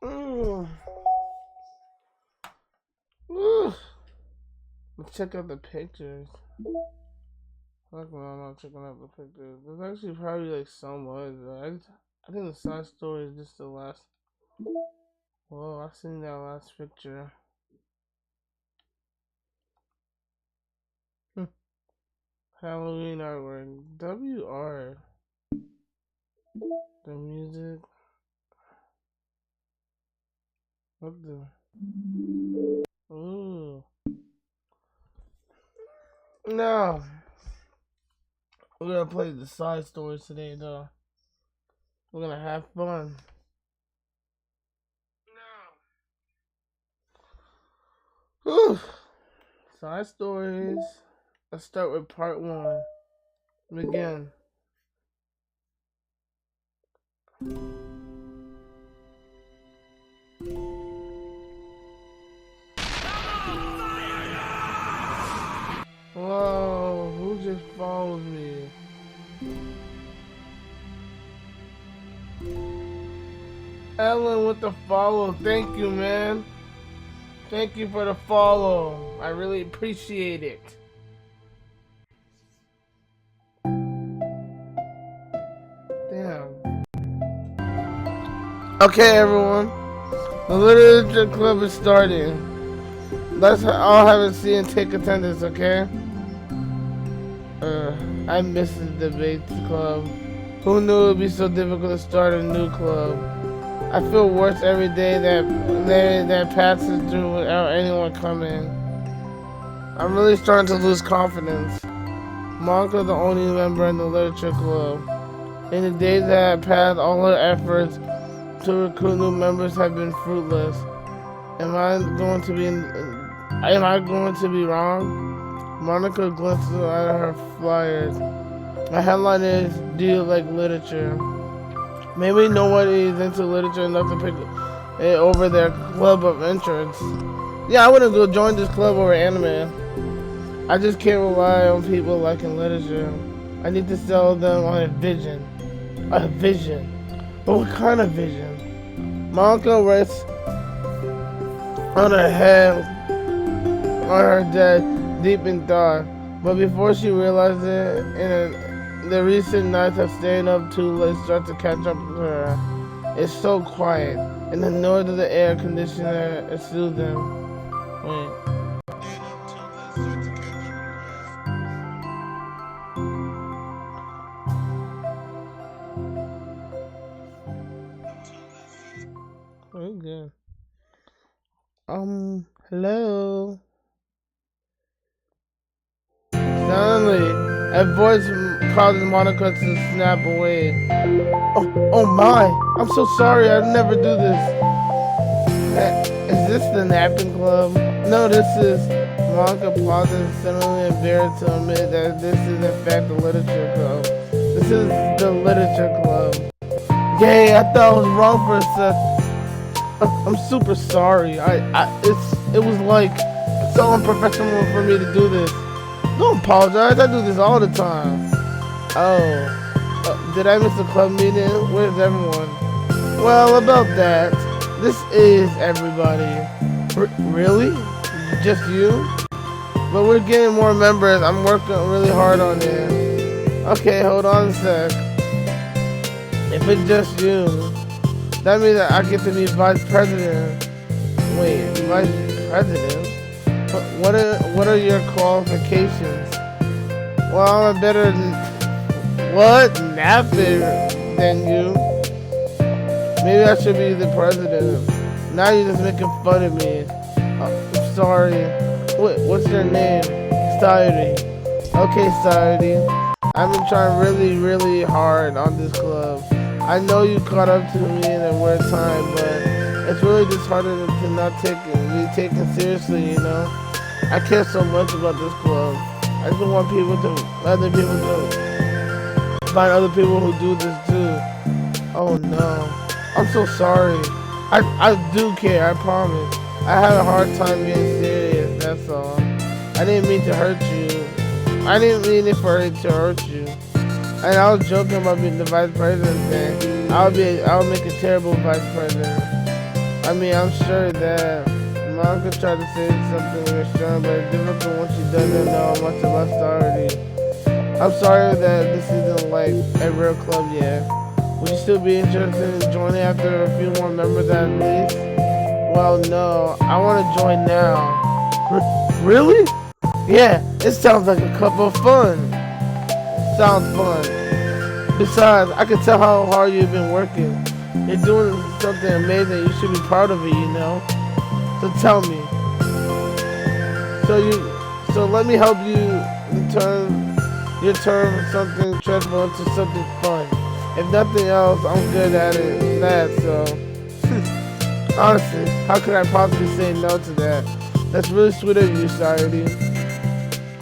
Mm. Ooh. Let's check out the pictures. Fuck man, I'm not checking out the pictures. There's actually probably like so much. I think the side story is just the last. Whoa, I seen that last picture. Halloween artwork. WR. The music. What the? Ooh. No. We're gonna play the side stories today, though. We're gonna have fun. No. Whew. Side stories. Let's start with part one. Begin. Whoa, who just followed me? Ellen with the follow. Thank you, man. Thank you for the follow. I really appreciate it. Damn. Okay, everyone. The literature club is starting. Let's all have a seat and take attendance, okay? I missed the debates club. Who knew it would be so difficult to start a new club? I feel worse every day that passes through without anyone coming. I'm really starting to lose confidence. Monka's the only member in the literature club. In the days that have passed, all her efforts to recruit new members have been fruitless. Am I going to be wrong? Monica glances at her flyers. The headline is, "Do you like literature?" Maybe nobody is into literature enough to pick it over their club of interests. Yeah, I wouldn't go join this club over anime. I just can't rely on people liking literature. I need to sell them on a vision. A vision? But what kind of vision? Monica rests on her head, on her dead, deep in thought. But before she realized it, the recent nights of staying up too late start to catch up with her. It's so quiet, and the noise of the air conditioner is soothing. Wait. Very good. Hello. Suddenly, a voice causes Monica to snap away. Oh my! I'm so sorry. I'd never do this. Is this the napkin club? No, this is. Monica pauses, suddenly embarrassed to admit that this is in fact the literature club. This is the literature club. Yay! I thought I was wrong for a sec. I'm super sorry. It was like so unprofessional for me to do this. Don't apologize. I do this all the time. Oh, did I miss the club meeting? Where's everyone? Well, about that, this is everybody. Really? Just you? But we're getting more members. I'm working really hard on it. Okay, hold on a sec. If it's just you, that means that I get to be vice president. Wait, vice president? What are your qualifications? Well, I'm better napper than you. Maybe I should be the president. Now you're just making fun of me. I'm sorry. What's your name? Sayuri. Okay, Sayuri. I've been trying really, really hard on this club. I know you caught up to me in a weird time, but it's really just harder to not be taken seriously, you know? I care so much about this club. I just want other people to find other people who do this too. Oh no. I'm so sorry. I do care, I promise. I had a hard time being serious, that's all. I didn't mean to hurt you. I didn't mean it for it to hurt you. And I was joking about being the vice president thing. I'll make a terrible vice president. I mean, I'm sure that Monica tried to say something reassuring, but it's difficult when she doesn't know much about Saturday. I'm sorry that this isn't like a real club yet. Would you still be interested in joining after a few more members at least? Well, no, I want to join now. Really? Yeah, it sounds like a cup of fun. Sounds fun. Besides, I can tell how hard you've been working. You're doing something amazing. You should be proud of it, you know? So tell me. So let me help you turn your turn from something stressful into something fun. If nothing else, I'm good at it. So honestly, how could I possibly say no to that? That's really sweet of you, Saturday.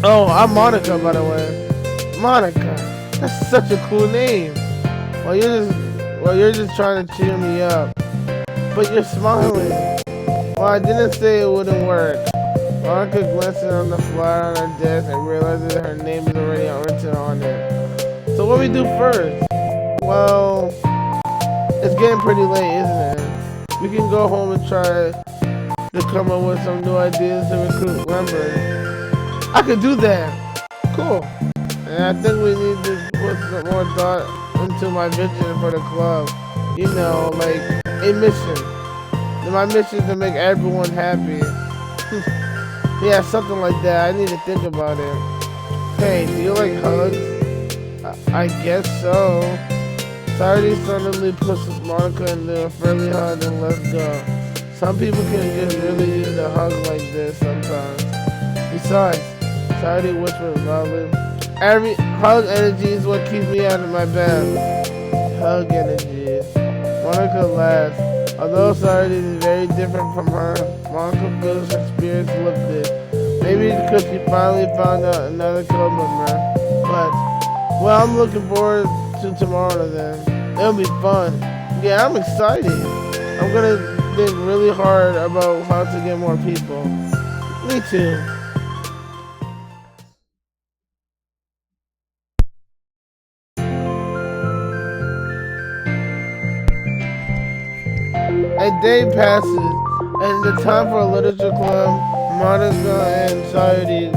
Oh, I'm Monica, by the way. Monica. That's such a cool name. You're just trying to cheer me up. But you're smiling. Well, I didn't say it wouldn't work. Monica glanced on the flyer on her desk and realized that her name is already written on it. So what do we do first? Well, it's getting pretty late, isn't it? We can go home and try to come up with some new ideas to recruit members. I could do that. Cool. And I think we need to put some more thought into my vision for the club. You know, like a mission. My mission is to make everyone happy. Yeah, something like that. I need to think about it. Hey, do you like hugs? I guess so. Saturday suddenly pushed Monica into a friendly hug and let's go. Some people can just really use a hug like this sometimes. Besides, Saturday whispered loudly, every hug energy is what keeps me out of my bed. Hug energy. Monica laughed. Although Saturday is very different from her, Monica feels her spirits lifted. Maybe because she finally found out another club member. But, well, I'm looking forward to tomorrow then. It'll be fun. Yeah, I'm excited. I'm gonna think really hard about how to get more people. Me too. A day passes, and the time for a literature club, Monica and Saturday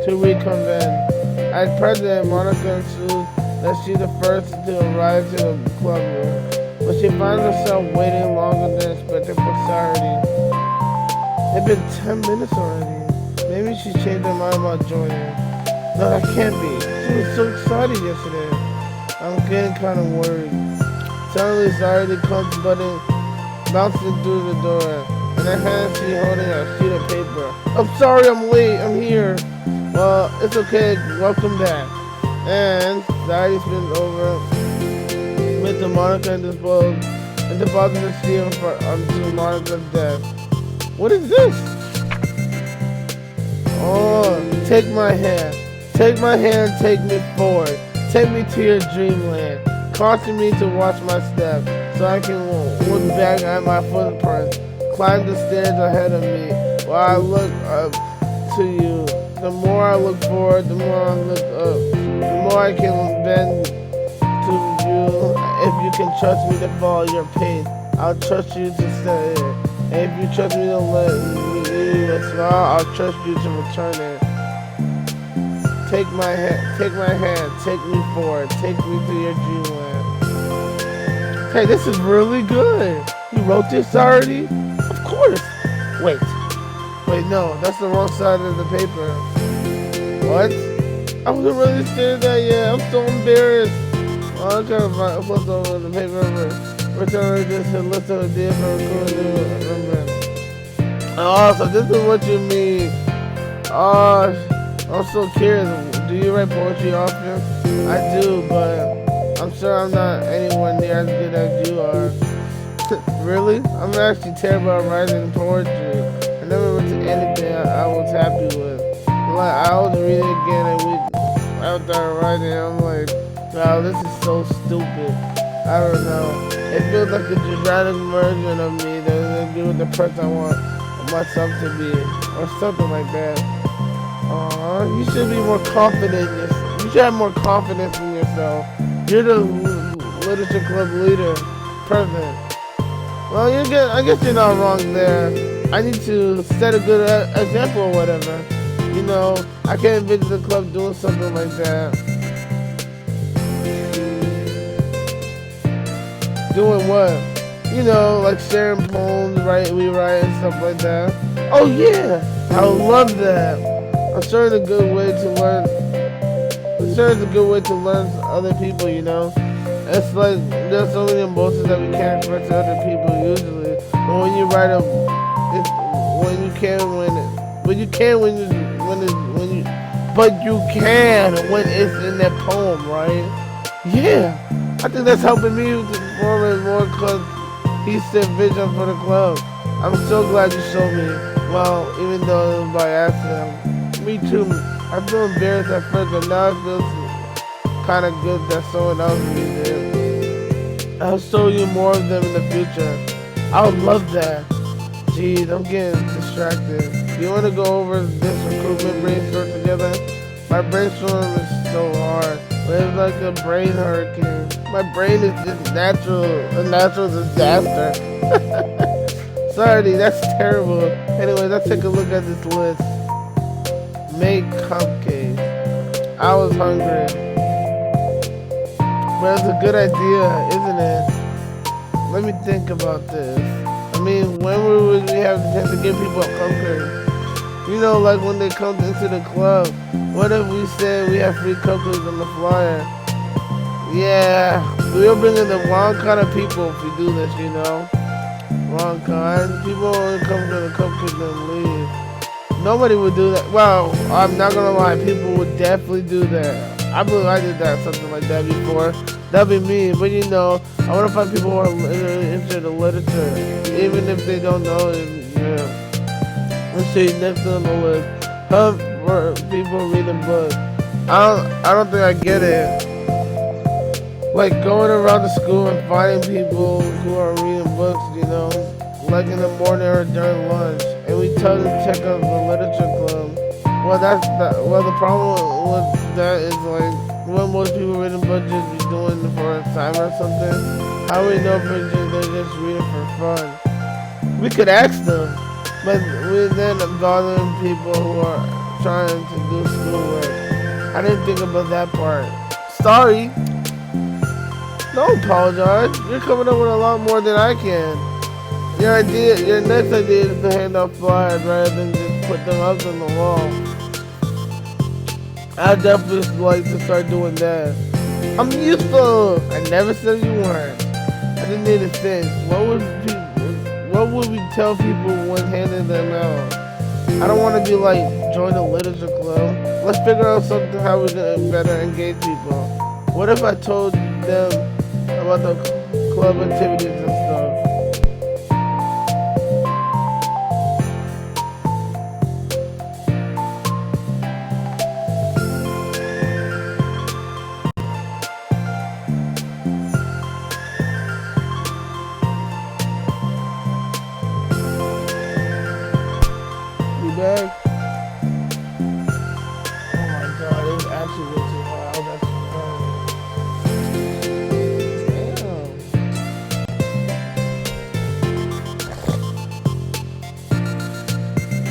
to reconvene. As president, Monica assumes that she's the first to arrive to the club room, but she finds herself waiting longer than expected for Saturday. It's been 10 minutes already. Maybe she changed her mind about joining. No, that can't be. She was so excited yesterday. I'm getting kind of worried. Suddenly, Saturday comes bouncing through the door, and her hand she's holding a sheet of paper. I'm sorry I'm late, I'm here. Well, it's okay, welcome back. And Saturday spins over with the Monica and deposits the sheet onto Monica's desk. What is this? Oh, take my hand. Take my hand, take me forward. Take me to your dreamland. Caution me to watch my steps, so I can look back at my footprints. Climb the stairs ahead of me while I look up to you. The more I look forward, the more I look up. The more I can bend to you. If you can trust me to follow your pace, I'll trust you to stay it. And if you trust me to let me leave a smile, I'll trust you to return it. Take my hand, take me forward, take me to your dreamland. Hey, this is really good. You wrote this already? Of course. Wait, no, that's the wrong side of the paper. What? I wasn't really saying that yet. I'm so embarrassed. Well, I'm trying to flip over the paper. Return this and list of ideas for recording. Oh, so this is what you mean. Oh, I'm so curious. Do you write poetry often? I do, but I'm sure I'm not anywhere near as good as you are. Really? I'm actually terrible at writing poetry. I never wrote anything I was happy with. Like, I was reading it again a week after writing. I'm like, wow, this is so stupid. I don't know. It feels like a dramatic version of me that doesn't agree with the person I want myself to be, or something like that. You should be more confident in yourself. You should have more confidence in yourself. You're the literature club leader, president. Well, I guess you're not wrong there. I need to set a good example or whatever. You know, I can't envision the club doing something like that. Doing what? You know, like sharing poems, we write and stuff like that. Oh yeah, I would love that. I'm sure it's a good way to learn. I'm sure it's a good way to learn other people. You know, it's like there's so many emotions that we can't express to other people usually. But when you write it's when you can when you can when you but you can when it's in that poem, right? Yeah, I think that's helping me to form a more cohesive vision for the club. I'm so glad you showed me. Well, even though it was by accident. Me too. I feel embarrassed at first, but now it feels kind of good that someone else reads it. I'll show you more of them in the future. I would love that. Jeez, I'm getting distracted. Do you want to go over this recruitment brainstorm together? My brainstorm is so hard. But it's like a brain hurricane. My brain is just a natural disaster. Sorry, that's terrible. Anyways, let's take a look at this list. Make cupcakes. I was hungry. But it's a good idea, isn't it? Let me think about this. I mean, when would we have the chance to give people a cupcake? You know, like when they come into the club. What if we said we have free cupcakes on the flyer? Yeah, we'll bring in the wrong kind of people if we do this, you know? Wrong kind. People only come to the cupcake and leave. Nobody would do that. Well, I'm not gonna lie, people would definitely do that. I believe I did something like that before. That'd be me, but you know, I want to find people who are into the literature, even if they don't know it. Yeah. Let's see, next on the list. Hunt for people reading books. I don't think I get it. Like going around the school and finding people who are reading books, you know, like in the morning or during lunch, and we tell them to check out the literature club. Well, the problem with that is like, when most people reading books just be doing it for a time or something. How we know if they're just reading for fun? We could ask them, but we then bothering people who are trying to do schoolwork. I didn't think about that part. Sorry. Don't apologize. You're coming up with a lot more than I can. Your next idea is to hand out flyers rather than just put them up on the wall. I definitely like to start doing that. I'm useful. I never said you weren't. I just need to think. What would we tell people when handing them out? I don't want to be like, join the literature club. Let's figure out something how we can better engage people. What if I told them about the club activities and stuff? Back. Oh my god, it was actually way too hard. I was actually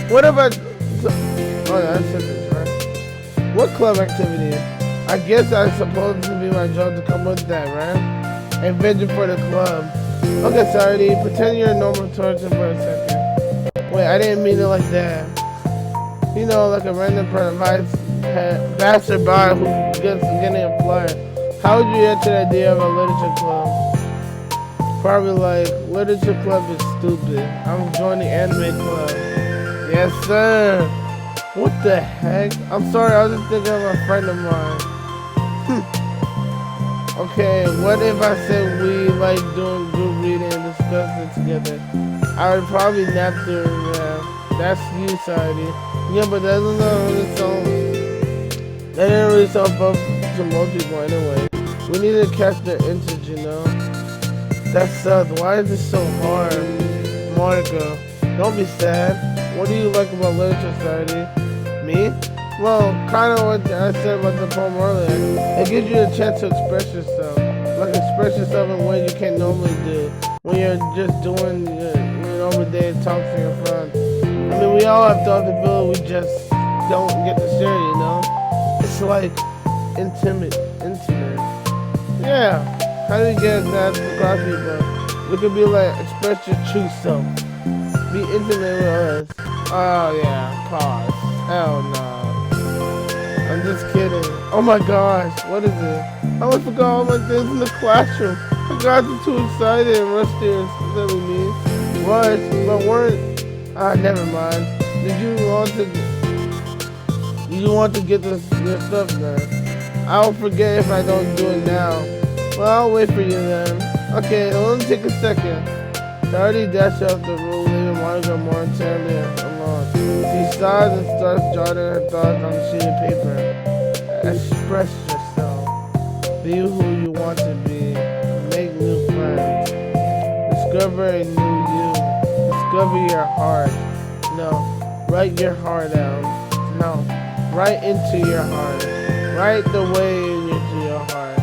Damn. What about... Oh yeah, I said this, right? What club activity? I guess I supposed to be my job to come with that, right? And vision for the club. Okay, sorry, pretend you're a normal person for a second. Wait, I didn't mean it like that. You know, like a random passerby who gets getting a flyer. How would you get to the idea of a literature club? Probably like, literature club is stupid. I'm joining anime club. Yes, sir. What the heck? I'm sorry, I was just thinking of a friend of mine. Okay, what if I said we like doing group reading and discussing it together? I would probably nap during that. That's you, Sadie. Yeah, but that didn't really sound fun to most people anyway. We need to catch their interest, you know? That sucks. Why is this so hard? Monica, don't be sad. What do you like about literature, Sadie? Me? Well, kind of what I said about the poem earlier. It gives you a chance to express yourself. Like express yourself in ways you can't normally do. when you're just doing your everyday talks to your friends. I mean, we all have thought the bill, we just don't get to share, you know? It's like intimate. Yeah. How do you get that to class people? We could be like, express your true self. Be intimate with us. Oh yeah, pause. Hell no. I'm just kidding. Oh my gosh, what is it? I almost forgot all my things in the classroom. I got too excited and rushed here, silly me. Rushed, but weren't. Never mind. Did you want to get your stuff done? I'll forget if I don't do it now. Well, I'll wait for you then. Okay, let me take a second. She already dashed off the room, leaving Monica momentarily alone. She sighs and starts jotting her thoughts on a sheet of paper. Express yourself. Be who you want to be. Make new friends. Discover a new you. Discover your heart. No, write your heart out. No, write into your heart. Write the way into your heart.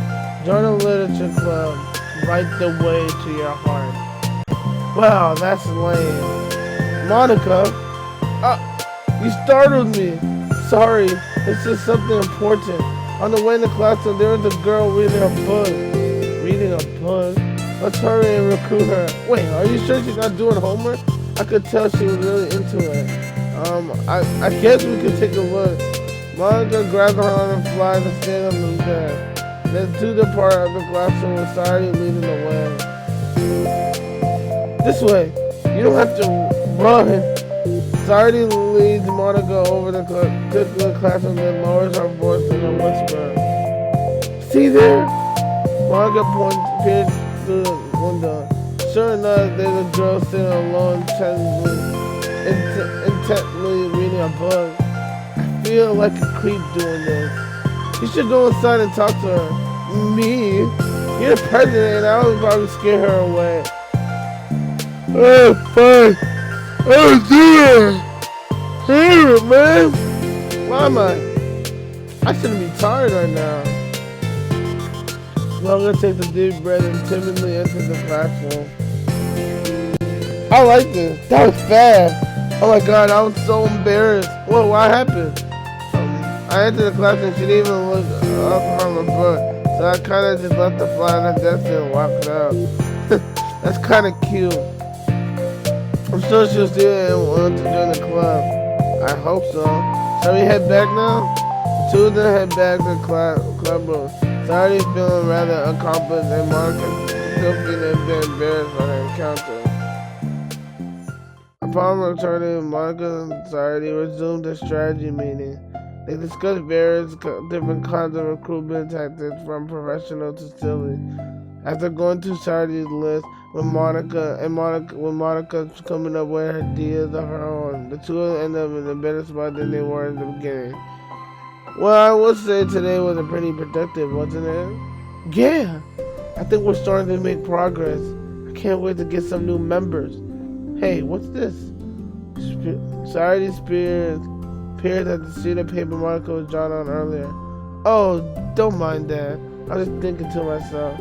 Join a literature club. Write the way to your heart. Wow, that's lame. Monica, you startled me. Sorry, it's just something important. On the way in the classroom, there was a girl reading a book. Reading a book? Let's hurry and recruit her. Wait, are you sure she's not doing homework? I could tell she was really into it. I guess we could take a look. Monica grabbed her on the fly and stayed on the bed. Then to the part of the classroom with Sari leading the way. This way. You don't have to run. Sari leads Monica over the classroom, then lowers her voice in a whisper. See there? Monica peered through the window. Sure enough, there's a girl sitting alone, intently reading a book. I feel like a creep doing this. You should go inside and talk to her. Me? You're the president and I would probably scare her away. Oh, fuck. Oh, dear. Damn, man. Why am I shouldn't be tired right now. Logan takes a deep breath and timidly enters the classroom. I like this. That was fast. Oh my god, I was so embarrassed. Whoa, what happened? I entered the class and she didn't even look up from her book. So I kind of just left the fly on the desk and walked out. That's kind of cute. I'm sure she'll see it and want to join the club. I hope so. Shall we head back now? The two of them head back to the club room. Sorry, feeling rather accomplished and Monica still feeling a bit embarrassed by the encounter. Upon returning, Monica and Society resumed their strategy meeting. They discussed various different kinds of recruitment tactics, from professional to silly. After going through Society's list, with Monica coming up with ideas of her own, the two of them ended up in a better spot than they were in the beginning. Well, I would say today was a pretty productive, wasn't it? Yeah, I think we're starting to make progress. I can't wait to get some new members. Hey, what's this? Society appeared at the sheet of paper Monica was drawn on earlier. Oh, don't mind that. I was just thinking to myself.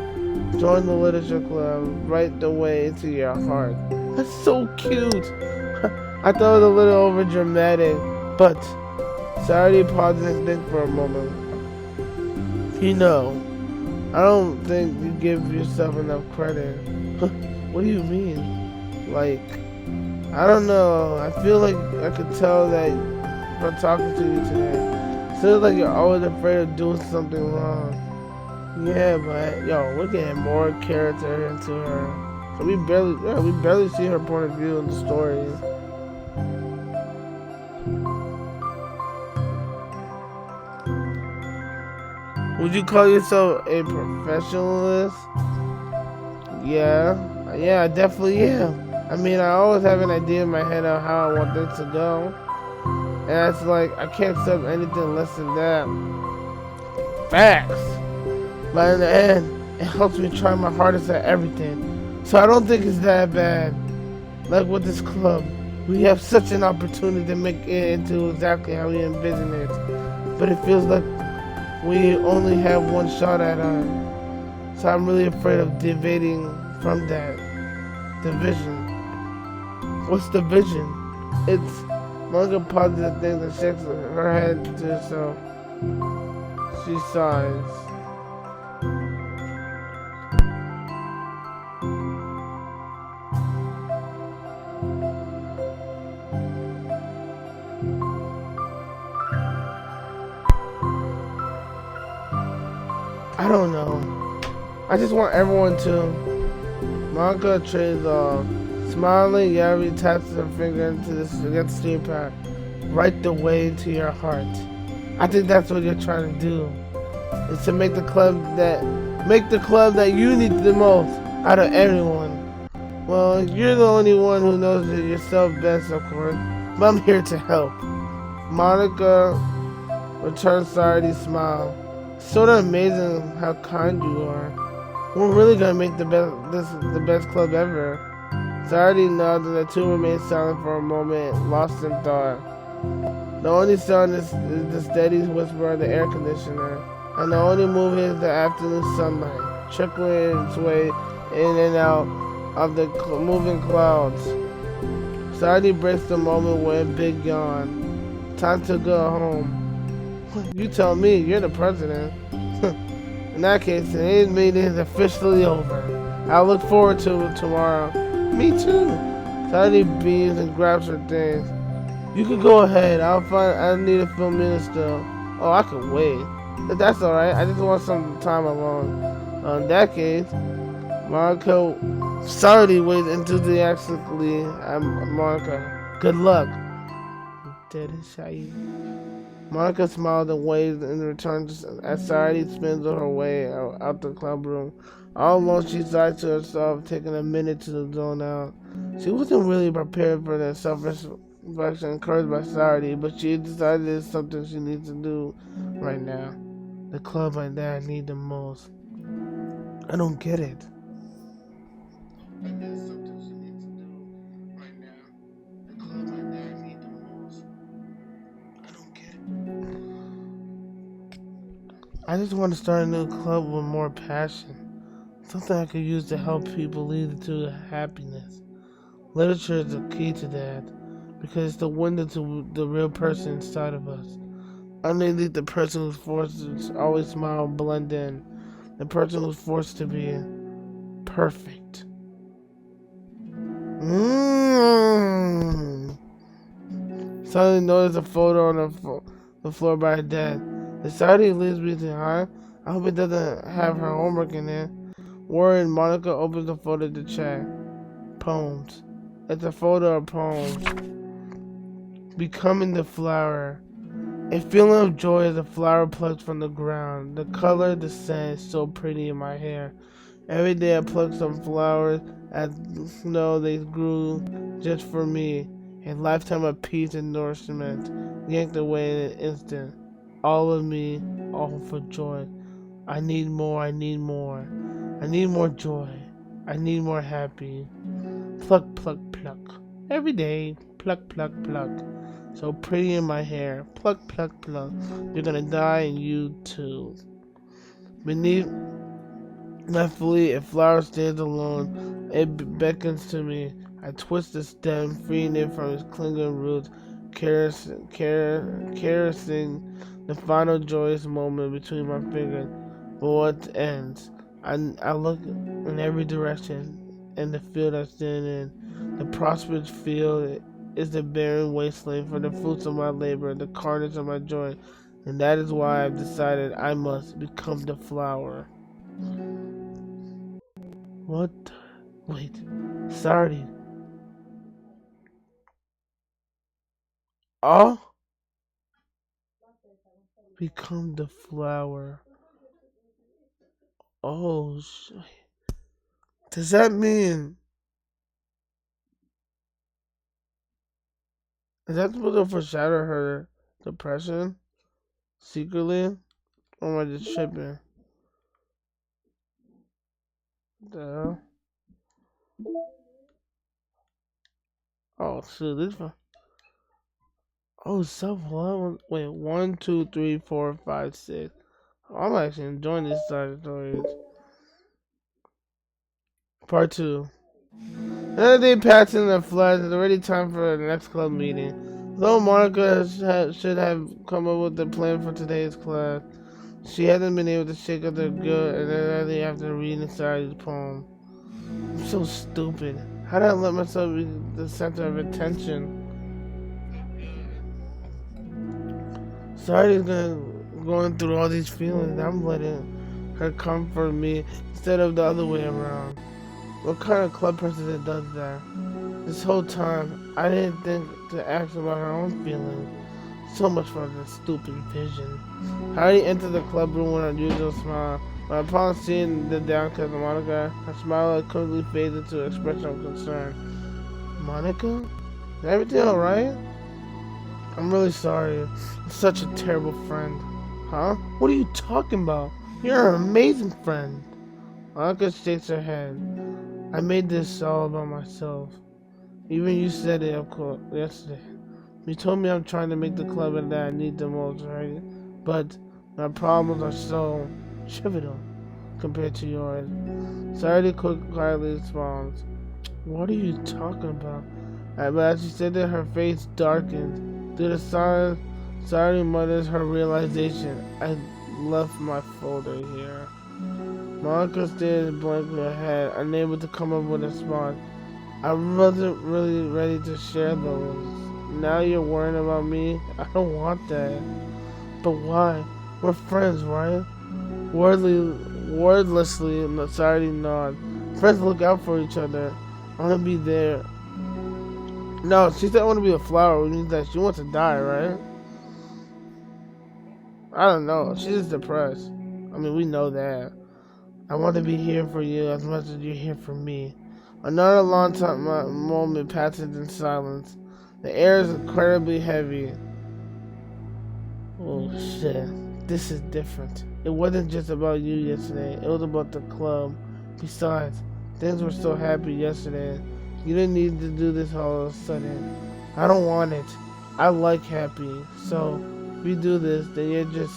Join the literature club. Write the way into your heart. That's so cute. I thought it was a little over dramatic, but Society paused and think for a moment. You know, I don't think you give yourself enough credit. What do you mean? Like, I don't know. I feel like I could tell that from talking to you today. It feels like you're always afraid of doing something wrong. Yeah, but yo, we're getting more character into her. So we barely see her point of view in the story. Would you call yourself a professionalist? Yeah, I definitely am. I mean, I always have an idea in my head of how I want this to go. And it's like, I can't accept anything less than that. Facts. But in the end, it helps me try my hardest at everything. So I don't think it's that bad. Like with this club, we have such an opportunity to make it into exactly how we envision it. But it feels like we only have one shot at it. So I'm really afraid of deviating from that. The vision. What's the vision? It's Monica pauses and thinks and shakes her head to herself. She sighs. I don't know. I just want everyone to. Monica trades off. Smiling, Yari taps her finger into the steam pad. Right the way to your heart. I think that's what you're trying to do. Is to make the club that you need the most out of everyone. Well, you're the only one who knows it yourself best, of course. But I'm here to help. Monica returns Sardi's smile. Sort of amazing how kind you are. We're really gonna make the best club ever. Sardi nods and the two remain silent for a moment, lost in thought. The only sound is the steady whisper of the air conditioner, and the only movement is the afternoon sunlight, trickling its way in and out of the moving clouds. Sardi breaks the moment with a big yawn. Time to go home. You tell me, you're the president. In that case, today's meeting is officially over. I look forward to it tomorrow. Me too. Sadie beams and grabs her things. You can go ahead. I need a few minutes still. Oh, I can wait. But that's alright. I just want some time alone. In that case, Monica Sardi waits enthusiastically at Monica. Good luck. Dead and shy. Monica smiled and waved in return as Sardi spins on her way out the club room. All alone, she sighed to herself, taking a minute to zone out. She wasn't really prepared for the self-reflection encouraged by Sardi, but she decided it's something she needs to do right now. The club like that I need the most. I don't get it. I just want to start a new club with more passion. Something I could use to help people lead to happiness. Literature is the key to that, because it's the window to the real person inside of us. Underneath the person who's forced to always smile and blend in, the person who's forced to be perfect. Suddenly noticed a photo on the floor by her dad. The side he leaves behind. I hope it doesn't have her homework in there. Worried, Monica opens the photo to check. Poems. It's a photo of poems. Becoming the flower. A feeling of joy as a flower plucked from the ground. The color, the scent, is so pretty in my hair. Every day I pluck some flowers as though they grew just for me. A lifetime of peace and nourishment, yanked away in an instant. All of me, all for joy. I need more, I need more. I need more joy. I need more happy. Pluck, pluck, pluck. Every day, pluck, pluck, pluck. So pretty in my hair. Pluck, pluck, pluck. You're gonna die and you too. Beneath my fleet, a flower stands alone. It beckons to me. I twist the stem, freeing it from its clinging roots, caressing the final joyous moment between my fingers. But what ends? I look in every direction, and the field I stand in, the prosperous field, is the barren wasteland for the fruits of my labor, the carnage of my joy, and that is why I've decided I must become the flower. What? Wait, Sardi. Oh, become the flower. Oh, does that mean? Is that supposed to foreshadow her depression secretly? Or am I just tripping? The hell? Oh, shoot, this one. Oh, self love. Wait, 1, 2, 3, 4, 5, 6. I'm actually enjoying this side of stories. Part 2. Another day passing and flies. It's already time for the next club meeting. Though Monica should have come up with the plan for today's class, she hasn't been able to shake up the good and early after reading Sarah's poem. I'm so stupid. How did I let myself be the center of attention? Sarah's going through all these feelings. I'm letting her comfort me instead of the other way around. What kind of club president does that? This whole time, I didn't think to ask about her own feelings. So much for the stupid vision. Heidi entered the club room with her usual smile. When upon seeing the downcast Monica, her smile quickly faded to an expression of concern. Monica? Is everything alright? I'm really sorry. I'm such a terrible friend. Huh? What are you talking about? You're an amazing friend. Monica shakes her head. I made this all about myself. Even you said it, of course, yesterday. You told me I'm trying to make the club and that I need the most, right? But my problems are so trivial compared to yours. Sarah quietly responds. What are you talking about? But as she said that, her face darkened. Through the silence, Sarah mutters her realization. I left my folder here. Monica stared blankly ahead, unable to come up with a response. I wasn't really ready to share those. Now you're worrying about me? I don't want that. But why? We're friends, right? Wordlessly, Sarah nodded. Friends look out for each other. I want to be there. No, she said I want to be a flower, which means that she wants to die, right? I don't know. She's just depressed. I mean, we know that. I want to be here for you as much as you're here for me. Another long time moment passes in silence. The air is incredibly heavy. Oh shit. This is different. It wasn't just about you yesterday. It was about the club. Besides, things were so happy yesterday. You didn't need to do this all of a sudden. I don't want it. I like happy. So, if you do this, then you're just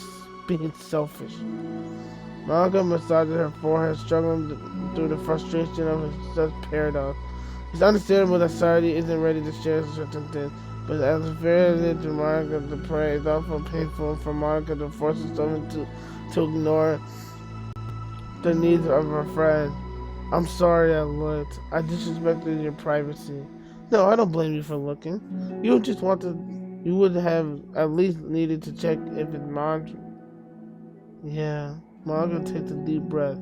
being selfish. Monica massaged her forehead, struggling through the frustration of such paradox. It's understandable that society isn't ready to share certain things, but as fair as it is to Monica to pray, it's also painful for Monica to force herself to ignore the needs of her friend. I'm sorry I looked. I disrespected your privacy. No, I don't blame you for looking. You would have at least needed to check if it's mine. Yeah. Monica takes a deep breath.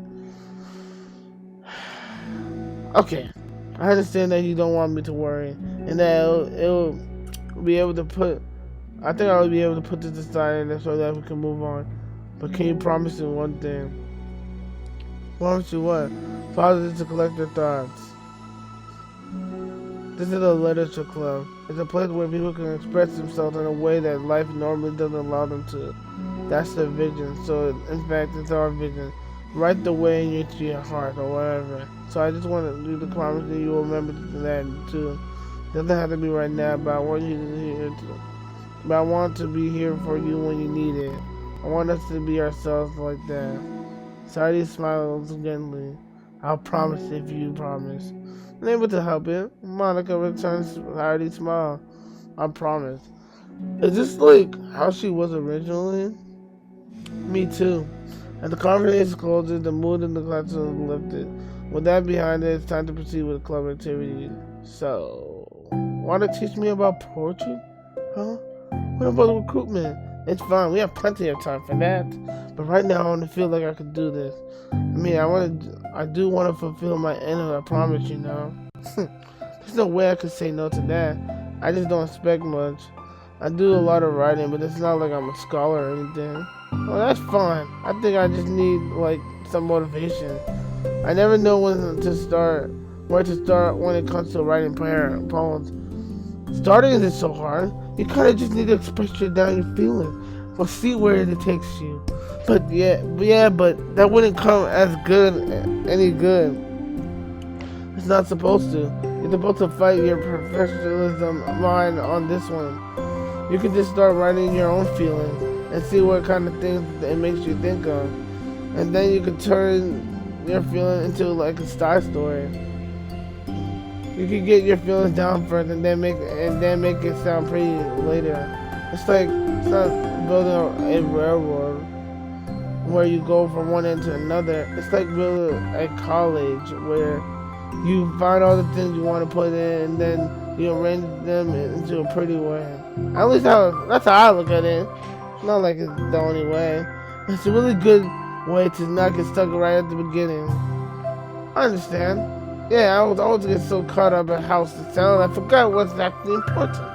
Okay. I understand that you don't want me to worry, and that it'll be able to put. I think I'll be able to put this aside and so that we can move on. But can you promise me one thing? Promise you what? Pauses to collect your thoughts. This is a literature club. It's a place where people can express themselves in a way that life normally doesn't allow them to. That's their vision. So, in fact, it's our vision. Write the way into your heart or whatever. So I just want you to promise that you will remember that too. It doesn't have to be right now, but I want you to hear it. But I want to be here for you when you need it. I want us to be ourselves like that. Sadie smiles gently. I'll promise if you promise. Unable to help it, Monica returns Sadie's smile. I promise. Is this like how she was originally? Me too. As the conversation closes, the mood in the classroom is lifted. With that behind it, it's time to proceed with the club activities. So, want to teach me about poetry? Huh? What about recruitment? It's fine. We have plenty of time for that. But right now, I want to feel like I could do this. I mean, I do want to fulfill my end of a promise, you know. There's no way I could say no to that. I just don't expect much. I do a lot of writing, but it's not like I'm a scholar or anything. Well, that's fine. I think I just need, like, some motivation. I never know where to start when it comes to writing poems. Starting isn't so hard. You kind of just need to express your feelings. We'll see where it takes you. But that wouldn't come as any good. It's not supposed to. You're supposed to fight your professionalism mind on this one. You can just start writing your own feelings and see what kind of things it makes you think of. And then you can turn your feeling into like a star story. You can get your feelings down first and then make it sound pretty later. It's not building a railroad where you go from one end to another. It's like building a college where you find all the things you want to put in and then you arrange them into a pretty way. At least that's how I look at it. Not like it's the only way. It's a really good way to not get stuck right at the beginning. I understand. Yeah, I was always get so caught up in house to sound, I forgot what's actually important.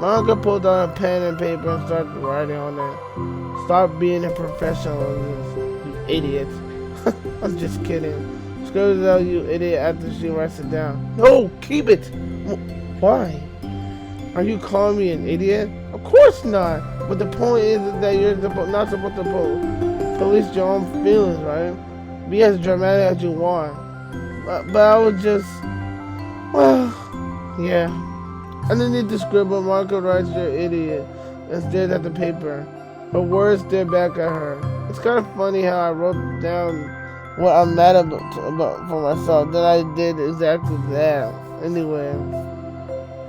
My uncle pulled out a pen and paper and started writing on it. Stop being a professional, you idiot. I'm just kidding. Screams out, you idiot, after she writes it down. No, keep it! Why? Are you calling me an idiot? Of course not! But the point is that you're not supposed to police your own feelings, right? Be as dramatic as you want. But I was just... Well... Yeah. Underneath the scribble, Marco writes, you're an idiot, and stares at the paper. Her words stare back at her. It's kind of funny how I wrote down what I'm mad about for myself. Then I did exactly that. Anyway,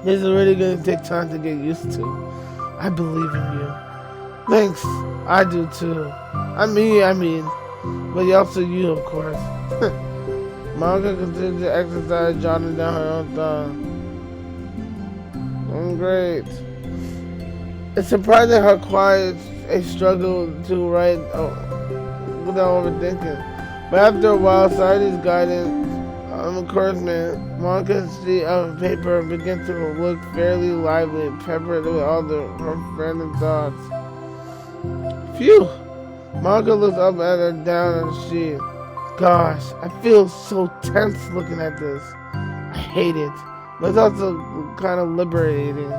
this is really going to take time to get used to. I believe in you. Thanks. I do too. I mean. But also you, of course. Monica continued to exercise, jotting down her own thoughts. I'm great. It's surprising how quiet a struggle to write without overthinking. But after a while, Sadie's guidance encouragement, Monica's sheet of paper begins to look fairly lively, peppered with all her random thoughts. Phew! Monica looks up at her down on the sheet. Gosh, I feel so tense looking at this. I hate it, but it's also kind of liberating.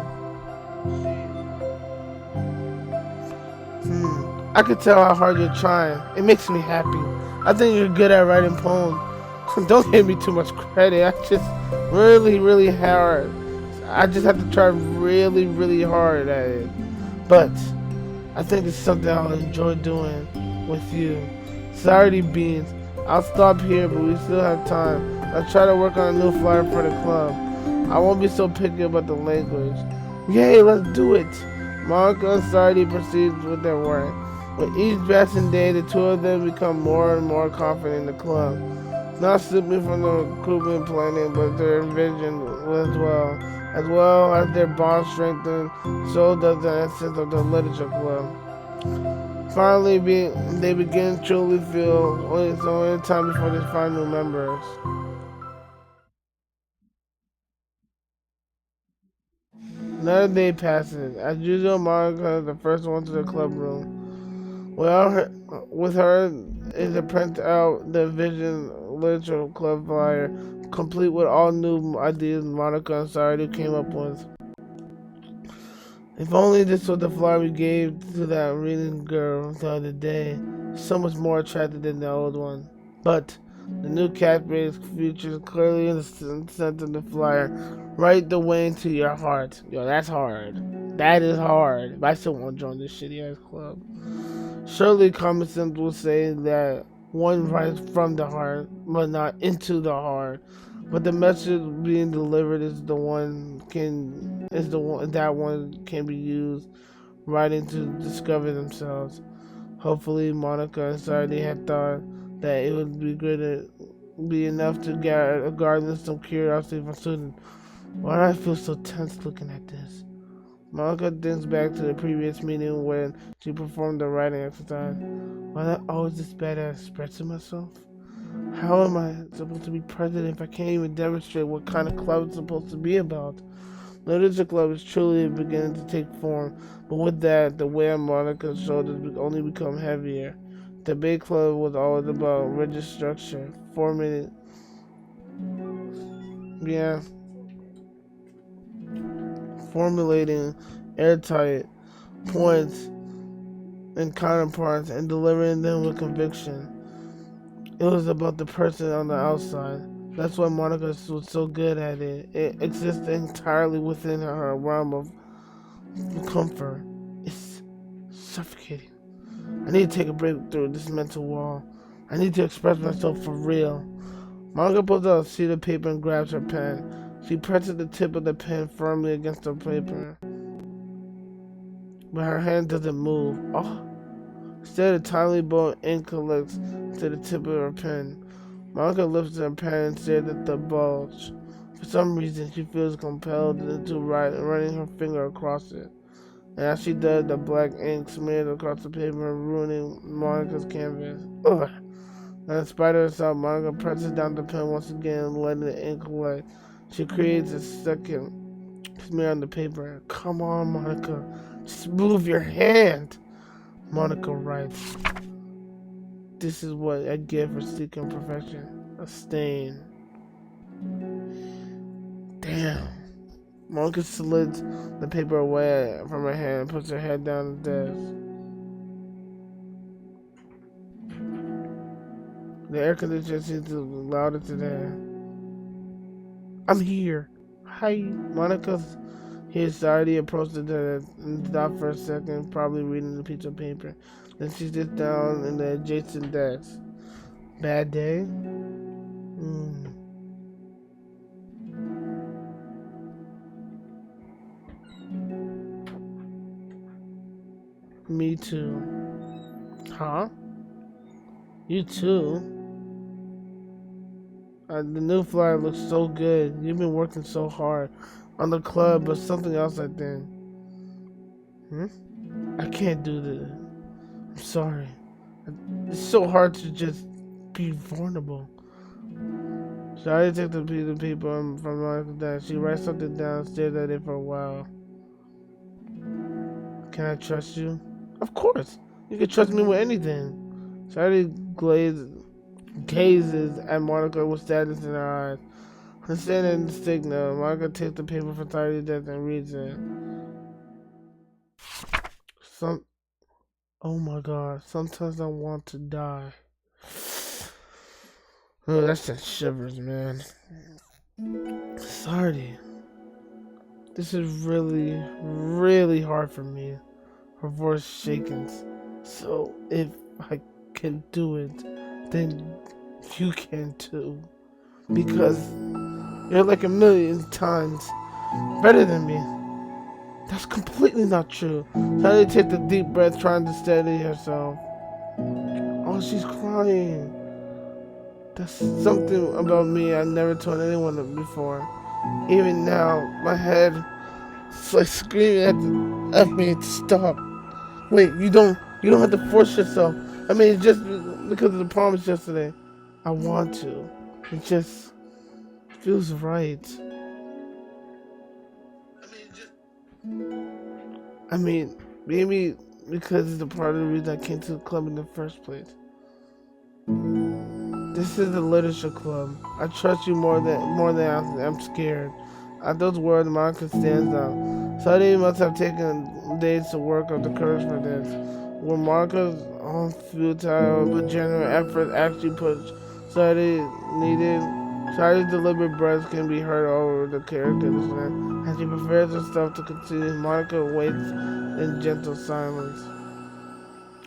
I could tell how hard you're trying. It makes me happy. I think you're good at writing poems. Don't give me too much credit. I just really hard. I just have to try really hard at it. But I think it's something I'll enjoy doing with you. Sorry, Beans. I'll stop here, but we still have time. I'll try to work on a new flyer for the club. I won't be so picky about the language. Yay, let's do it. Monica and Sardi proceed with their work. With each passing day, the two of them become more and more confident in the club. Not simply from the recruitment planning, but their vision as well as their bond strengthened, so does the essence of the literature club. Finally, they begin to truly feel only time before they find new members. Another day passes. As usual, Monica is the first one to the club room. With her is to print out the Vision Literature Club flyer, complete with all new ideas Monica and Sardi came up with. If only this was the flyer we gave to that reading girl the other day, so much more attractive than the old one. But the new catchphrase features clearly in the center of the flyer, right the way into your heart. Yo, that's hard. That is hard. But I still want to join this shitty ass club. Surely common sense will say that one writes from the heart, but not into the heart. But the message being delivered is the one that one can be used writing to discover themselves. Hopefully, Monica and Sadie had thought that it would be enough to garner some curiosity from students. Why do I feel so tense looking at this? Monica thinks back to the previous meeting when she performed the writing exercise. Was I always this bad at expressing myself? How am I supposed to be president if I can't even demonstrate what kind of club it's supposed to be about? Literature Club is truly beginning to take form, but with that, the weight on Monica's shoulders only become heavier. The big club was always about rigid structure, formulating airtight points and counterparts and delivering them with conviction. It was about the person on the outside. That's why Monica was so good at it. It existed entirely within her realm of comfort. It's suffocating. I need to take a break through this mental wall. I need to express myself for real. Monica pulls out a sheet of paper and grabs her pen. She presses the tip of the pen firmly against the paper, but her hand doesn't move. Oh. Instead, a tiny ball of ink collects to the tip of her pen. Monica lifts her pen and stares at the bulge. For some reason, she feels compelled to write, running her finger across it. And as she does, the black ink smears across the paper, ruining Monica's canvas. Ugh. And in spite of herself, Monica presses down the pen once again, letting the ink collect. She creates a second smear on the paper. Come on, Monica. Just move your hand. Monica writes, "This is what I get for seeking perfection. A stain." Damn. Monica slides the paper away from her hand and puts her head down on the desk. The air conditioner seems to be louder today. I'm here. Hi. Monica's hears Saturday approach the desk and stops for a second, probably reading a piece of paper. Then she sits down in the adjacent desk. Bad day? Me too. Huh? You too? The new flyer looks so good. You've been working so hard on the club, but something else, I think. I can't do this. I'm sorry. It's so hard to just be vulnerable. Shari takes the piece of paper from Monica's desk. She writes something down and stares at it for a while. Can I trust you? Of course. You can trust me with anything. Shari gazes at Monica with sadness in her eyes. Understanding the signal, Monica takes the paper from Shari's desk and reads it. Oh my god, sometimes I want to die. Oh, that's just shivers, man. Sorry. This is really, really hard for me. Her voice shakens. So, if I can do it, then you can too. Because you're like a million times better than me. That's completely not true. Sally takes a deep breath, trying to steady herself. Oh, she's crying. That's something about me I never told anyone before. Even now, my head is like screaming at me to stop. Wait, you don't have to force yourself. I mean, just because of the promise yesterday. I want to. It just feels right. I mean, maybe because it's a part of the reason I came to the club in the first place. This is the literature club. I trust you more than I'm scared. At those words, Monica stands up. Sadie must have taken days to work up the courage for this. Were Monica's own futile but genuine efforts actually pushed Sadie needed? Sadie's deliberate breaths can be heard over the character. As she prepares herself to continue, Monica waits in gentle silence.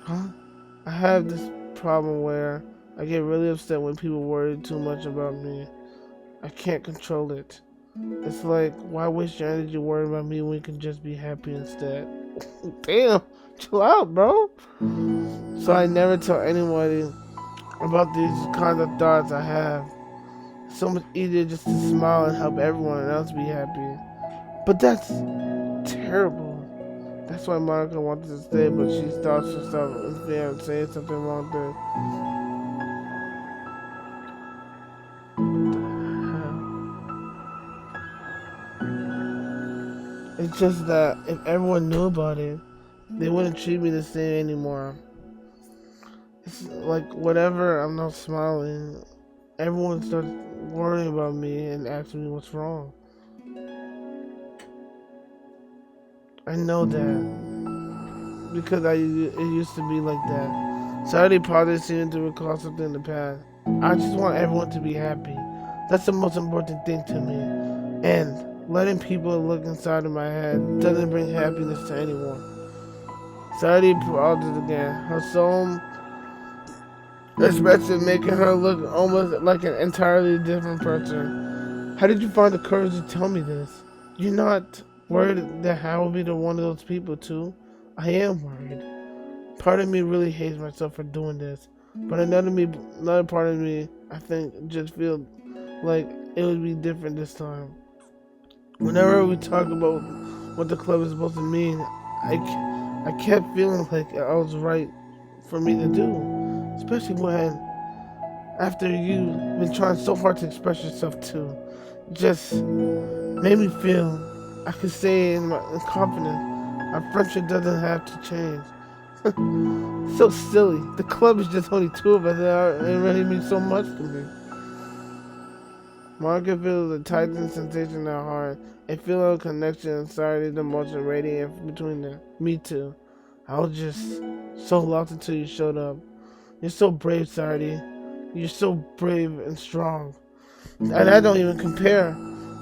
Huh? I have this problem where I get really upset when people worry too much about me. I can't control it. It's like, why waste your energy worrying about me when you can just be happy instead? Damn, chill out, bro. So I never tell anybody about these kinds of thoughts I have. It's so much easier just to smile and help everyone else be happy. But that's terrible. That's why Monica wanted to stay, but she stops herself in fear of saying something wrong there. It's just that if everyone knew about it, they wouldn't treat me the same anymore. It's like whatever I'm not smiling, everyone starts worrying about me and asking me what's wrong. I know that because it used to be like that. Saturday probably seemed to recall something in the past. I just want everyone to be happy. That's the most important thing to me. And letting people look inside of my head doesn't bring happiness to anyone. Saturday pauses again. Her soul especially making her look almost like an entirely different person. How did you find the courage to tell me this? You're not worried that I will be the one of those people too? I am worried. Part of me really hates myself for doing this, but another part of me, I think, just feels like it would be different this time. Whenever we talk about what the club is supposed to mean, I kept feeling like I was right for me to do, especially when after you've been trying so hard to express yourself too, just made me feel I could say in confidence, our friendship doesn't have to change. So silly. The club is just only two of us, and it really means so much to me. Monica feels a tightening sensation in her heart. A feeling of connection and anxiety, the emotion radiating between them. Me too. I was just so lost until you showed up. You're so brave, Sardi. You're so brave and strong. And I don't even compare.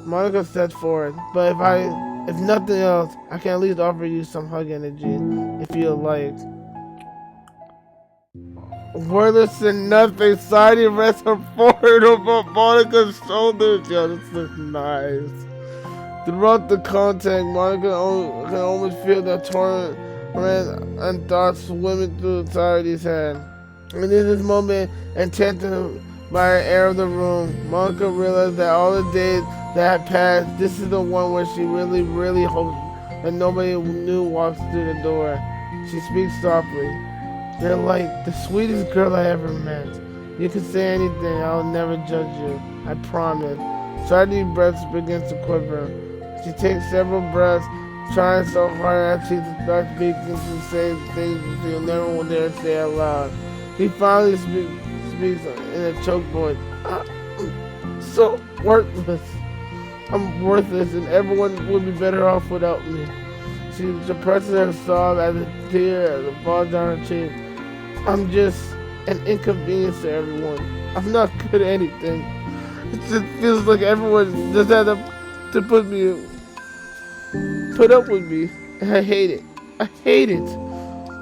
Monica steps forward. But if nothing else, I can at least offer you some hug energy, if you like. Wordless and nothing, Sadie rests her forehead over Monica's shoulders. Yo, this looks nice. Throughout the contact, Monica can almost feel the torrent and thoughts swimming through Sadi's head. And in this moment, enchanted by the air of the room, Monica realized that all the days that had passed, this is the one where she really, really hopes that nobody new walks through the door. She speaks softly. You're like the sweetest girl I ever met. You can say anything, I'll never judge you. I promise. Sardi's breath begins to quiver. She takes several breaths, trying so hard that she starts speaking to say things she'll never dare say out loud. He finally speaks in a choked voice. I'm so worthless. I'm worthless, and everyone would be better off without me. She suppresses her sob as a tear falls down her cheek. I'm just an inconvenience to everyone. I'm not good at anything. It just feels like everyone just had to put up with me. And I hate it. I hate it.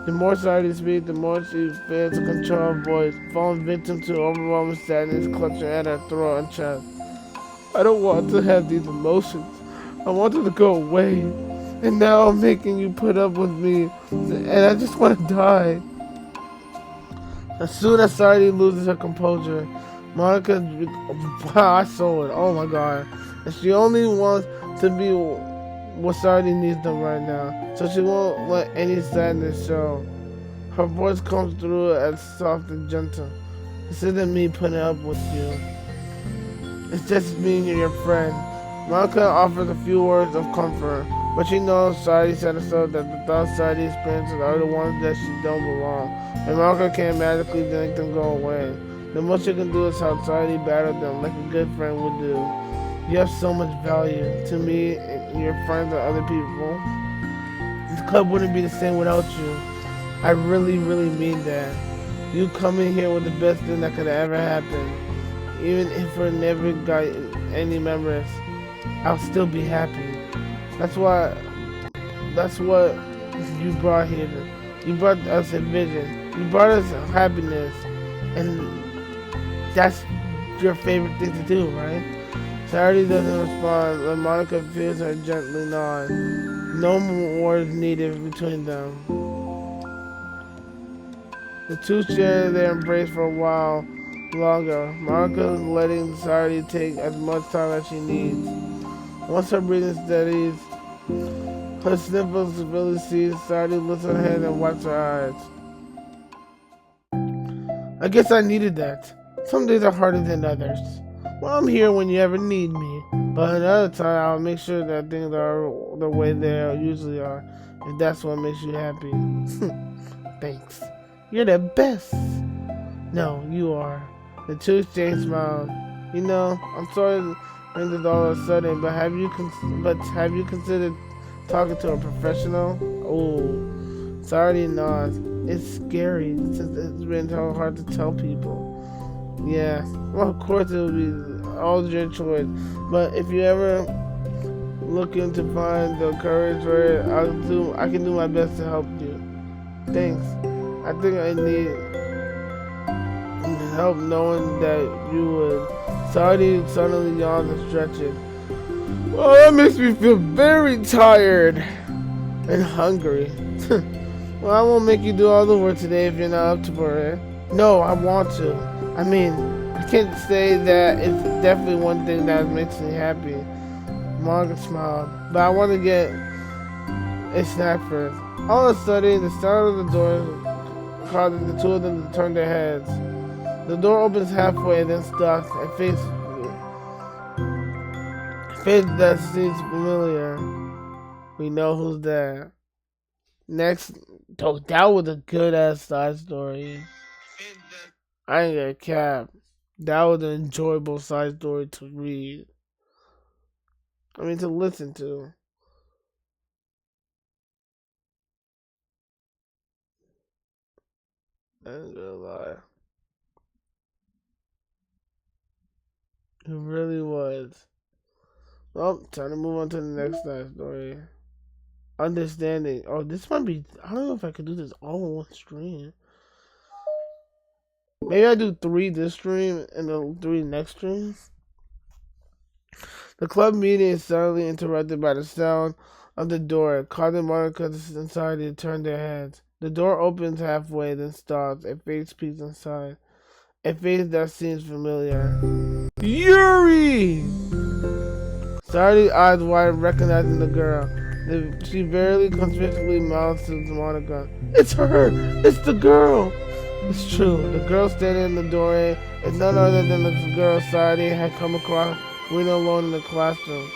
The more Sadie speaks, the more she fails to control her voice, falling victim to overwhelming sadness clutching at her throat and chest. I don't want to have these emotions. I want them to go away. And now I'm making you put up with me. And I just want to die. As soon as Sadie loses her composure, Monica, wow, I saw it. Oh my god. And she only wants to be what Sadie needs them right now. So she won't let any sadness show. Her voice comes through as soft and gentle. This isn't me putting up with you. It's just me and your friend. Monica offers a few words of comfort, but she knows Sadie said herself that the thoughts Sadie experiences are the ones that she don't belong, and Monica can't magically make them go away. The most she can do is help Sadie battle them like a good friend would do. You have so much value to me and your friends and other people. The club wouldn't be the same without you. I really, really mean that. You coming here was the best thing that could ever happen. Even if we never got any members, I'll still be happy. That's what you brought here. You brought us a vision. You brought us happiness. And that's your favorite thing to do, right? Charity doesn't respond, but Monica feels her gently nod. No more words needed between them. The two share their embrace for a while longer. Monica is letting Charity take as much time as she needs. Once her breathing steadies, her sniffles really cease, Charity lifts her head and wipes her eyes. I guess I needed that. Some days are harder than others. Well, I'm here when you ever need me, but another time I'll make sure that things are the way they usually are, if that's what makes you happy. Thanks. You're the best. No, you are. The two exchange smiles. You know, I'm sorry to bring this all of a sudden, but have you considered talking to a professional? Oh, sorry, nods. It's scary since it's been so hard to tell people. Yeah, well, of course it will be all your choice, but if you ever looking to find the courage for it, I can do my best to help you. Thanks. I think I need help knowing that you would. Sardi suddenly yawned and stretching. Oh, that makes me feel very tired and hungry. Well, I won't make you do all the work today if you're not up for it. No, I want to. I mean, I can't say that it's definitely one thing that makes me happy. Margaret smiled, but I want to get a snack first. All of a sudden, the sound of the door causes the two of them to turn their heads. The door opens halfway, then stops. A face that seems familiar. We know who's there. Next, that was a good ass side story. I ain't gonna cap. That was an enjoyable side story to read. I mean, to listen to. I ain't gonna lie. It really was. Well, time to move on to the next side story. Understanding. Oh, this might be. I don't know if I could do this all in one stream. Maybe I do 3 this stream and the 3 next streams. The club meeting is suddenly interrupted by the sound of the door, causing Monica's inside to turn their heads. The door opens halfway, then stops. A face peeks inside. A face that seems familiar. Yuri! Sardi's eyes wide, recognizing the girl. She barely conspicuously mouths to Monica. It's her! It's the girl! It's true. The girl standing in the doorway is none other than the girl Sardi had come across when alone in the classroom.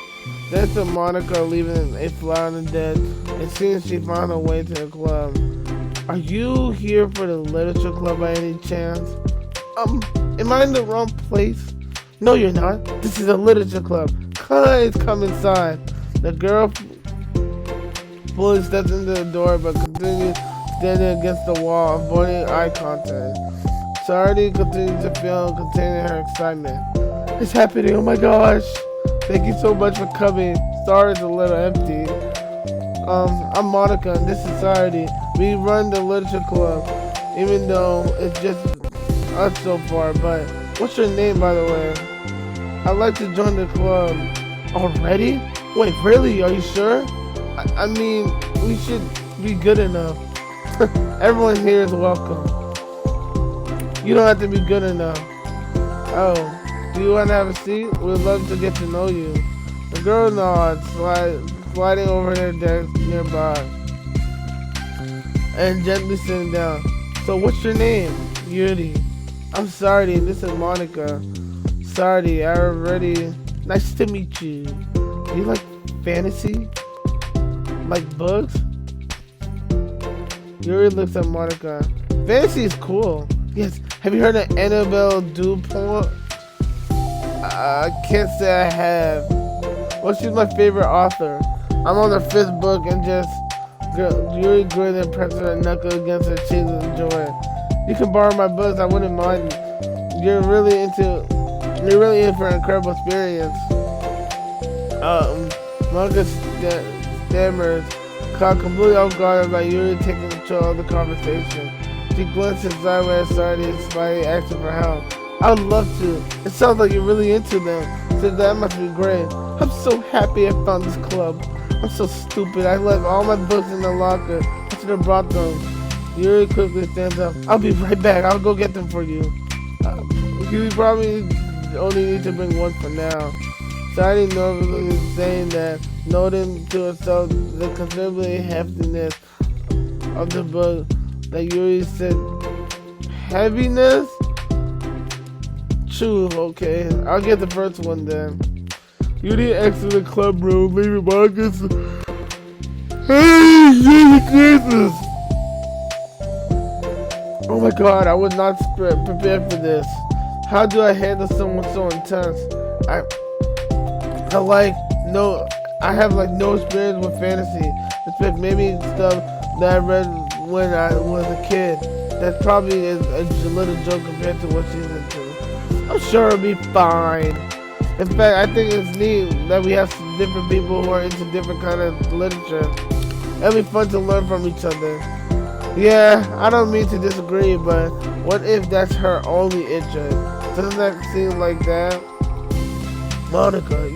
Then to Monica leaving a flower on the desk. It seems she found her way to the club. Are you here for the literature club by any chance? Am I in the wrong place? No, you're not. This is a literature club. Guys, come inside. The girl fully steps into the door but continues standing against the wall, avoiding eye contact. Sardi continues to feel containing her excitement. It's happening, oh my gosh. Thank you so much for coming. Sorry it's a little empty. I'm Monica and this is Sardi. We run the literature club, even though it's just us so far, but what's your name, by the way? I'd like to join the club. Already? Wait, really? Are you sure? I mean, we should be good enough. Everyone here is welcome. You don't have to be good enough. Oh, do you want to have a seat? We'd love to get to know you. The girl nods, sliding over her desk nearby, and gently sitting down. So what's your name? Yuri. I'm Sardi, and this is Monica. Sardi, I already... Nice to meet you. Do you like fantasy? Like books? Yuri looks at Monica. Fantasy is cool. Yes. Have you heard of Annabelle Dupont? I can't say I have. Well, she's my favorite author. I'm on the 5th book and just... Yuri grinned and pressed her knuckle against her cheek with joy. You can borrow my books, I wouldn't mind. You're really in for an incredible experience. Monica stammers, caught completely off guard by Yuri taking control of the conversation. She glances sideways at Sardi and slightly asking for help. I would love to. It sounds like you're really into them, so that must be great. I'm so happy I found this club. I'm so stupid. I left all my books in the locker. I should have brought them. Yuri quickly stands up. I'll be right back. I'll go get them for you. You probably only need to bring one for now. Sardi normally is saying that, noting to herself the considerably heftiness of the book that Yuri said. Heaviness? True, okay. I'll get the first one then. Yuri exits the club room, leaving Marcus. Hey, Jesus! Oh my god, I was not prepared for this. How do I handle someone so intense? I have no experience with fantasy. Except maybe stuff that I read when I was a kid. That probably is a little joke compared to what she's into. I'm sure it'll be fine. In fact, I think it's neat that we have some different people who are into different kind of literature. It'll be fun to learn from each other. Yeah, I don't mean to disagree, but What if that's her only interest? Doesn't that seem like that? Monica,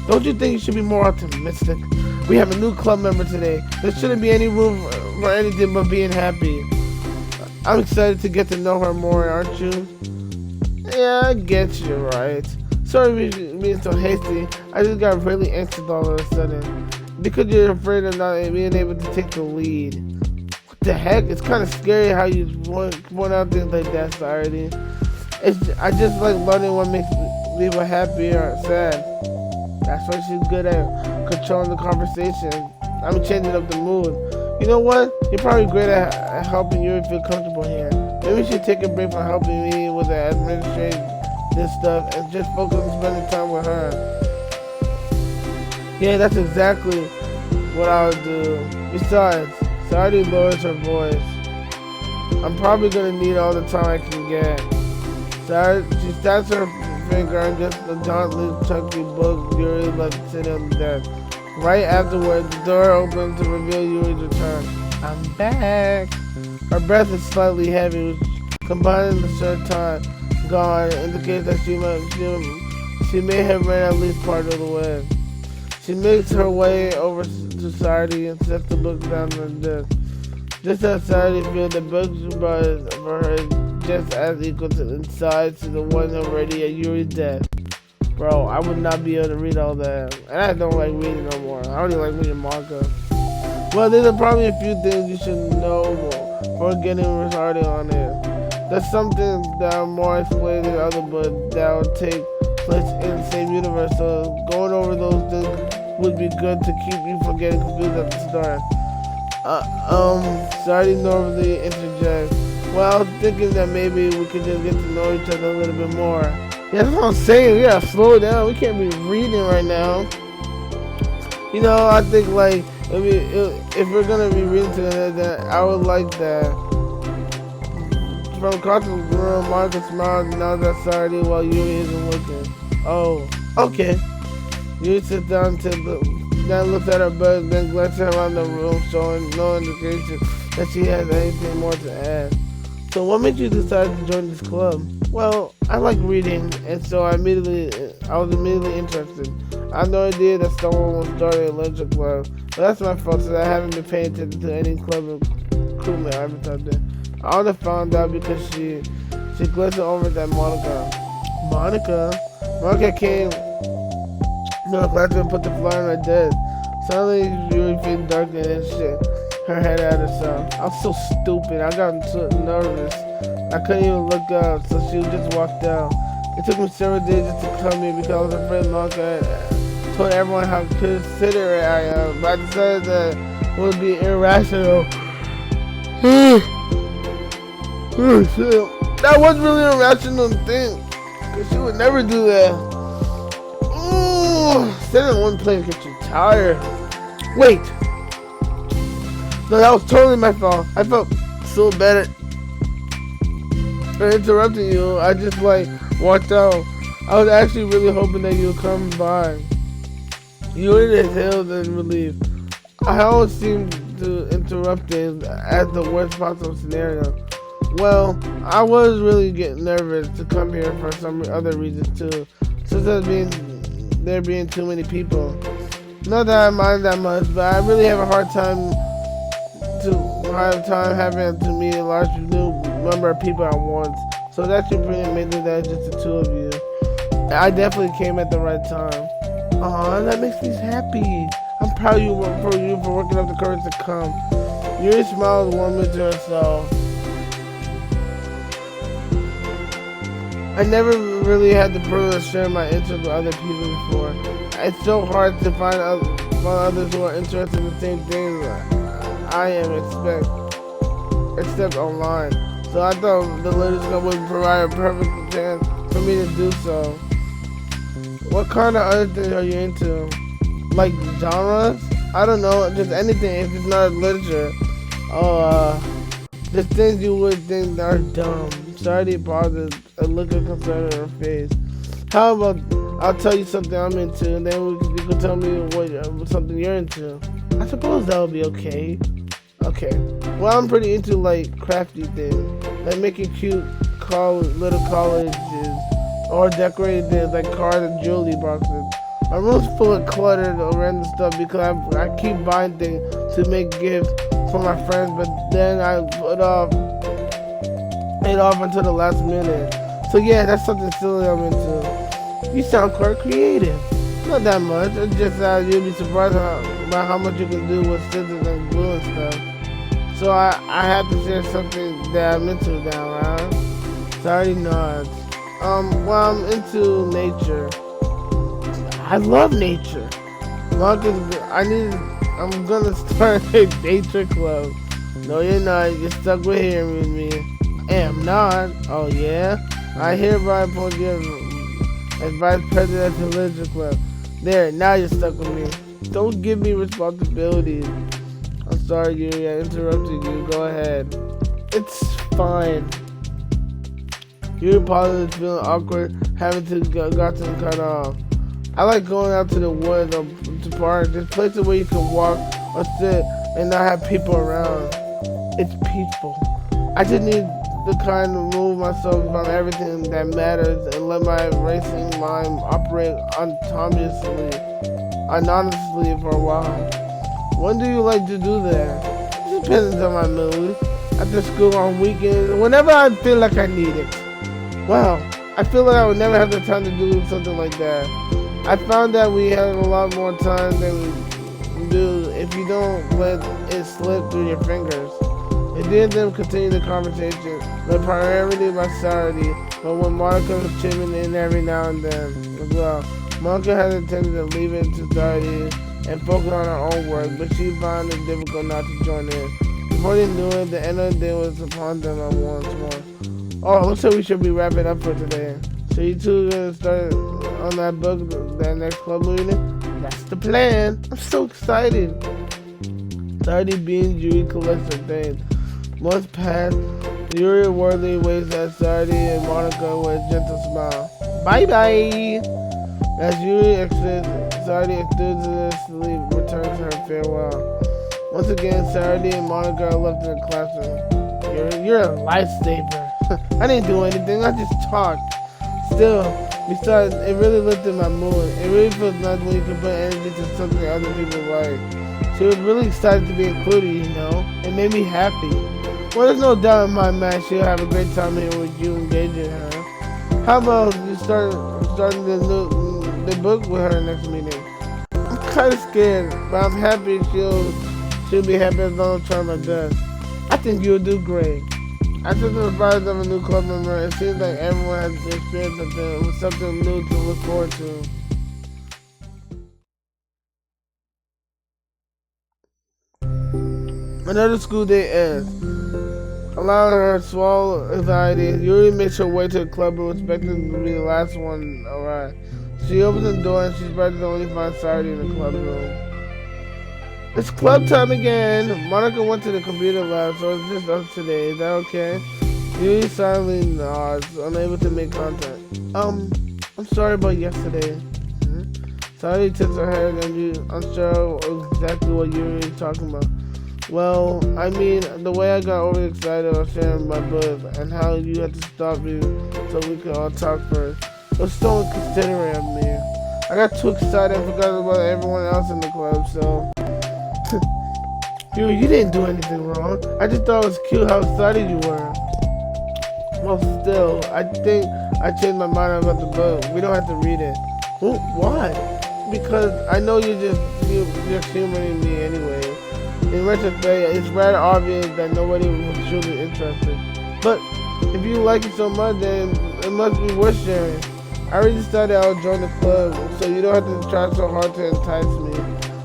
don't you think you should be more optimistic? We have a new club member today. There shouldn't be any room for anything but being happy. I'm excited to get to know her more, aren't you? Yeah, I get you, right. Sorry for being so hasty. I just got really anxious all of a sudden. Because you're afraid of not being able to take the lead. What the heck? It's kind of scary how you point out things like that, Society. I just like learning what makes people happy or sad. That's why she's good at controlling the conversation. I'm changing up the mood. You know what? You're probably great at helping you feel comfortable here. Maybe we should take a break from helping me with the administration, this stuff, and just focus on spending time with her. Yeah, that's exactly what I would do. Besides, Sadie lowers her voice. I'm probably gonna need all the time I can get. She stabs her finger and gets the giant chunky book Yuri left sitting on the desk. Right afterwards, the door opens to reveal Yuri's return. I'm back. Her breath is slightly heavy, which combined with the short time gone indicates that she may have ran at least part of the way. She makes her way over to Sadie and sets the book down on the desk. Just as Sadie feels the book she brought for her is just as equal in size to the one already at Yuri's desk. Bro, I would not be able to read all that. And I don't like reading no more. I only like reading manga. Well, there's probably a few things you should know before getting started on it. There's some things that are more explained in other books that will take place in the same universe, so going over those things would be good to keep you from getting confused at the start. Sorry, normally interject. Well, I was thinking that maybe we could just get to know each other a little bit more. Yeah, that's what I'm saying. We gotta slow down. We can't be reading right now. You know, I think like if we're gonna be reading together, then I would like that. From across the room, Monica smiles and nods at Sadie while Yuri isn't looking. Oh, okay. Yuri sits down then looks at her bed, then glances around the room, showing no indication that she has anything more to add. So what made you decide to join this club? Well, I like reading, and so I was immediately interested. I had no idea that someone was starting a literature club, but that's my fault since I haven't been paying attention to any club recruitment advertising. I only found out because she glanced over at Monica. Monica came to the classroom and put the flyer on her desk. Suddenly, Yuri feels darker and shit. Her head at herself. I was so stupid. I got so nervous. I couldn't even look up, so she just walked out. It took me several days just to come here because I was afraid Monica told everyone how considerate I am, but I decided that it would be irrational. That was really an irrational thing, because she would never do that. Sitting in one place gets you tired. Wait. No, that was totally my fault. I felt so bad for interrupting you. I just walked out. I was actually really hoping that you would come by. You were in his heels in relief. I always seem to interrupt things at the worst possible scenario. Well, I was really getting nervous to come here for some other reasons too. Such as there being too many people. Not that I mind that much, but I really have a hard time having to meet a large new number of people at once. So that's pretty amazing that it's just the two of you. I definitely came at the right time. Aw, that makes me happy. I'm proud of you for working up the courage to come. Yuri smiles warmly to herself. I never really had the privilege of sharing my interests with other people before. It's so hard to find others who are interested in the same things I am, except online. So I thought the literature club would provide a perfect chance for me to do so. What kind of other things are you into? Like genres? I don't know, just anything if it's not literature. Just things you would think are dumb. Sorry, pauses and look at concern on her face. How about I'll tell you something I'm into, and then you can tell me what something you're into. I suppose that would be okay. Okay. Well, I'm pretty into crafty things. like making cute little collages or decorating things like cards and jewelry boxes. My room's full of cluttered or random stuff because I keep buying things to make gifts for my friends, but then I put it off until the last minute. So yeah, that's something silly I'm into. You sound quite creative. Not that much. It's just that you'll be surprised by how much you can do with scissors and glue and stuff. So I have to share something that I'm into now, right? Sorry, nods. Well, I'm into nature. I love nature. Marcus, I'm gonna start a nature club. No, you're not. You're stuck with hearing with me. I am not. Oh yeah. I hereby appoint you as vice president of the Nature Club. There, now you're stuck with me. Don't give me responsibilities. I'm sorry, Yuri. I interrupted you. Go ahead. It's fine. Yuri pauses, feeling awkward, having gotten cut off. I like going out to the woods or to parks. There's places where you can walk or sit and not have people around. It's peaceful. I just need the kind to remove myself from everything that matters and let my racing mind operate anonymously for a while. When do you like to do that? It depends on my mood. After school, on weekends, whenever I feel like I need it. Wow, I feel like I would never have the time to do something like that. I found that we have a lot more time than we do if you don't let it slip through your fingers. It did them continue the conversation, the priority by Saturday, but when Monica was chipping in every now and then as well. Monica had intended to leave it to Saturday and focus on her own work, but she found it difficult not to join in. Before they knew it, the end of the day was upon them once more. Oh, looks like we should be wrapping up for today. So you two gonna start on that book, that next club meeting? That's the plan. I'm so excited. Saturday being Yuri collects her things. Months passed. Yuri worthily waves at Saturday and Monica with a gentle smile. Bye bye. As Yuri exits, Saturday enthusiastically returns her farewell. Once again, Saturday and Monica are left in the classroom. You're a lifesaver. I didn't do anything. I just talked. Still, besides, it really lifted my mood. It really feels nice when you can put energy to something other people like. She was really excited to be included, you know. It made me happy. Well, there's no doubt in my mind she'll have a great time here with you engaging her. How about you starting the book with her next meeting? I'm kind of scared, but I'm happy she'll be happy as long as I try my best. I think you'll do great. After the surprise of a new club member, it seems like everyone has experienced something new to look forward to. Another school day ends. Allowing her to swallow anxiety, Yuri makes her way to the club room, expecting to be the last one to arrive. She opens the door and she's ready to only find Saturday in the club room. It's club time again. Monica went to the computer lab, so it's just us today. Is that okay? Yuri silently nods, unable to make contact. I'm sorry about yesterday. Saturday tips her head and you unsure exactly what Yuri is talking about. Well, I mean, the way I got overexcited about sharing my book and how you had to stop me so we could all talk first. It was so inconsiderate of me. I got too excited and forgot about everyone else in the club, so... You didn't do anything wrong. I just thought it was cute how excited you were. Well, still, I think I changed my mind about the book. We don't have to read it. Well, why? Because I know you're just humoring me anyway. In retrospect, it's rather obvious that nobody was truly interested. But if you like it so much, then it must be worth sharing. I already decided I'll join the club, so you don't have to try so hard to entice me.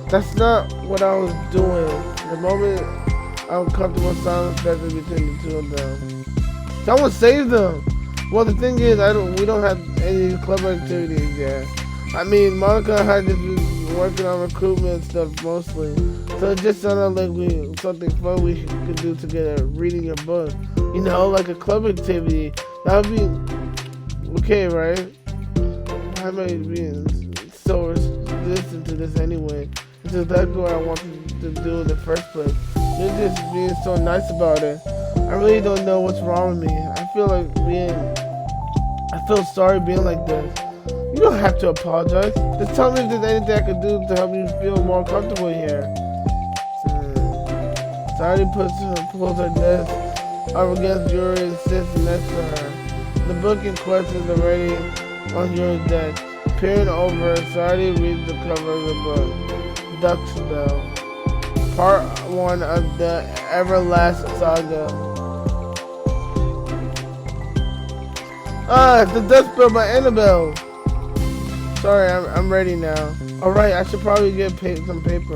That's not what I was doing. The moment uncomfortable silence started between the two of them. Someone save them! Well, the thing is, we don't have any club activities yet. I mean, Monica had just been working on recruitment stuff mostly, so it just sounded like something fun we could do together, reading your book. You know, like a club activity. That would be okay, right? Why am I being so resistant to this anyway? It's exactly what I wanted to do in the first place. You're just being so nice about it. I really don't know what's wrong with me. I feel sorry being like this. You don't have to apologize. Just tell me if there's anything I could do to help you feel more comfortable here. Saudi pulls her desk up against Yuri and sits next to her. The book in question is already on Yuri's desk. Peering over, Saudi reads the cover of the book. Duck's Bell. Part 1 of the Everlast Saga. It's the Dust Bell by Annabelle. Sorry, I'm ready now. Alright, I should probably get some paper.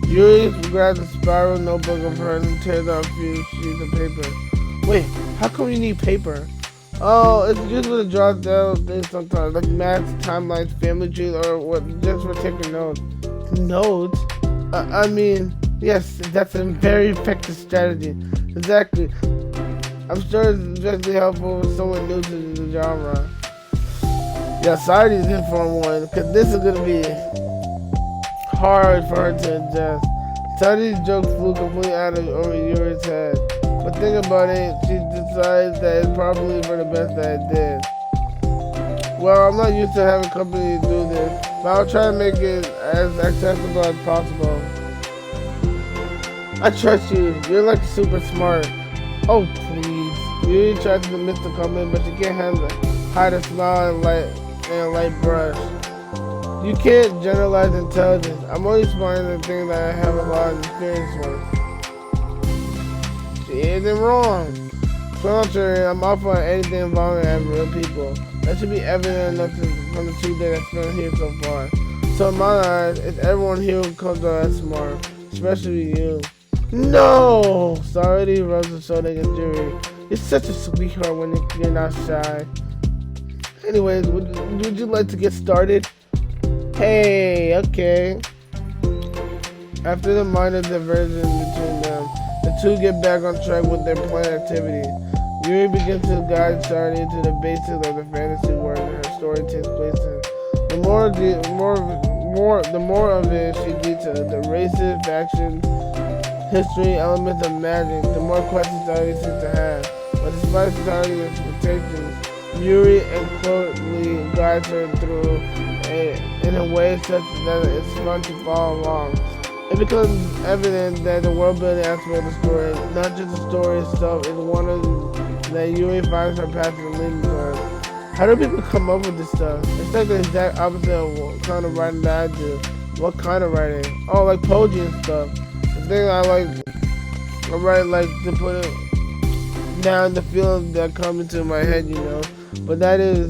Yuri grabs a spiral notebook of hers and tears out a few sheets of paper. Wait, how come you need paper? Oh, it's used to jot down things sometimes, like maps, timelines, family trees, or what, just for taking notes. Notes? I mean, yes, that's a very effective strategy. Exactly. I'm sure it's especially helpful with someone new to the genre. Yeah, sorry is in for one, because this is going to be hard for her to adjust. Saudie's jokes flew completely out of over Yuri's head. But think about it, she decides that it's probably for the best that it did. Well, I'm not used to having company do this, but I'll try to make it as accessible as possible. I trust you. You're like super smart. Oh, please. Yuri tries to dismiss the compliment, but she can't hide a smile and a light brush. You can't generalize intelligence. I'm only smart in the things that I have a lot of experience with. She isn't wrong. Contrary, I'm off on anything involving real people. That should be evident enough from the 2 days I spent here so far. So in my eyes, it's everyone here who comes out as smart, especially you. No! Sorry, rubs the shoulder against Yuri. You're such a sweetheart when you're not shy. Anyways, would you like to get started? Hey, okay. After the minor diversion between them, the two get back on track with their planned activity. Yuri begins to guide Saudi into the basics of the fantasy world her story takes place in. The more of it she details, the races, factions, history, elements of magic, the more questions Saudi seems to have. But despite Saudi's expectations, Yuri incredibly guides her through in a way such that it's fun to follow along. It becomes evident that the world-building aspect of the story, not just the story itself, is one of that Yuri finds her passion leading towards. How do people come up with this stuff? It's like the exact opposite of what kind of writing that I do. What kind of writing? Oh, like poetry and stuff. The thing I write like to put it down, the feelings that come into my head, you know. But there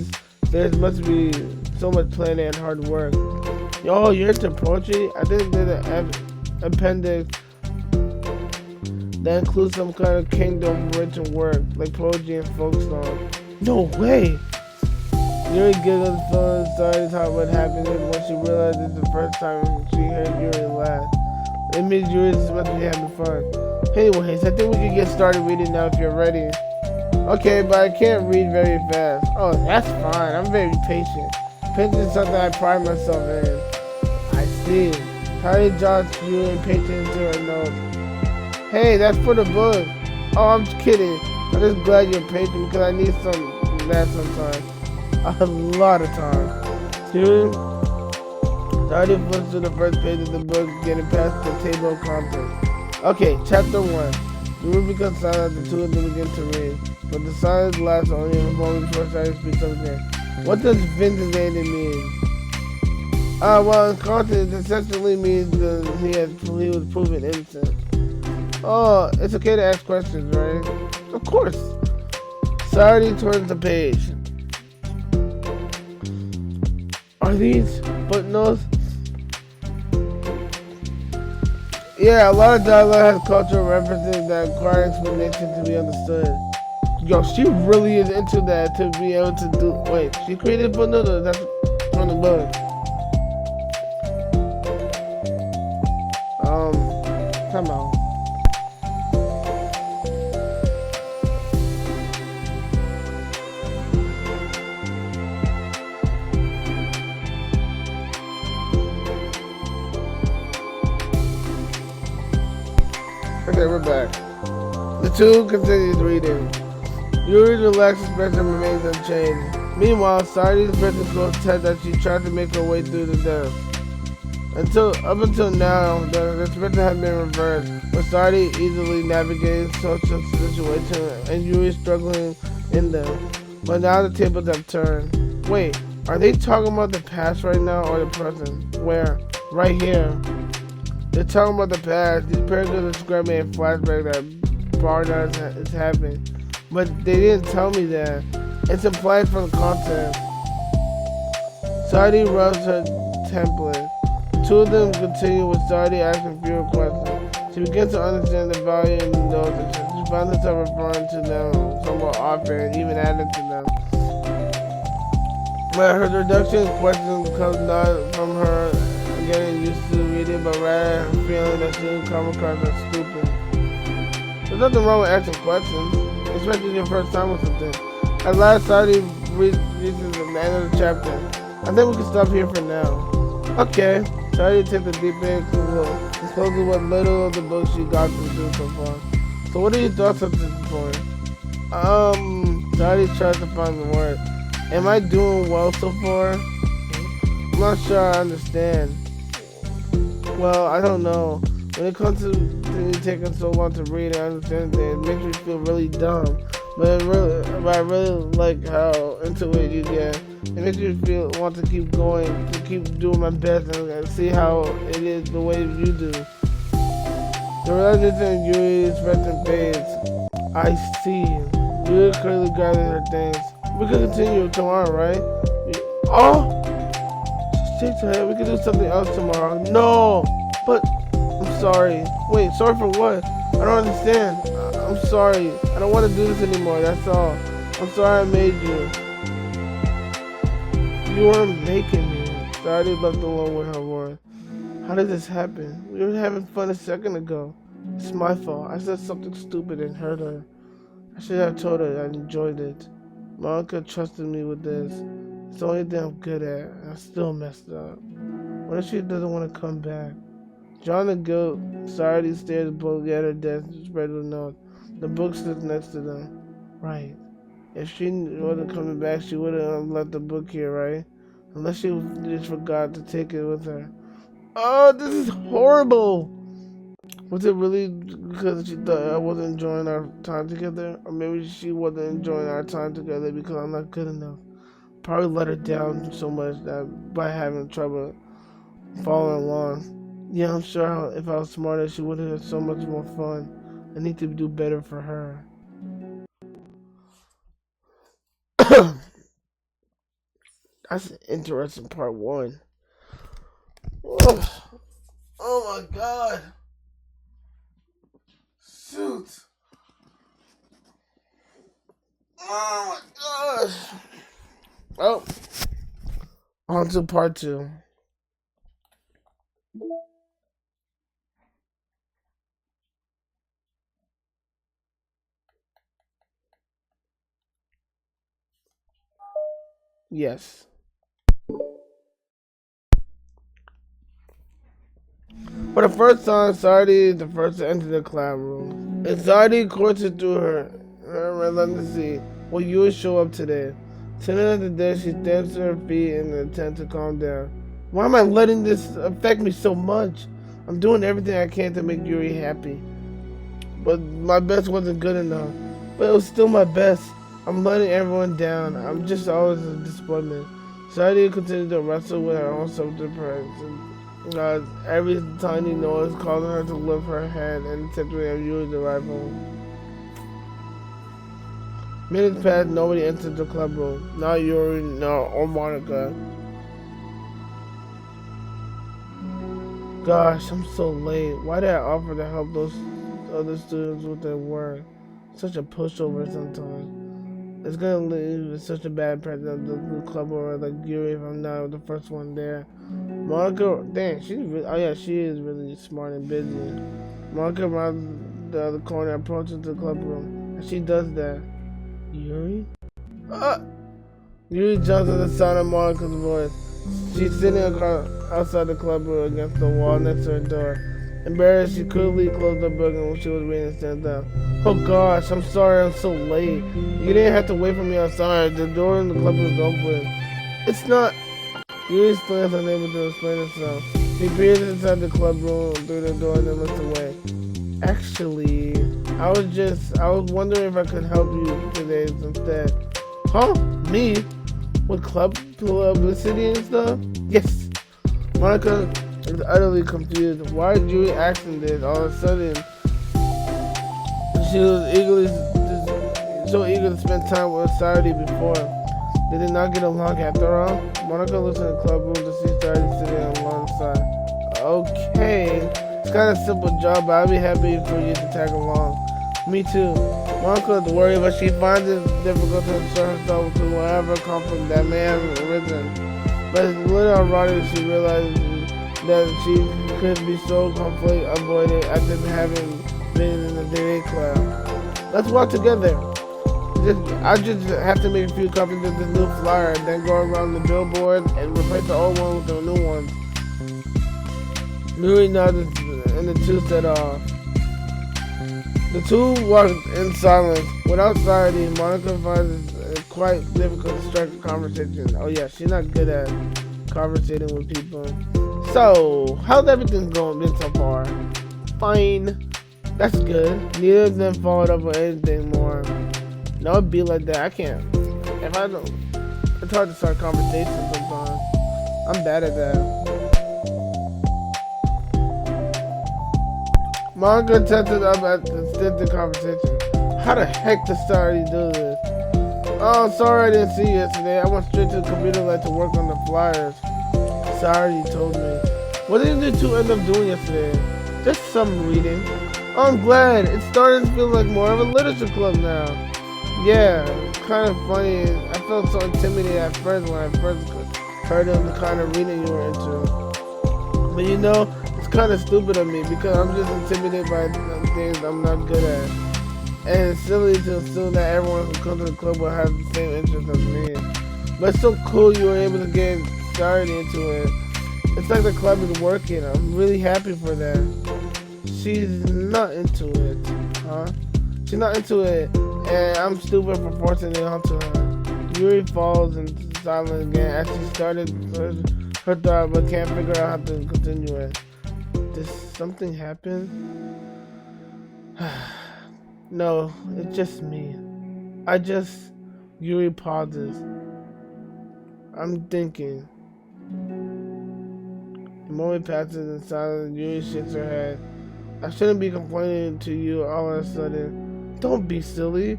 must be so much planning and hard work. Oh, you're into poetry? I think there's an appendix that includes some kind of kingdom written work, like poetry and folk song. No way! Yuri giggles, feeling inside how what happened when she realized it's the first time she heard Yuri laugh. It means Yuri must be having fun. Anyways, I think we can get started reading now if you're ready. Okay, but I can't read very fast. Oh, that's fine. I'm very patient. Patience is something I pride myself in. I see. Tiny jots Yuri and patient into her notes. Hey, that's for the book. Oh, I'm just kidding. I'm just glad you're patient because I need that sometimes. A lot of time. Yuri started flips to the first page of the book, getting past the table of contents. Okay, chapter 1. Yuri becomes silent as the two of them begin to read. But the silence lasts only a moment before Saudi speaks up again. What does vindicated mean? Well, in context, it essentially means he was proven innocent. Oh, it's okay to ask questions, right? Of course. Saudi turns the page. Are these footnotes? Yeah, a lot of dialogue has cultural references that require explanation to be understood. Yo, she really is into that to be able to do. Wait, she created footnotes or that's from the book? Come on. Okay, we're back. The two continued reading. Yuri's relaxed expression remains unchanged. Meanwhile, Sari's expression so tense that she tried to make her way through the desk. Up until now, the expression had been reversed, with Sari easily navigating such a situation and Yuri struggling in them. But now the tables have turned. Wait, are they talking about the past right now or the present? Where? Right here. They're talking about the past. These paragraphs are describing a flashback that Barnard is having. But they didn't tell me that. It's implied from the content. Sari rubs her template. The two of them continue with Sari asking fewer questions. She begins to understand the value in those and she finds herself referring to them somewhat often and even adding to them. But her reduction in questions comes not from her getting used to reading, but rather her feeling that she will come across as stupid. There's nothing wrong with asking questions, especially your first time or something. At last, Sari reaches the end of the chapter. I think we can stop here for now. Okay. Sari takes a deep inhale, disclosing what little of the book she got to do so far. So what are your thoughts at this point? Sari tries to find the word. Am I doing well so far? I'm not sure I understand. Well, I don't know. When it comes to taking so long to read and understand things, it makes me feel really dumb. But I really like how into it you get. It makes me want to keep going, to keep doing my best and see how it is the way you do. The realization in Yuri's resting fades. I see. Yuri clearly gathers her things. We can continue tomorrow, right? Oh! Shake her head. We can do something else tomorrow. No! But, I'm sorry. Wait, sorry for what? I don't understand. I'm sorry. I don't want to do this anymore, that's all. I'm sorry I made you. You weren't making me. Sari left alone with her words. How did this happen? We were having fun a second ago. It's my fault. I said something stupid and hurt her. I should have told her I enjoyed it. Monica trusted me with this. It's the only thing I'm good at. I still messed up. What if she doesn't want to come back? John and Guilt, Sari stares boldly at her desk and spread the notes. The book sits next to them. Right. If she wasn't coming back, she would have left the book here, right? Unless she just forgot to take it with her. Oh, this is horrible! Was it really because she thought I wasn't enjoying our time together? Or maybe she wasn't enjoying our time together because I'm not good enough. Probably let her down so much that by having trouble following along. Yeah, I'm sure if I was smarter, she would have had so much more fun. I need to do better for her. That's an interesting part one. Oh my god. Shoot. Oh my gosh. Oh. On to part two. Yes. For the first time, Sari is the first to enter the classroom. And Sari courses through her relentlessly. Will you show up today? Sitting at the desk, she stamps her feet in an attempt to calm down. Why am I letting this affect me so much? I'm doing everything I can to make Yuri happy. But my best wasn't good enough. But it was still my best. I'm letting everyone down. I'm just always a disappointment. Sari continued to wrestle with her own self-depression. Every tiny noise causing her to lift her head and attempt to Yuri's arrival. Minutes passed, nobody entered the club room. Not Yuri, or Monica. Gosh, I'm so late. Why did I offer to help those other students with their work? Such a pushover sometimes. It's gonna leave with such a bad impression of the club owner like Yuri if I'm not the first one there. Monica, dang, she is really smart and busy. Monica around the other corner approaches the club room, and she does that. Yuri? Yuri jumps at the sound of Monica's voice. She's sitting outside the club room against the wall next to her door. Embarrassed, she quickly closed the book and when she was reading and stands up. Oh gosh, I'm sorry I'm so late. You didn't have to wait for me outside. The door in the club was open. It's not. Yuri stands unable to explain himself. He peers inside the club room through the door and then looks away. Actually, I was wondering if I could help you today instead. Huh? Me? With club publicity and stuff? Yes. Monica is utterly confused. Why is Yuri asking this all of a sudden? She was so eager to spend time with Saturday before. They did not get along after all. Monica looks in the club room to see Saturday sitting alongside. Okay, it's kind of a simple job, but I'll be happy for you to tag along. Me too. Monica is worried, but she finds it difficult to insert herself into whatever conflict that may have arisen. But it's a little ironic she realizes that she could be so conflict avoided after having been in the debate club. Let's walk together. I just have to make a few copies of this new flyer, then go around the billboard and replace the old one with the new one. Yuri nodded and the two set off. The two walked in silence. Without Saturday, Monica finds it quite difficult to strike a conversation. Oh yeah, she's not good at conversating with people. So, how's everything been so far? Fine. That's good. Neither of them followed up on anything more. No, it'd be like that. I can't. If I don't, it's hard to start conversations sometimes. I'm bad at that. Monica tenses up at the extended conversation. How the heck does Saturday do this? Oh, sorry I didn't see you yesterday. I went straight to the computer lab to work on the flyers. Saturday told me. What did you two end up doing yesterday? Just some reading. Oh, I'm glad. It's starting to feel like more of a literature club now. Yeah, kind of funny. I felt so intimidated at first when I first heard of the kind of reading you were into. But you know, it's kind of stupid of me because I'm just intimidated by things I'm not good at. And it's silly to assume that everyone who comes to the club will have the same interest as me. But it's so cool you were able to get started into it. It's like the club is working. I'm really happy for that. She's not into it, huh? She's not into it. And I'm stupid for forcing it onto her. Yuri falls into silence again as she started her thought but can't figure out how to continue it. Did something happen? No, it's just me. Yuri pauses. I'm thinking. The moment passes in silence. Yuri shakes her head. I shouldn't be complaining to you all of a sudden. Don't be silly.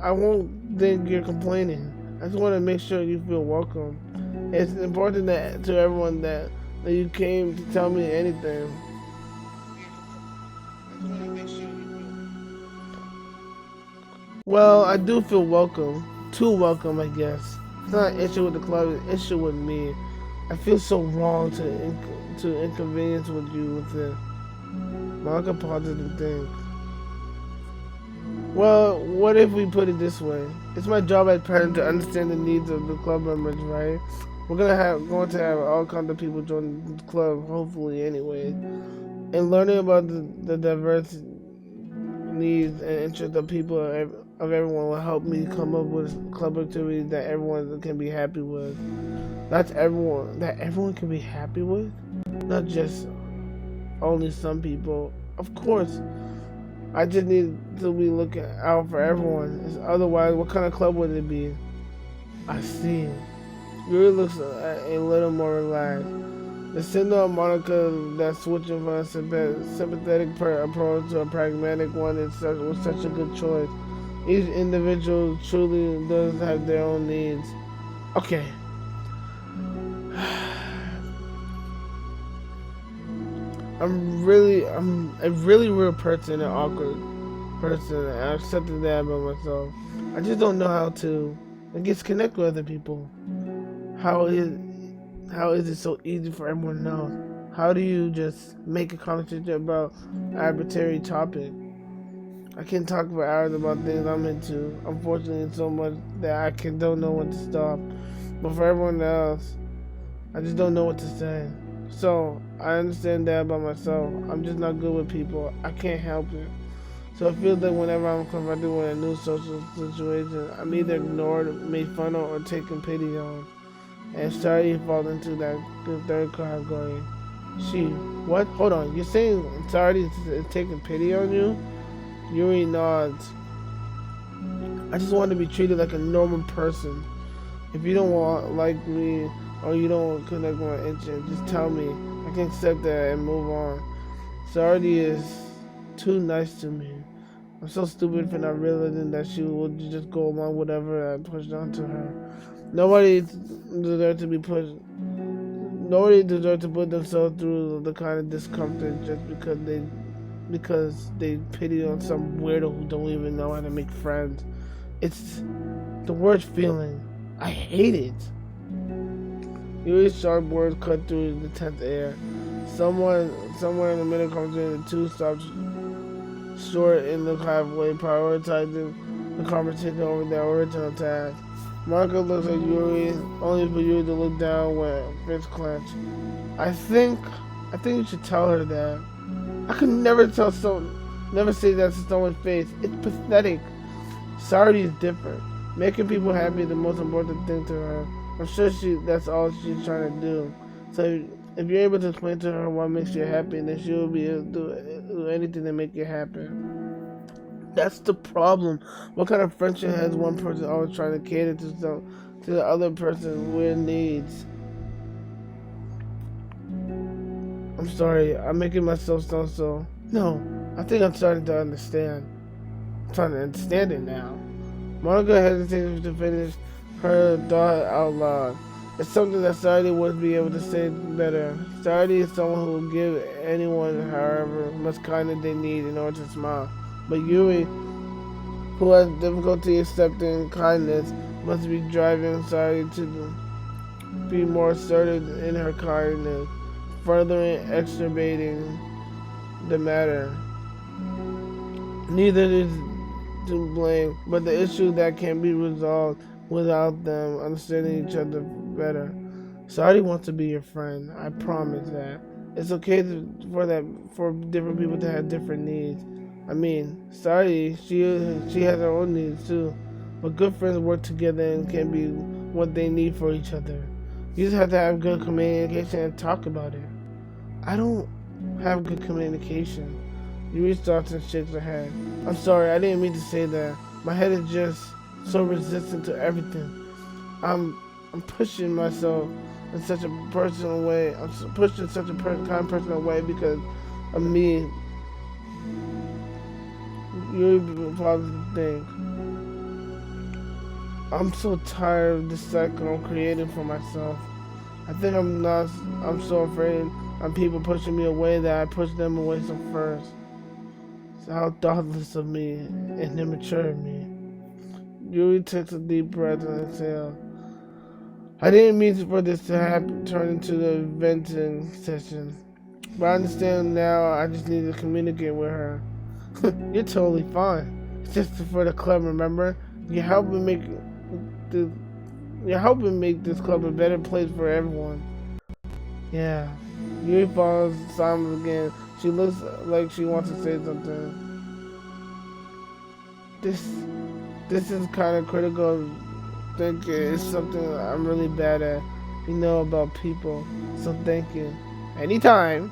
I won't think you're complaining. I just want to make sure you feel welcome. It's important to everyone that you came to tell me anything. Well, I do feel welcome. Too welcome, I guess. It's not an issue with the club, it's an issue with me. I feel so wrong to inconvenience with you with it. Monica pauses and thinks. Well, what if we put it this way? It's my job as president to understand the needs of the club members, right? We're going to have all kinds of people join the club, hopefully anyway. And learning about the diverse needs and interests of people of everyone will help me come up with club activities that everyone can be happy with. That everyone can be happy with? Not just only some people. Of course. I just need to be looking out for everyone. Otherwise, what kind of club would it be? I see. Yuri looks a little more relaxed. The signal of Monica that's switching from a sympathetic approach to a pragmatic one was such a good choice. Each individual truly does have their own needs. Okay. I'm a really real person, an awkward person, and I accepted that about myself. I just don't know how to, I guess, connect with other people. How is it so easy for everyone to know? How do you just make a conversation about an arbitrary topic? I can talk for hours about things I'm into. Unfortunately, it's so much that don't know when to stop. But for everyone else, I just don't know what to say. So, I understand that about myself. I'm just not good with people. I can't help it. So it feels like whenever I'm confronted with a new social situation, I'm either ignored, made fun of, or taken pity on. And Starry falls into that third category. She, what? Hold on, you're saying Starry is taking pity on you? Yuri nods. I just want to be treated like a normal person. If you don't want like me or you don't connect with my interest, just tell me. I can accept that and move on. Sardi is too nice to me. I'm so stupid for not realizing that she would just go along whatever I pushed onto her. Nobody deserves to be pushed. Nobody deserves to put themselves through the kind of discomfort just because they pity on some weirdo who don't even know how to make friends. It's the worst feeling. I hate it. Yuri's sharp words cut through the tense air. Somewhere in the middle comes in, the two stops short in the halfway, prioritizing the conversation over their original task. Monica looks at Yuri, only for Yuri to look down with fist clenched. I think you should tell her that. I could never never say that to someone's face. It's pathetic. Sorry is different. Making people happy is the most important thing to her. I'm sure that's all she's trying to do. So if you're able to explain to her what makes you happy, then she will be able to do anything to make you happy. That's the problem. What kind of friendship has one person always trying to cater to the other person's weird needs? I'm sorry, I'm making myself sound so. No, I think I'm starting to understand. I'm trying to understand it now. Monica hesitated to finish her thought out loud. It's something that society would be able to say better. Society is someone who will give anyone however much kindness they need in order to smile. But Yuri, who has difficulty accepting kindness, must be driving society to be more assertive in her kindness, further exacerbating the matter. Neither is to blame, but the issue that can be resolved without them understanding each other better. Society wants to be your friend. I promise that. It's okay for different people to have different needs. I mean, sorry, she has her own needs too. But good friends work together and can be what they need for each other. You just have to have good communication and talk about it. I don't have good communication. Yuri starts and shakes her head. I'm sorry, I didn't mean to say that. My head is just so resistant to everything. I'm pushing myself in such a personal way. I'm pushing such a kind of personal way because of me. Yuri pauses to think. I'm so tired of this cycle I'm creating for myself. I think I'm so afraid of people pushing me away that I push them away so first. So how thoughtless of me and immature of me. Yuri takes a deep breath and exhales. I didn't mean for this to turn into the venting session. But I understand now. I just need to communicate with her. You're totally fine. It's just for the club, remember? You're helping make this club a better place for everyone. Yeah. Yuri falls silent again. She looks like she wants to say something. This is kind of critical thinking. It's something I'm really bad at. About people. So thank you. Anytime.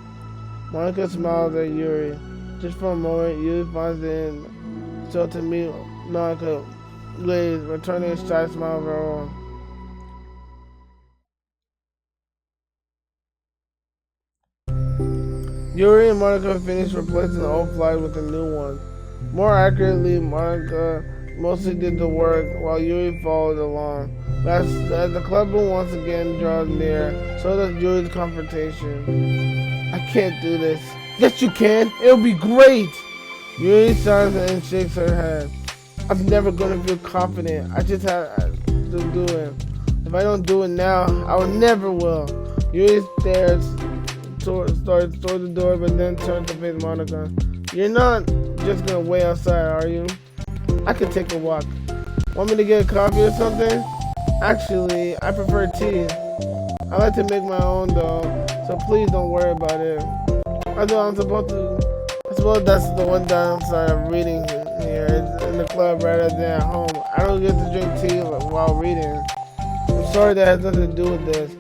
Monica smiles at Yuri. Just for a moment, Yuri finds it so to meet Monica, returning a shy smile of her own. Yuri and Monica finished replacing the old flag with a new one. More accurately, Monica mostly did the work while Yuri followed along. But as the club room once again draws near, so does Yuri's confrontation. I can't do this. Yes, you can. It'll be great. Yuri sighs and shakes her head. I'm never going to feel confident. I just have to do it. If I don't do it now, I will never will. Yuri stares towards the door, but then turns to face Monica. You're not just going to wait outside, are you? I could take a walk. Want me to get a coffee or something? Actually, I prefer tea. I like to make my own though, so please don't worry about it. I thought I'm supposed suppose that's the one downside of reading here. It's in the club rather than at home. I don't get to drink tea while reading. I'm sorry that has nothing to do with this.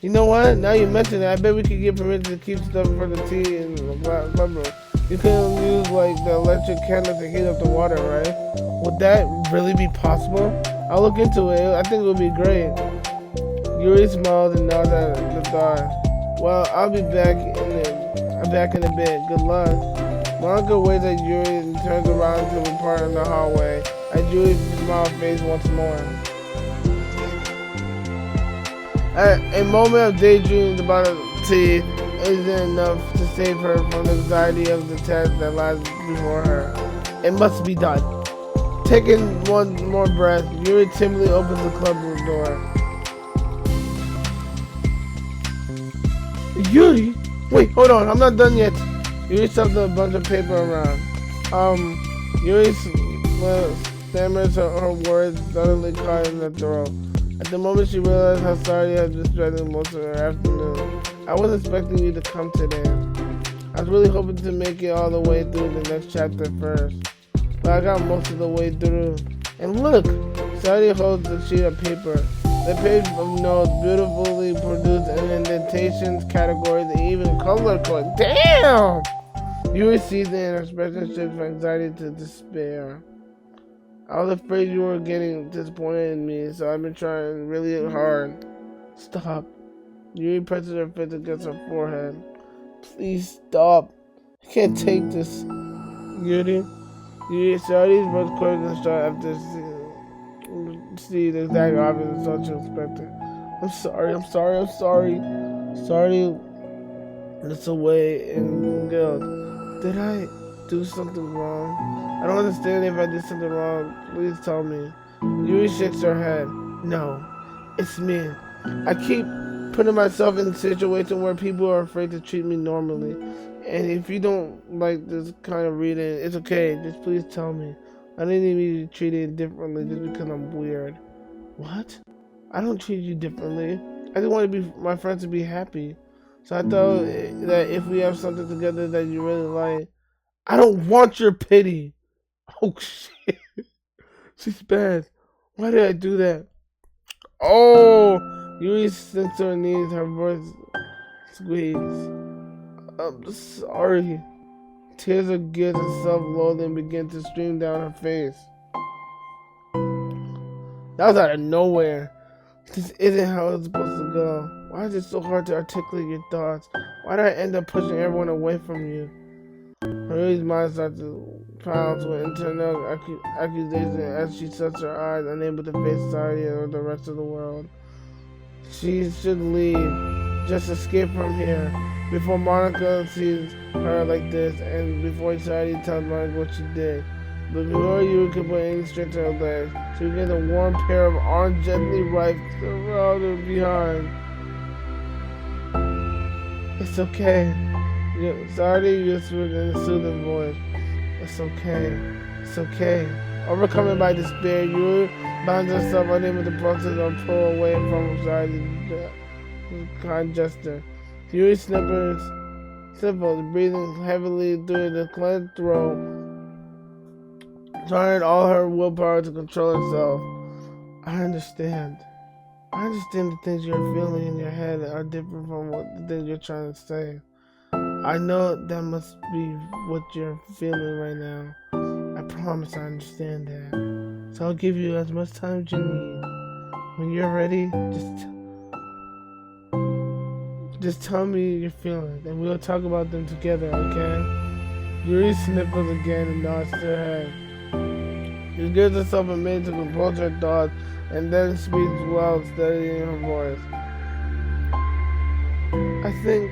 You know what? Now you mention it, I bet we could get permission to keep stuff for the tea in the club room. You can use like the electric candle to heat up the water, right? Would that really be possible? I'll look into it. I think it would be great. Yuri smiled and nodded at the thought. Well, I'll be back in a bit. Good luck. Monica waves at Yuri and turns around to depart in the hallway. At Yuri's smile fades once more. A moment of daydreaming about tea isn't enough to save her from the anxiety of the test that lies before her. It must be done. Taking one more breath, Yuri timidly opens the clubroom door. Yuri? Wait, hold on, I'm not done yet. Yuri shoves a bunch of paper around. Yuri stammers her words, suddenly caught in her throat. At the moment she realized how sorry I had been spending most of her afternoon. I wasn't expecting you to come today. I was really hoping to make it all the way through the next chapter first. But I got most of the way through. And look! Sadie holds a sheet of paper. The page of notes, beautifully produced and indentations, categories, and even color code. Damn! Yuri sees it and her expression shifts from anxiety to despair. I was afraid you were getting disappointed in me, so I've been trying really hard. Stop. Yuri presses her fist against her forehead. Please stop. I can't take this. Yuri Sadie's most quick and shot after see the exact opposite of what you expected. I'm sorry. Sorry. It's away in guilt. Did I do something wrong? I don't understand if I did something wrong. Please tell me. Yuri shakes her head. No, it's me. I keep putting myself in a situation where people are afraid to treat me normally. And if you don't like this kind of reading, it's okay. Just please tell me. I didn't need to be treated differently just because I'm weird. What? I don't treat you differently. I just want my friends to be happy. So I thought that if we have something together that you really like, I don't want your pity. Oh shit. She's bad. Why did I do that? Oh! Yuri sinks to her knees, her voice squeaks. I'm sorry. Tears of guilt and self-loathing begin to stream down her face. That was out of nowhere. This isn't how it's supposed to go. Why is it so hard to articulate your thoughts? Why did I end up pushing everyone away from you? Yuri's mind starts to pounce with internal accusation as she shuts her eyes, unable to face society or the rest of the world. She should leave, just escape from here, before Monica sees her like this, and before society tells Monica what she did. But before Yuri could put any strength to her legs, she begins a warm pair of arms gently wrapped around her behind. It's okay. Sadie whispered in a soothing voice. It's okay. Overcome by despair, Yuri finds herself unable to process or pull away from Sadie's kind gesture. Yuri sniffles, breathing heavily through the clenched throat, trying all her willpower to control herself. I understand the things you're feeling in your head are different from the things you're trying to say. I know that must be what you're feeling right now. I promise I understand that. So I'll give you as much time as you need. When you're ready, just tell me your feelings, and we'll talk about them together, okay? Yuri sniffles again and nods her head. She gives herself a minute to compose her thoughts, and then speaks while steadying her voice. I think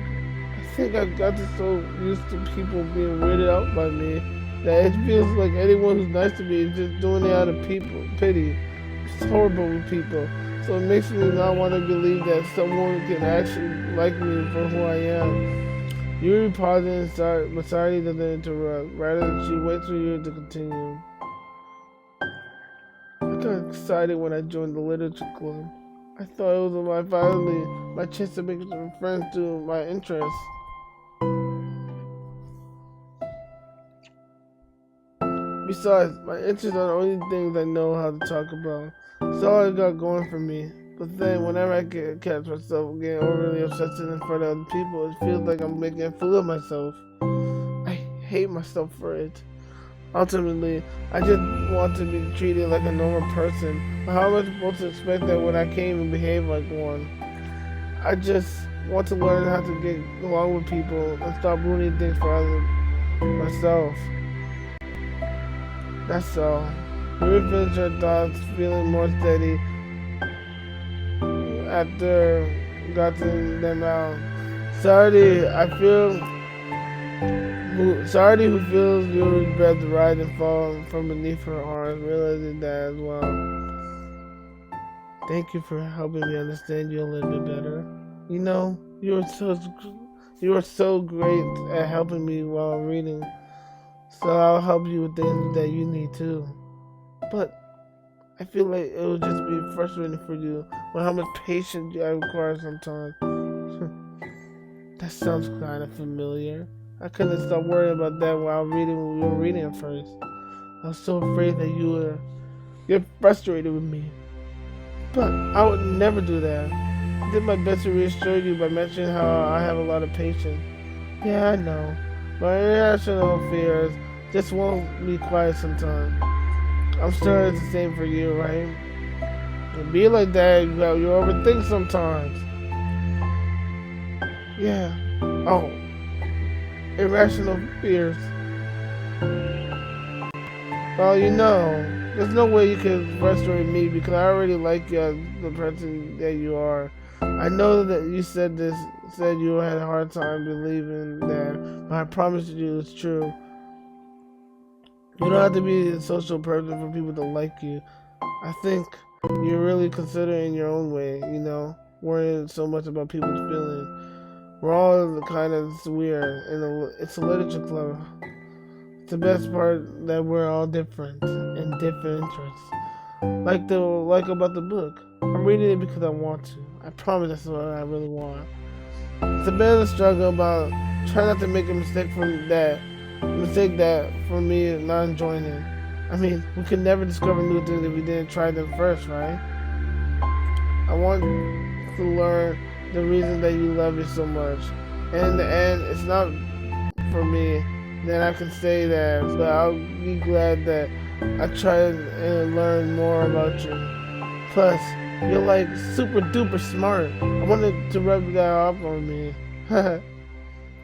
I got so used to people being weirded out by me that it feels like anyone who's nice to me is just doing it out of pity. It's horrible with people. So it makes me not want to believe that someone can actually like me for who I am. Yuri pauses but Sadie doesn't interrupt. Rather, she waits for Yuri to continue. I got excited when I joined the literature club. I thought it was my chance to make some friends to my interests. Besides, my interests are the only things I know how to talk about. It's all I got going for me. But then, whenever I catch myself getting overly obsessed in front of other people, it feels like I'm making a fool of myself. I hate myself for it. Ultimately, I just want to be treated like a normal person. But how am I supposed to expect that when I can't even behave like one? I just want to learn how to get along with people and stop ruining things for myself. That's all. You finish your thoughts, feeling more steady after gotten them out. Sorry who feels you regret the ride and fall from beneath her arms, realizing that as well. Thank you for helping me understand you a little bit better. You know, you are so great at helping me while I'm reading. So I'll help you with things that you need too. But I feel like it will just be frustrating for you with how much patience I require sometimes. That sounds kind of familiar. I couldn't stop worrying about that while reading we were reading at first. I was so afraid that you would get frustrated with me. But I would never do that. I did my best to reassure you by mentioning how I have a lot of patience. Yeah, I know. My irrational fears just won't be quiet sometimes. I'm sure it's the same for you, right? It be like that, you overthink sometimes. Yeah. Oh. Irrational fears. Well, you know, there's no way you can frustrate me because I already like you as the person that you are. I know that you said you had a hard time believing that, but I promise you it's true. You don't have to be a social person for people to like you. I think you're really considering your own way, you know, worrying so much about people's feelings. We're all kind of weird, and it's a literature club. It's the best part that we're all different and different interests. Like about the book. I'm reading it because I want to. I promise that's what I really want. It's a bit of a struggle about trying not to make a mistake that for me not enjoying it. I mean, we could never discover new things if we didn't try them first, right? I want to learn the reason that you love me so much. And in the end, it's not for me. Then I can say that, but I'll be glad that I tried and learned more about you. Plus, you're like super duper smart. I wanted to rub that off on me.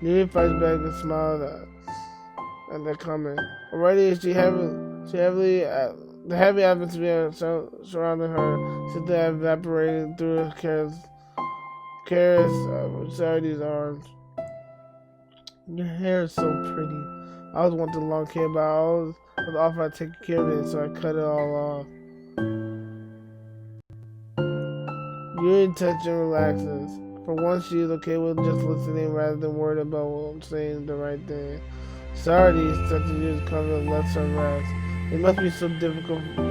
Yuri fights back and smiled at that comment. Already, the heavy atmosphere surrounding her seemed to have evaporated through her careless Sarity's arms. Your hair is so pretty. I always wanted long hair, but I was offered to take care of it, so I cut it all off. Yuri touches and relaxes. For once, she is okay with just listening rather than worried about saying the right thing. Sarity touching Yuri's cover and lets her rest. It must be so difficult for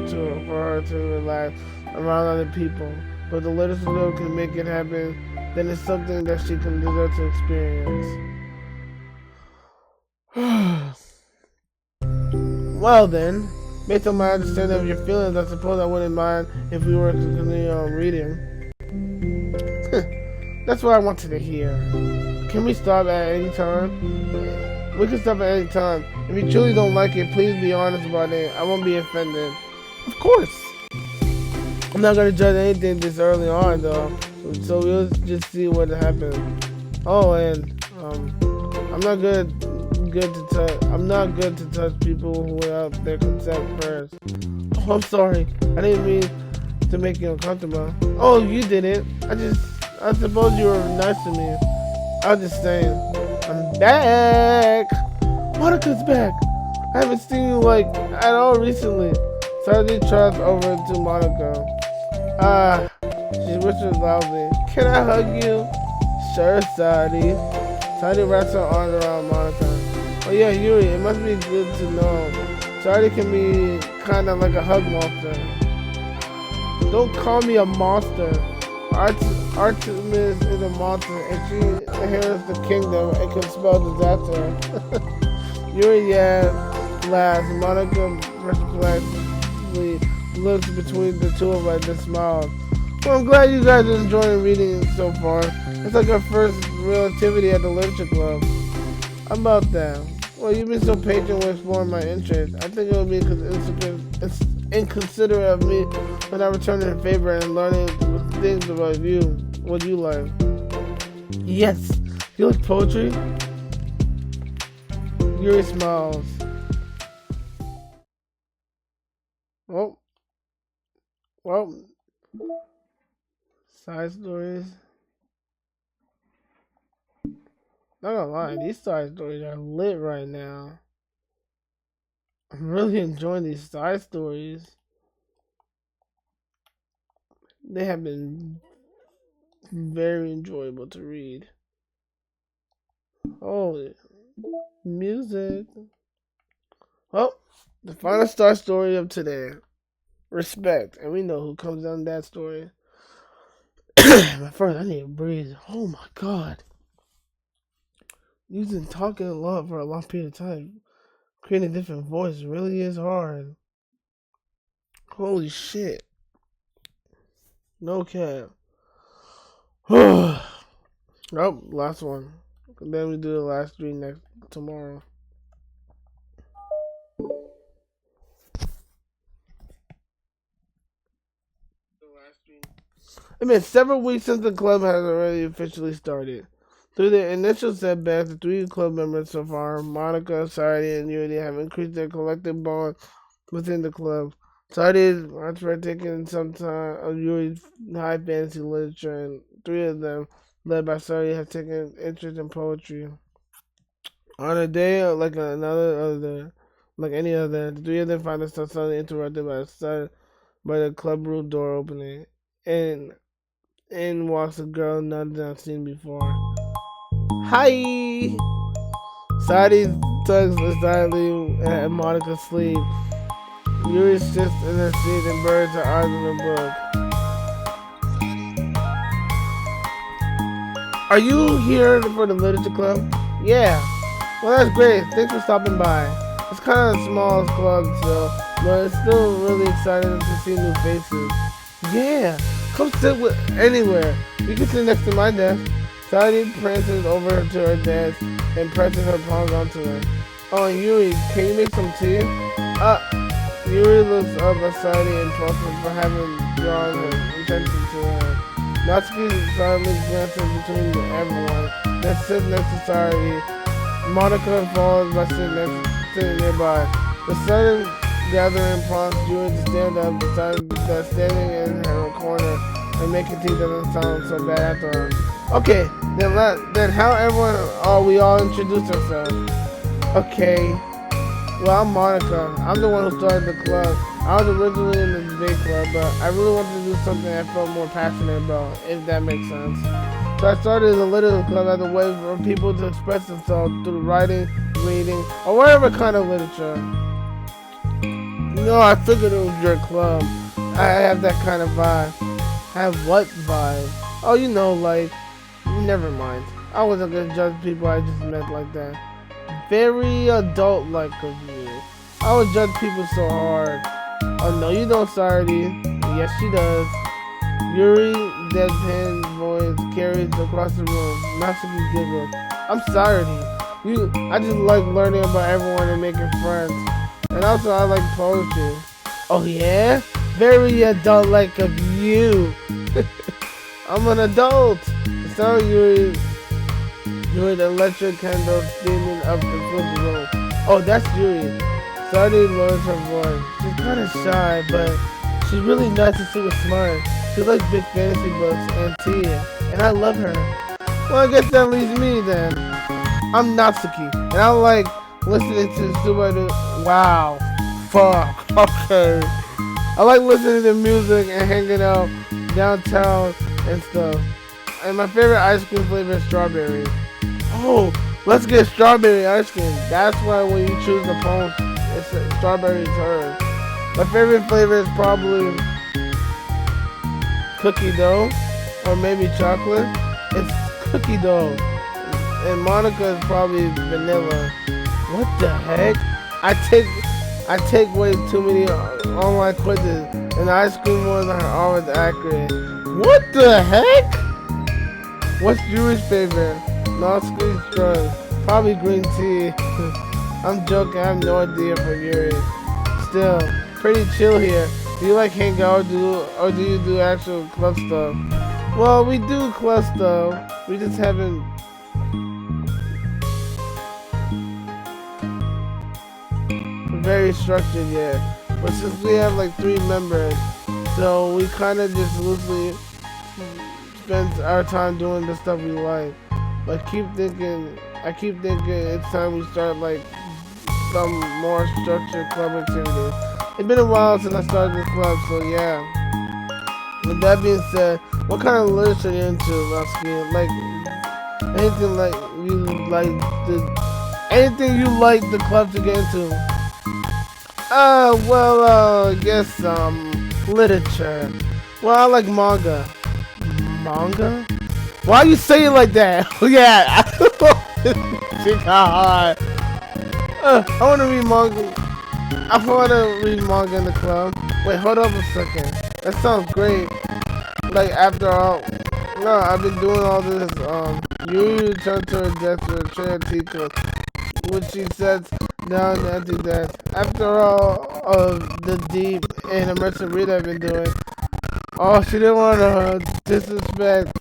her to relax around other people, but the little girl can make it happen. Then it's something that she can deserve to experience. Well then, based on my understanding of your feelings, I suppose I wouldn't mind if we were to continue on reading. That's what I wanted to hear. Can we stop at any time? We can stop at any time. If you truly don't like it, please be honest about it. I won't be offended. Of course. I'm not gonna judge anything this early on though. So we'll just see what happens. Oh, and I'm not good to touch people without their consent first. Oh, I'm sorry. I didn't mean to make you uncomfortable. Oh, you didn't. I suppose you were nice to me. I was just saying. I'm back. Monica's back. I haven't seen you at all recently. Sadie trots over to Monica. She whispers loudly. Can I hug you? Sure, Sadie. Sadie wraps her arms around Monica. Oh yeah, Yuri, it must be good to know. Sadie can be kind of like a hug monster. Don't call me a monster. Artemis is a monster, and she inherits the kingdom and can spell disaster. Yuri, yeah, last. Monica perplexedly looked between the two of us and smiled. Well, I'm glad you guys are enjoying reading so far. It's like our first real activity at the Literature Club. How about that? Well, you've been so patient with exploring my interests. I think it would be inconsiderate of me for not returning the favor and learning things about you, what you like. Yes, you like poetry? Yuri smiles. Well, side stories. Not gonna lie, these side stories are lit right now. I'm really enjoying these side stories. They have been very enjoyable to read. Holy music. Well, the final star story of today. Respect. And we know who comes down that story. But first, I need to breathe. Oh my god. Using talking a lot for a long period of time, creating a different voice really is hard. Holy shit. No cap. Oh, last one. Then we do the last three next tomorrow. It's been several weeks since the club has already officially started. Through their initial setbacks, the three club members so far, Monica, Sadie, and Unity, have increased their collective bond within the club. Sadie is partaking some time of Yuri's high fantasy literature, and three of them, led by Sadie, have taken interest in poetry. On a day like any other, the three of them find themselves suddenly interrupted by the club room door opening, and in walks a girl none have seen before. Hi! Sadie tugs excitedly at Monica's sleeve. Yuri sits in her seat and buries her eyes in her book. Are you here for the literature club? Yeah. Well, that's great. Thanks for stopping by. It's kind of a small club still, but it's still really exciting to see new faces. Yeah. Come sit with anywhere. You can sit next to my desk. Sadie prances over to her desk and presses her palms onto her. Oh, Yuri, can you make some tea? Yuri looks up at Sadie and pauses for having drawn her attention to her. Natsuki silently glances between everyone, then sits next to Sadie. Monica follows by sitting nearby. The sudden gathering prompts Yuri to stand up beside that standing in her corner and making tea doesn't sound so bad after all. Okay, then how everyone we all introduce ourselves. Okay. Well, I'm Monica. I'm the one who started the club. I was originally in the debate club, but I really wanted to do something I felt more passionate about, if that makes sense. So I started the literature club as a way for people to express themselves through writing, reading, or whatever kind of literature. I figured it was your club. I have that kind of vibe. Have what vibe? Oh, like, never mind. I wasn't gonna judge people I just met like that. Very adult-like of you. I would judge people so hard. Oh no, you don't, Sadie. Yes, she does. Yuri, deadpan voice carries across the room. Natsuki giggles. I'm Sadie. I just like learning about everyone and making friends. And also, I like poetry. Oh yeah? Very adult-like of you. I'm an adult. So Yuri, the electric candle steaming up the filthy room. Oh, that's Yuri. Sadie lowers her voice. She's kind of shy, but she's really nice and super smart. She likes big fantasy books and tea, and I love her. Well, I guess that leaves me then. I'm Natsuki, and I like listening to Subaru. Wow. Fuck. Okay. I like listening to music and hanging out downtown and stuff. And my favorite ice cream flavor is strawberry. Oh, let's get strawberry ice cream. That's why when you choose the poem, it's strawberry is hers. My favorite flavor is probably cookie dough or maybe chocolate. It's cookie dough. And Monica is probably vanilla. What the heck? I take way too many online quizzes, and the ice cream ones are always accurate. What the heck? What's Yuri's favorite? No squeeze drugs. Probably green tea. I'm joking. I have no idea for Yuri. Still, pretty chill here. Do you like hang out or do you do actual club stuff? Well, we do club stuff. We just haven't. Very structured yet. But since we have like 3 members, so we kind of just loosely spend our time doing the stuff we like. But I keep thinking it's time we start like some more structured club activities. It's been a while since I started this club, so yeah. With that being said, what kind of literature are you into, Lasky? Like anything like you like anything you like the club to get into? Yes, literature. Well, I like manga. Manga? Why you say it like that? Yeah, I want to read manga. I want to read manga in the club. Wait, hold up a second. That sounds great. Like, after all, no, I've been doing all this, you turn to a gesture, Trantica, which she sets down the empty desk. After all of the deep and immersive read I've been doing, oh, she didn't want to disrespect,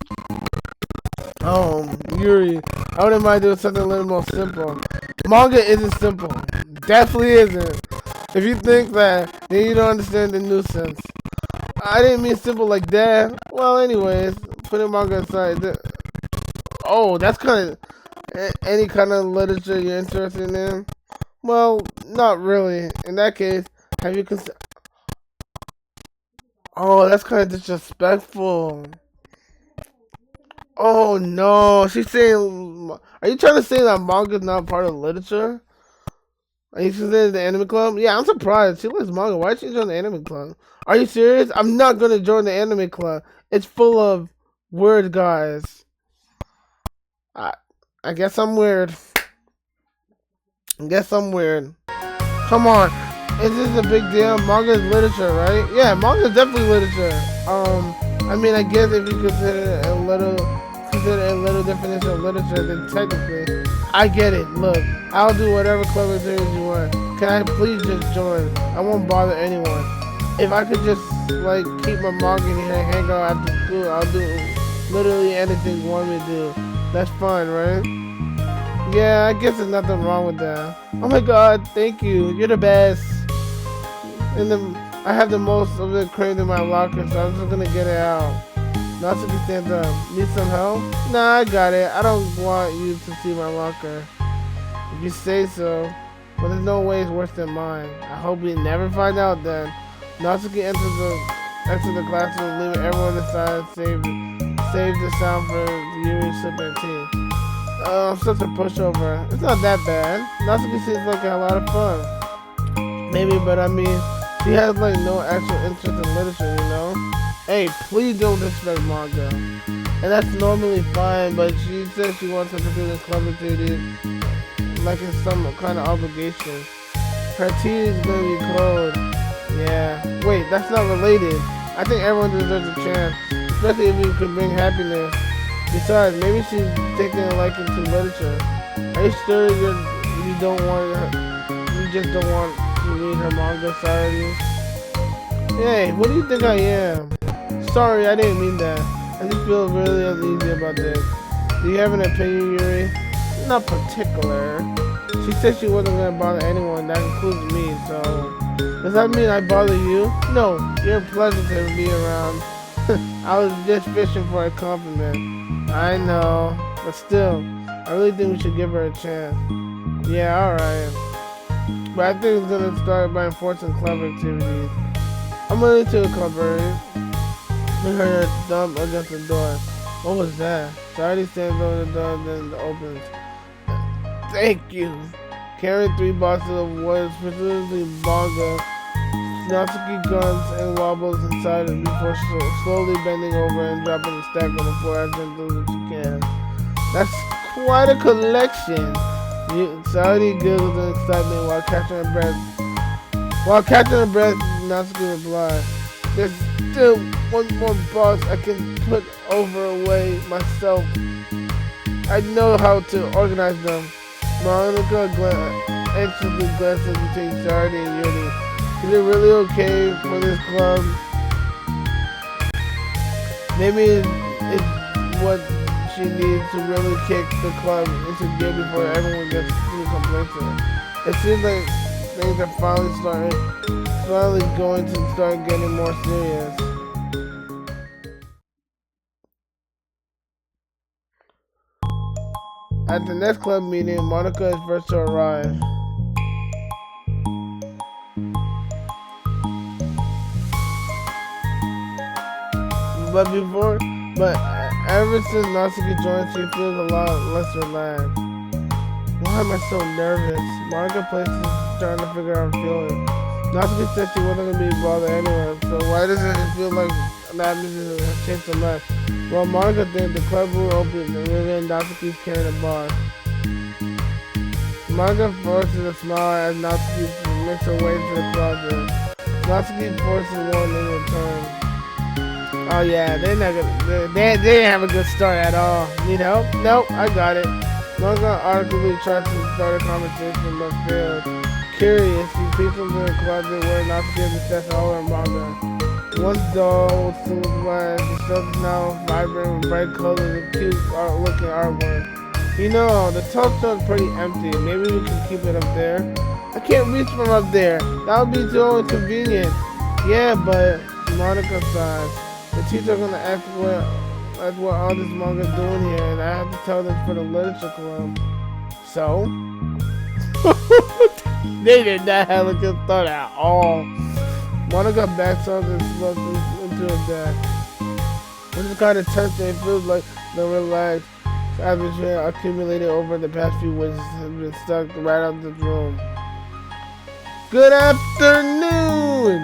Yuri. I wouldn't mind doing something a little more simple. Manga isn't simple. Definitely isn't. If you think that, then you don't understand the nuisance. I didn't mean simple like that. Well, anyways, putting manga aside. Oh, that's kind of any kind of literature you're interested in? Well, not really. In that case, have you considered? Oh, that's kind of disrespectful. Oh no, she's saying. Are you trying to say that manga is not part of literature? Are you considering the anime club? Yeah, I'm surprised. She likes manga. Why is she join the anime club? Are you serious? I'm not gonna join the anime club. It's full of weird guys. I guess I'm weird. Come on. Is this a big deal? Manga is literature, right? Yeah, manga is definitely literature. I mean, I guess if you consider a little definition of literature, then technically, I get it. Look, I'll do whatever clever series you want. Can I please just join? I won't bother anyone. If I could just like keep my manga in here and hang out after school, I'll do literally anything you want me to do. That's fine, right? Yeah, I guess there's nothing wrong with that. Oh my god, thank you. You're the best. I have the most of it crammed in my locker, so I'm just gonna get it out. Natsuki stands up. Need some help? Nah, I got it. I don't want you to see my locker. If you say so. But there's no way it's worse than mine. I hope we never find out then. Natsuki enters the classroom, leaving everyone inside, save the sound for Yuri sipping tea. I'm such a pushover. It's not that bad. Natsuki seems like a lot of fun. Maybe, but I mean, she has like no actual interest in literature, you know? Hey, please don't disrespect manga. And that's normally fine, but she says she wants to pursue this club activity like it's some kind of obligation. Her tea is gonna be cold. Yeah. Wait, that's not related. I think everyone deserves a chance, especially if you could bring happiness. Besides, maybe she's taking a liking to literature. Are you sure you don't want her? You just don't want to read her manga, sorry? Hey, what do you think I am? Sorry, I didn't mean that. I just feel really uneasy about this. Do you have an opinion, Yuri? Not particular. She said she wasn't gonna bother anyone, that includes me, so... Does that mean I bother you? No, you're a pleasure to be around. I was just fishing for a compliment. I know, but still, I really think we should give her a chance. Yeah, alright. But I think it's gonna start by enforcing clever activities. I'm going to a cupboard. We heard a thump against the door. What was that? Charlie stands over the door, then it opens. Thank you. Carrying 3 boxes of wood, specifically manga, Natsuki guns and wobbles inside it before slowly bending over and dropping the stack on the floor as gentle as you can. That's quite a collection. Saori giggles in excitement while catching her breath. While catching her breath, Natsuki replies, "There's still one more boss I can put over away myself. I know how to organize them." Monica anxiously glances between Saori and Yuri. Is it really okay for this club? Maybe it's what she needs to really kick the club into gear before everyone gets too complacent. It seems like things are finally going to start getting more serious. At the next club meeting, Monica is first to arrive. But ever since Natsuki joined, she feels a lot less relaxed. Why am I so nervous? Monica places trying to figure out her feelings. Natsuki said she wasn't going to be bothered anyway, so why doesn't it feel like that atmosphere has changed so much? Well, Monica thinks the club will open and within Natsuki's carrying a bar. Monica forces a smile as Natsuki makes her way to the closet. Natsuki forces one in return. Oh yeah, they didn't have a good start at all. Need help? Nope, I got it. Monica articulately tries to start a conversation but fails. Curious, she peeks into the closet where Natsuki has access to all her manga. Once dull with silver glass, the shelf is now vibrant with bright colors and cute looking artwork. You know, the top shelf's pretty empty. Maybe we can keep it up there. I can't reach from up there. That would be too inconvenient. Yeah, but Monica sighs. The teacher's gonna ask what all this manga's doing here, and I have to tell them for the literature club. So? They did not have a good thought at all. Monica backs up and slips into her desk. Which is kind of tension. It feels like the relaxed atmosphere accumulated over the past few weeks has been stuck right out this room. Good afternoon!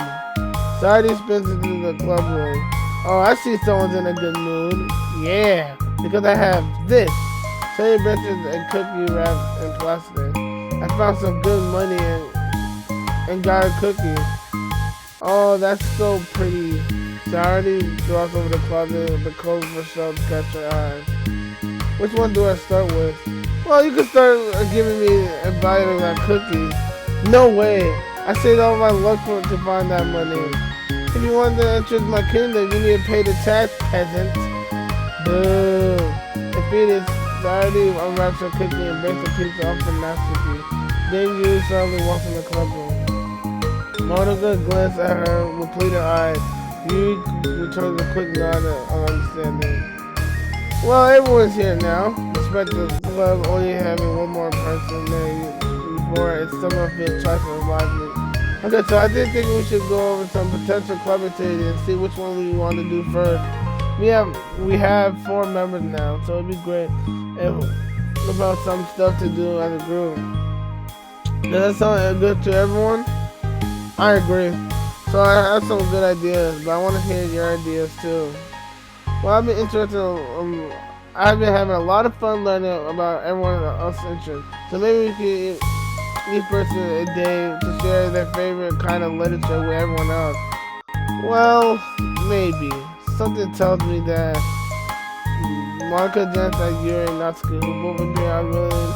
Saori spins into the club room. Oh, I see someone's in a good mood. Yeah, because I have this. Teddy benches and cookie wrapped in plastic. I found some good money and got a cookie. Oh, that's so pretty. Saori draws over the closet with the clothes for shelf to catch her eye. Which one do I start with? Well, you can start giving me a bite of that cookie. No way. I saved all my luck to find that money. If you want to enter my kingdom, you need to pay the tax, peasant. Boo. Defeated, Saori unwraps her cookie and breaks a piece off for Natsuki. Then Yuri suddenly walks in the club room. Monica glances at her with pleading eyes. Yuri returns a quick nod of understanding. Well, everyone's here now. Despite the club only having one more person there before, it somehow feels twice as lively. Okay, so I did think we should go over some potential club activities and see which one we want to do first. We have 4 members now, so it'd be great about some stuff to do as a group. Does that sound good to everyone? I agree. So I have some good ideas, but I want to hear your ideas too. Well, I've been interested. I've been having a lot of fun learning about everyone else's interests. So maybe we could each person a day to share their favorite kind of literature with everyone else. Well, maybe. Something tells me that Monica, Jens, and Yuri and Natsuki, who both appear unwilling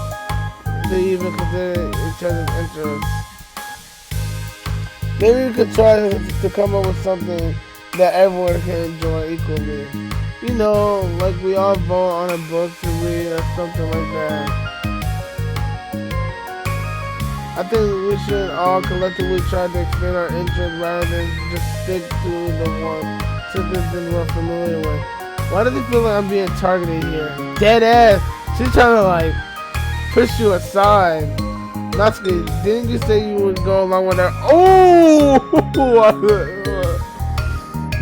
to even consider each other's interests. Maybe we could try to come up with something that everyone can enjoy equally. You know, like we all vote on a book to read or something like that. I think we should all collectively try to expand our interest rather than just stick to the one something we're familiar with. Why does it feel like I'm being targeted here? Dead ass! She's trying to like push you aside. Natsuki, didn't you say you would go along with her? Oh!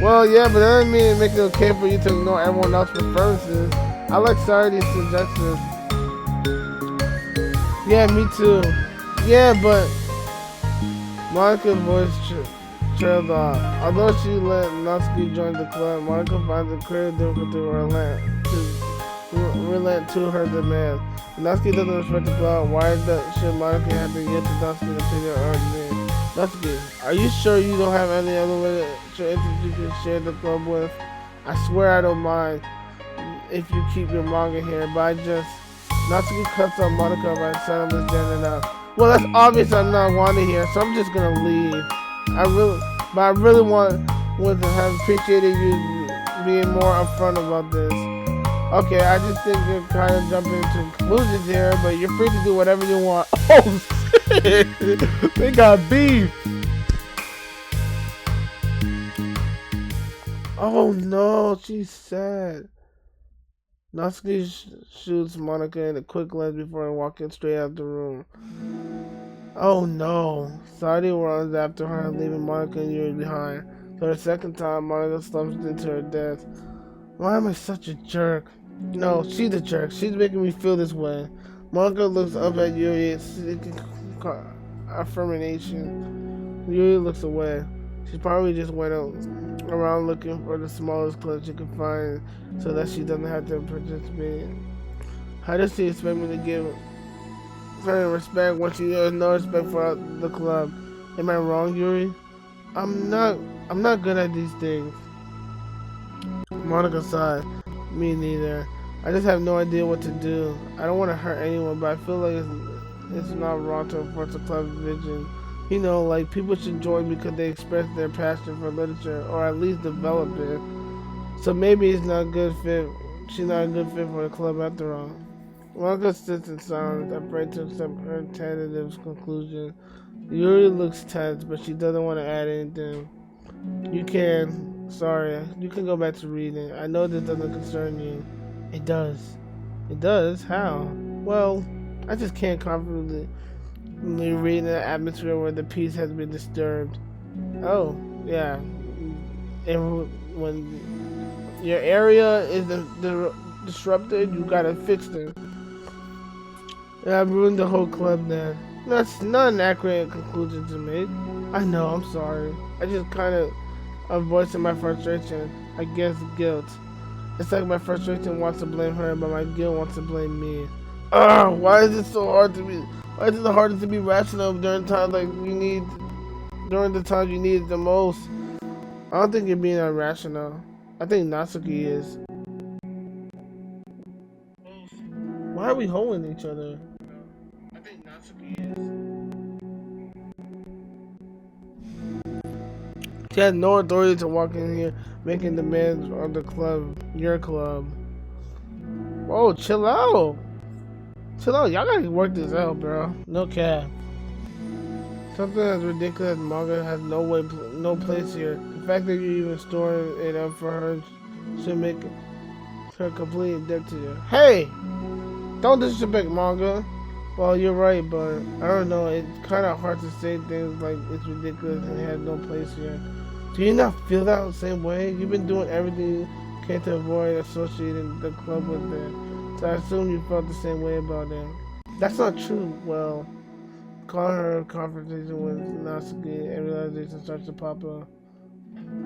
Well, yeah, but that doesn't mean it makes it okay for you to ignore everyone else's preferences. I like Saori's suggestions. Yeah, me too. Yeah, but Monica's voice trailed off. Although she let Natsuki join the club, Monica finds it clear difficult to relent to her demand. Natsuki doesn't respect the club. Why should Monica have to get to Natsuki's opinion or demand? Natsuki, are you sure you don't have any other literature interest you can share the club with? I swear I don't mind if you keep your manga here, but I just... Natsuki cuts up Monica by suddenly standing up. Well, that's obvious I'm not wanted here, so I'm just gonna leave. I really want to have appreciated you being more upfront about this. Okay, I just think you're kind of jumping to conclusions here, but you're free to do whatever you want. Oh shit! They got beef. Oh no, she's sad. Natsuki shoots Monica in a quick glance before walking straight out the room. Oh no. Sadie runs after her, leaving Monica and Yuri behind. For the second time, Monica slumps into her death. Why am I such a jerk? No, she's a jerk. She's making me feel this way. Monica looks up at Yuri, seeking affirmation. Yuri looks away. She probably just went around looking for the smallest club she could find so that she doesn't have to participate. How does she expect me to give her respect when she has no respect for the club? Am I wrong, Yuri? I'm not good at these things. Monica sighed. Me neither. I just have no idea what to do. I don't want to hurt anyone, but I feel like it's not wrong to enforce the club's vision. You know, like people should join because they express their passion for literature, or at least develop it. So maybe it's not a good fit. She's not a good fit for the club after all. Monica sits in silence, afraid to accept her tentative conclusion. Yuri looks tense, but she doesn't want to add anything. You can. Sorry. You can go back to reading. I know this doesn't concern you. It does. It does? How? Well, I just can't confidently read in an atmosphere where the peace has been disturbed. Oh, yeah. When your area is disrupted, you gotta fix it. And I've ruined the whole club then. That's not an accurate conclusion to make. I know, I'm sorry. I just kind of... I'm voicing my frustration. I guess guilt. It's like my frustration wants to blame her, but my guilt wants to blame me. Ugh, why is it so hard to be... Why is it the hardest to be rational during times like you need... During the times you need it the most? I don't think you're being irrational. I think Natsuki is. Why are we holding each other? I think Natsuki is. She has no authority to walk in here making demands on the club, your club. Whoa, chill out. Chill out. Y'all gotta work this out, bro. No cap. Something as ridiculous as manga has no place here. The fact that you even storing it up for her should make her completely dead to you. Hey! Don't disrespect manga. Well, you're right, but I don't know. It's kind of hard to say things like it's ridiculous and it has no place here. Do you not feel that the same way? You've been doing everything you can to avoid associating the club with it. So I assume you felt the same way about it. That's not true. Well, call her confrontation with Natsuki and realization starts to pop up.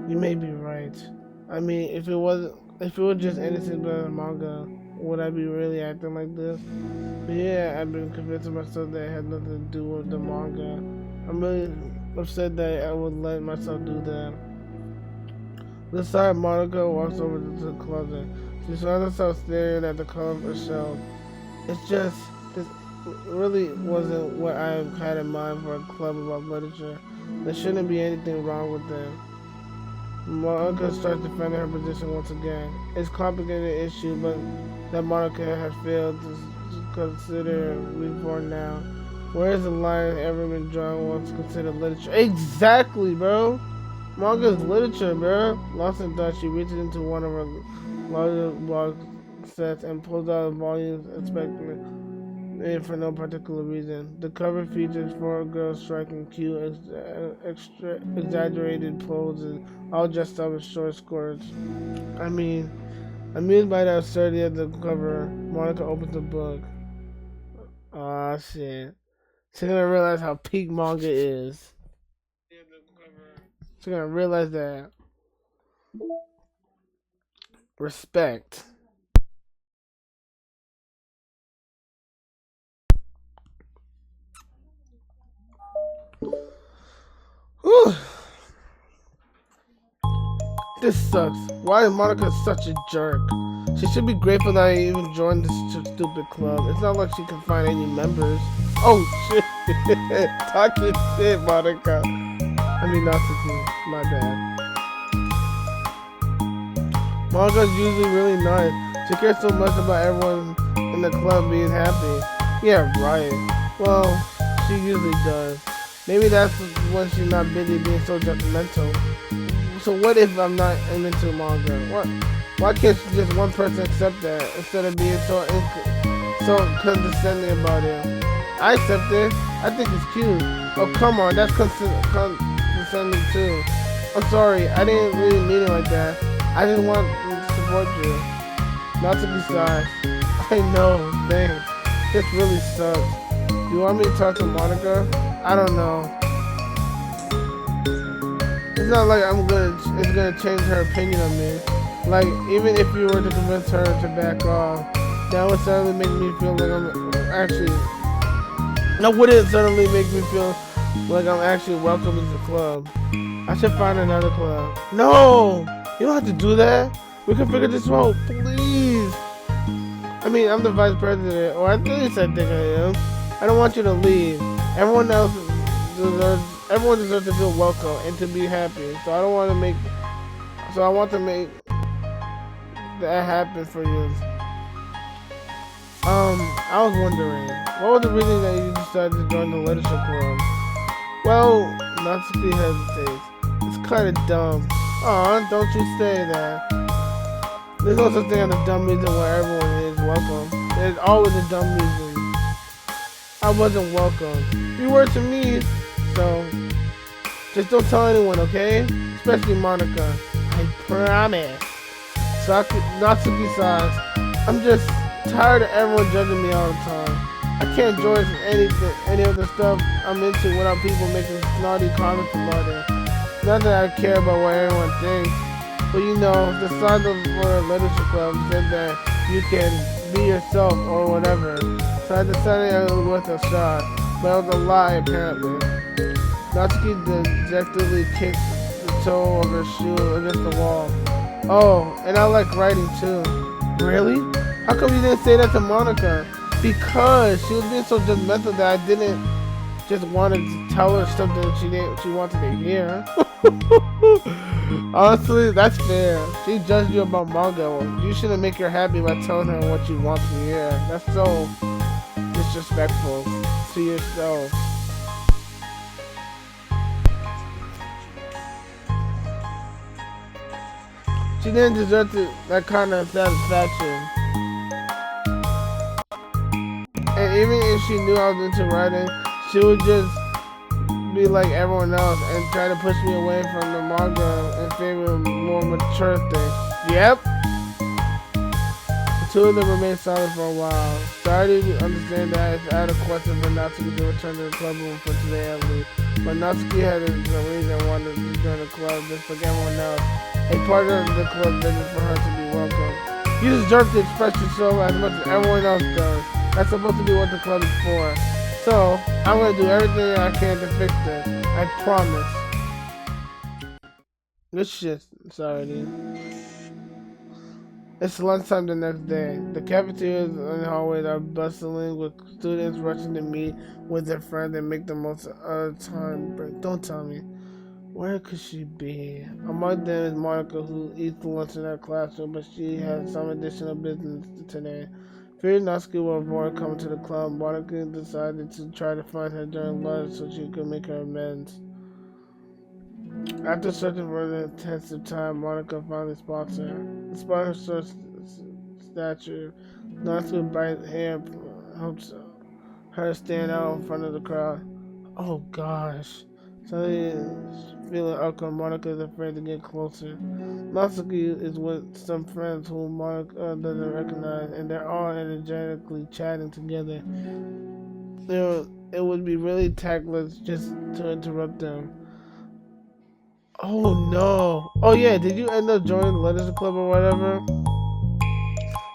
You may be right. I mean, if it was just anything but a manga, would I be really acting like this? But yeah, I've been convincing myself that it had nothing to do with the manga. I'm really upset that I would let myself do that. This side, Monica walks over to the closet. She finds herself staring at the cover shelf. It's just, this really wasn't what I had in mind for a club about literature. There shouldn't be anything wrong with that. Monica starts defending her position once again. It's a complicated issue, but that Monica has failed to consider reborn now. Where is the line ever been drawn once considered literature? Exactly, bro. Manga is literature, bro. Lost in thought, she reaches into one of her larger box sets and pulls out volumes, expecting it for no particular reason. The cover features four girls striking cute, exaggerated poses, all dressed up in short skirts. I mean, amused by the absurdity of the cover, Monica opens the book. Aw, shit. She's gonna realize how peak manga is. She's gonna realize that. Respect. This sucks. Why is Monica such a jerk? She should be grateful that I even joined this stupid club. It's not like she can find any members. Oh shit. Talking shit, Monica. I mean, Natsuki. My bad. Monica's usually really nice. She cares so much about everyone in the club being happy. Yeah, right. Well, she usually does. Maybe that's when she's not busy being so judgmental. So what if I'm not into manga? What? Why can't just one person accept that instead of being so condescending about it? I accept it. I think it's cute. Oh come on, that's condescending too. I'm sorry, I didn't really mean it like that. I just want to support you. Not to be size. I know, thanks. This really sucks. Do you want me to talk to Monica? I don't know. It's not like it's gonna change her opinion of me. Like, even if you were to convince her to back off, that would suddenly make me feel like that wouldn't suddenly make me feel like I'm actually welcome in the club. I should find another club. No! You don't have to do that. We can figure this out, please. I mean, I'm the vice president, or at least I think I am. I don't want you to leave. Everyone deserves to feel welcome and to be happy. So I want to make that happen for you. I was wondering, what was the reason that you decided to join the leadership club? Well, Natsuki hesitates. It's kind of dumb. Aw, don't you say that. There's no such thing as a dumb reason where everyone is welcome. There's always a dumb reason. I wasn't welcome. You were to me, so just don't tell anyone, okay? Especially Monica. I promise. Natsuki sighs. I'm just tired of everyone judging me all the time. I can't enjoy any of the stuff I'm into without people making snotty comments about it. Not that I care about what everyone thinks, but you know, the sign of the literature club said that you can be yourself or whatever. So I decided it was worth a shot, but it was a lie apparently. Natsuki dejectedly kicked the toe of her shoe against the wall. Oh, and I like writing too. Really? How come you didn't say that to Monica? Because she was being so judgmental that I didn't just want to tell her something that she wanted to hear. Honestly, that's fair. She judged you about manga. Well, you shouldn't make her happy by telling her what you want to hear. That's so disrespectful to yourself. She didn't deserve that kind of satisfaction. And even if she knew I was into writing, she would just be like everyone else and try to push me away from the manga in favor of more mature things. Yep. The two of them remained silent for a while. Started to understand that it's out of question for Natsuki to return to the club room for today at least. But Natsuki had a reason wanted to join the club just like everyone else. A part of the club business for her to be welcome. You deserve to express yourself as much as everyone else does. That's supposed to be what the club is for. So, I'm going to do everything I can to fix this. I promise. Good shit, sorry, dude. It's lunchtime the next day. The cafeterias and hallways are bustling with students rushing to meet with their friends and make the most of the time break. Don't tell me. Where could she be? Among them is Monica, who eats lunch in her classroom, but she has some additional business today. Fearing Natsuki will avoid coming to the club, Monica decided to try to find her during lunch so she could make her amends. After searching for an intensive time, Monica finally spots her. Despite her short stature, Natsuki's bright hair helps her stand out in front of the crowd. Oh gosh. Suddenly, feeling awkward, Monica is afraid to get closer. Natsuki is with some friends whom Monica doesn't recognize, and they're all energetically chatting together. It would be really tactless just to interrupt them. Oh no. Oh yeah, did you end up joining the Letters Club or whatever?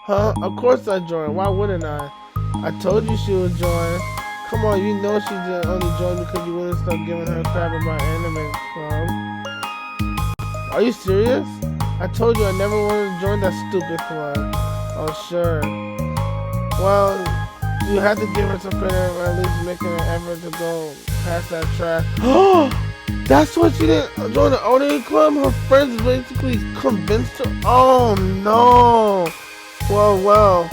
Huh? Of course I joined. Why wouldn't I? I told you she would join. Come on, you know she didn't only join because you wouldn't stop giving her crap about anime club. Are you serious? I told you I never wanted to join that stupid club. Oh, sure. Well, you have to give her some credit or at least making an effort to go past that trash. That's what she didn't join the Odin club? Her friends basically convinced her? Oh, no. Well.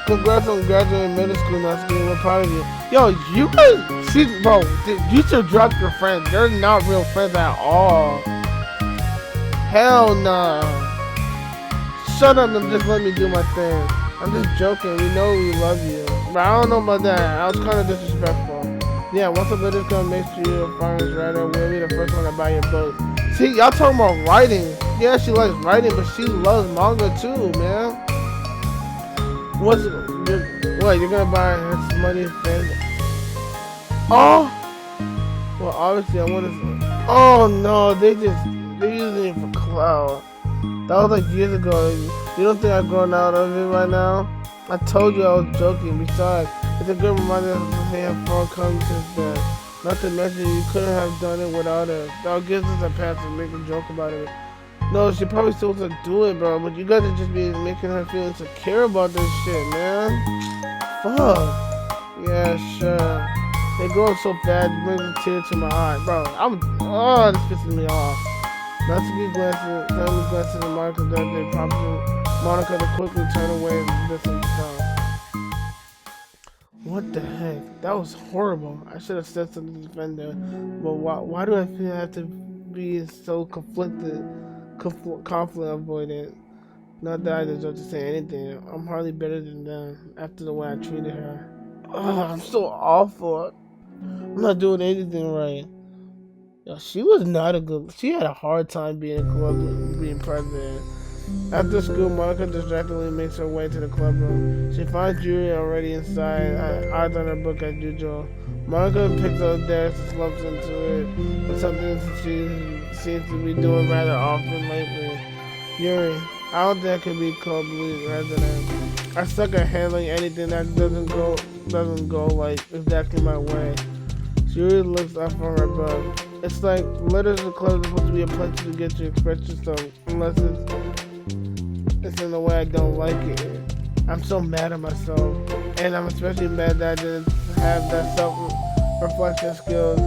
Congrats on graduating middle school, Natsuki. We're proud of you. Yo, you guys, bro, you should drop your friends. They're not real friends at all. Hell nah. Shut up and just let me do my thing. I'm just joking. We know we love you. But I don't know about that. I was kind of disrespectful. Yeah, once a little girl makes you a finance writer, we'll be the first one to buy your boat. See, y'all talking about writing. Yeah, she likes writing, but she loves manga too, man. What, you're gonna buy her money friend? Oh! Well, obviously, I want to. Oh no, they're using it for clout. That was like years ago. You don't think I've grown out of it right now? I told you I was joking. Besides, it's a good reminder of how far come since then. Not to mention, you couldn't have done it without her. That gives us a pass to make a joke about it. No, she probably still wants to do it, bro. But you guys are just be making her feel insecure about this shit, man. Fuck. Yeah, sure. They grow up so fast, it brings a tear to my eye, bro. This pisses me off. Natsuki glances at Monica that they prompted Monica to quickly turn away and listen to. What the heck? That was horrible. I should have said something to defend her. But why do I feel I have to be so conflicted? Conflict avoidant. Not that I deserve to say anything. I'm hardly better than them after the way I treated her. I'm so awful. I'm not doing anything right. Yo, she was not a good. She had a hard time being being president. After school, Monica distractedly makes her way to the club room. She finds Yuri already inside, eyes on her book as usual. Monica picks up the desk and slumps into it, with something she seems to be doing rather often lately. Yuri, I don't think I could be club resident. I suck at handling anything that doesn't go like exactly my way. Yuri looks up from her book. It's like letters to club are supposed to be a place to get to express yourself, unless it's in a way I don't like it. I'm so mad at myself, and I'm especially mad that I didn't have that self-reflection skills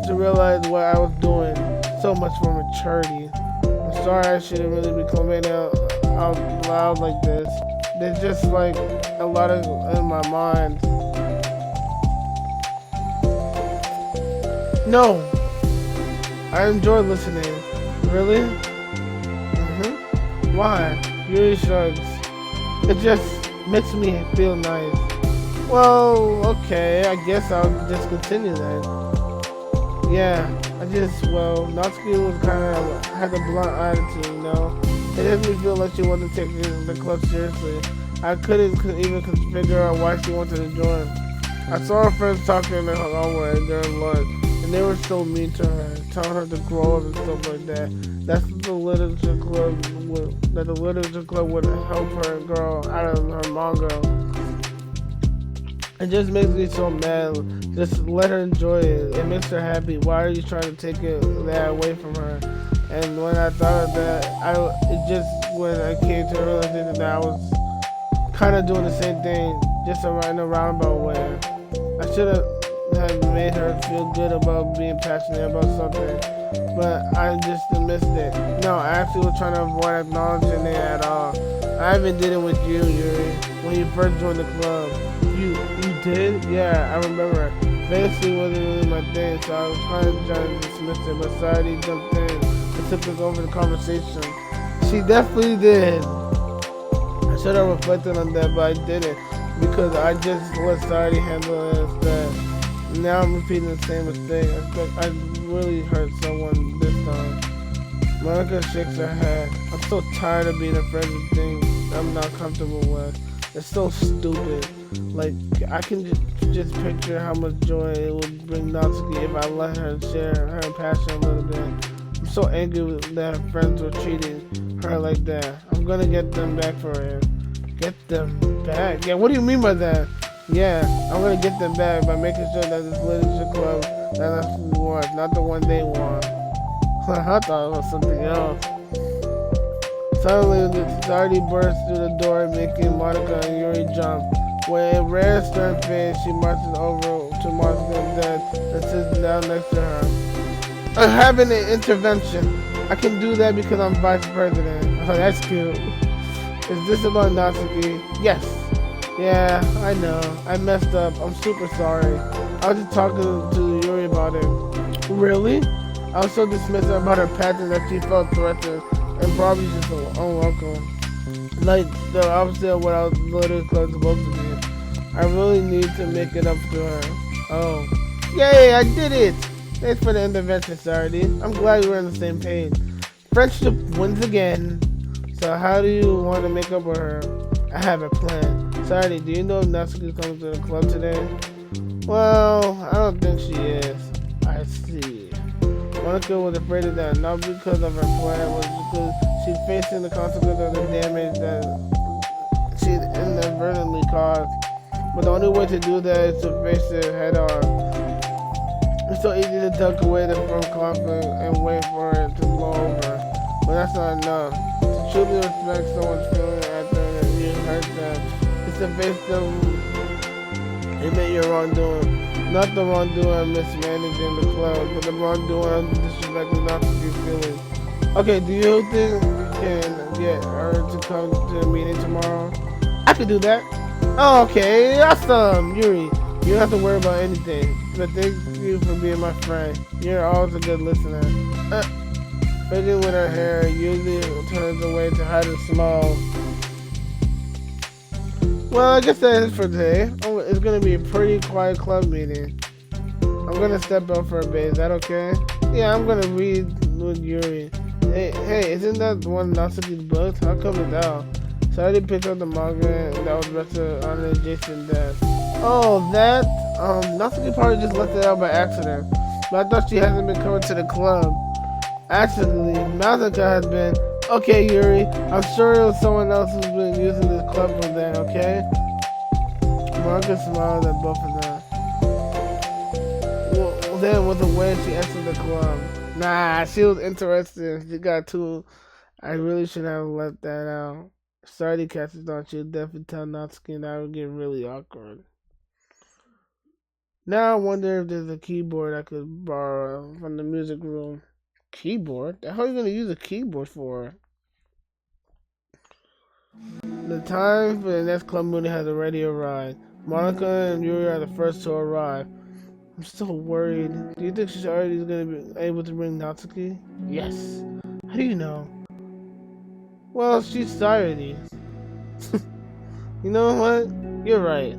to realize what I was doing. So much for maturity. I'm sorry I shouldn't really be commenting out loud like this. There's just like a lot of in my mind. No, I enjoy listening. Really? Why? Yuri shrugs. It just makes me feel nice. Well, okay, I guess I'll just continue then. Yeah, Natsuki was had a blunt attitude, you know? It made me feel like she wanted to take the club seriously. I couldn't even figure out why she wanted to join. I saw her friends talking in the hallway during lunch, and they were so mean to her, telling her to grow up and stuff like that. That's what the literature club would help her grow out of her manga. It just makes me so mad. Just let her enjoy it. It makes her happy. Why are you trying to take that away from her? And when I thought of that, when I came to realizing that I was kind of doing the same thing, just in a roundabout way. I should have made her feel good about being passionate about something, but I just missed it. No, I actually was trying to avoid acknowledging it at all. I even did it with you, Yuri, when you first joined the club. You did? Yeah, I remember. Fantasy wasn't really my thing, so I was kind of trying to dismiss it, but Sadie jumped in and took us over the conversation. She definitely did. I should have reflected on that, but I didn't, because I just let Sadie handle it instead. Now I'm repeating the same mistake. I really hurt someone this time. Monica shakes her head. I'm so tired of being afraid of things I'm not comfortable with. It's so stupid. Like, I can just picture how much joy it would bring Natsuki if I let her share her passion a little bit. I'm so angry that her friends were treating her like that. I'm gonna get them back for her. Get them back? Yeah, what do you mean by that? Yeah, I'm gonna get them back by making sure that this literature club that Natsuki wants, not the one they want. I thought it was something else. Suddenly, the society bursts through the door, making Monica and Yuri jump. With a rare stern face, she marches over to Monica's desk and sits down next to her. I'm having an intervention. I can do that because I'm vice president. Oh, that's cute. Is this about Natsuki? Yes. Yeah, I know. I messed up. I'm super sorry. I was just talking to Yuri about it. Really? I was so dismissive about her pattern that she felt threatened and probably just unwelcome. Like the opposite of what I was literally supposed to be. I really need to make it up to her. Oh. Yay, I did it! Thanks for the intervention, Sardi. I'm glad we're on the same page. Friendship wins again. So how do you want to make up with her? I have a plan. Sardi, do you know if Natsuki's coming to the club today? Well, I don't think she is. I see. Monica was afraid of that, not because of her plan, but because she's facing the consequence of the damage that she inadvertently caused. But the only way to do that is to face it head on. It's so easy to duck away from conflict and wait for it to blow over. But that's not enough. To truly respect someone's feeling after you hurt them, is to face them and admit your wrongdoing. Not the wrongdoing of mismanaging the club, but the wrongdoing of disrespecting Natsuki's feelings. Okay, do you think we can get her to come to the meeting tomorrow? I could do that. Oh, okay, awesome, Yuri. You don't have to worry about anything. But thank you for being my friend. You're always a good listener. Fiddling with her hair, usually turns away to hide a smile. Well, I guess that is for today. It's gonna be a pretty quiet club meeting. I'm gonna step out for a bit. Is that okay? Yeah, I'm gonna read with Yuri. Hey, isn't that the one Natsuki's book? How come it's out? So I already picked up the manga that was rested on the adjacent desk. Oh, that? Natsuki probably just left it out by accident. But I thought she hasn't been coming to the club. Accidentally, Natsuki has been. Okay, Yuri, I'm sure it was someone else who's been using this club from then, okay? Monica smiled at both of them. Well, then, with the way she entered the club. Nah, she was interested. She got too. I really should have let that out. Sorry, catches on. She'll definitely tell Natsuki and that would get really awkward. Now I wonder if there's a keyboard I could borrow from the music room. Keyboard? The hell are you gonna use a keyboard for? The time for the next club meeting has already arrived. Monica and Yuri are the first to arrive. I'm so worried. Do you think she's already gonna be able to bring Natsuki? Yes. How do you know? Well, she's Saturday. You know what? You're right.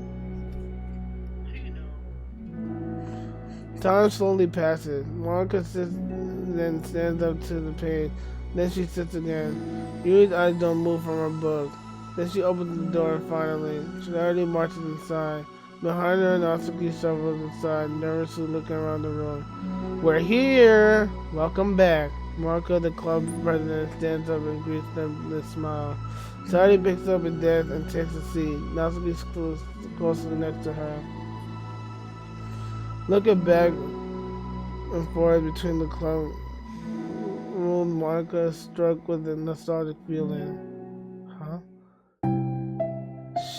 Time slowly passes. Monica sits, then stands up to the page. Then she sits again. Yuri's eyes don't move from her book. Then she opens the door finally. She already marches inside. Behind her, Natsuki shuffles inside, nervously looking around the room. We're here! Welcome back. Monica, the club president, stands up and greets them with a smile. Sadie picks up a desk and takes a seat. Natsuki's closely next to her. Looking back and forth between the club room, Monica is struck with a nostalgic feeling. Huh?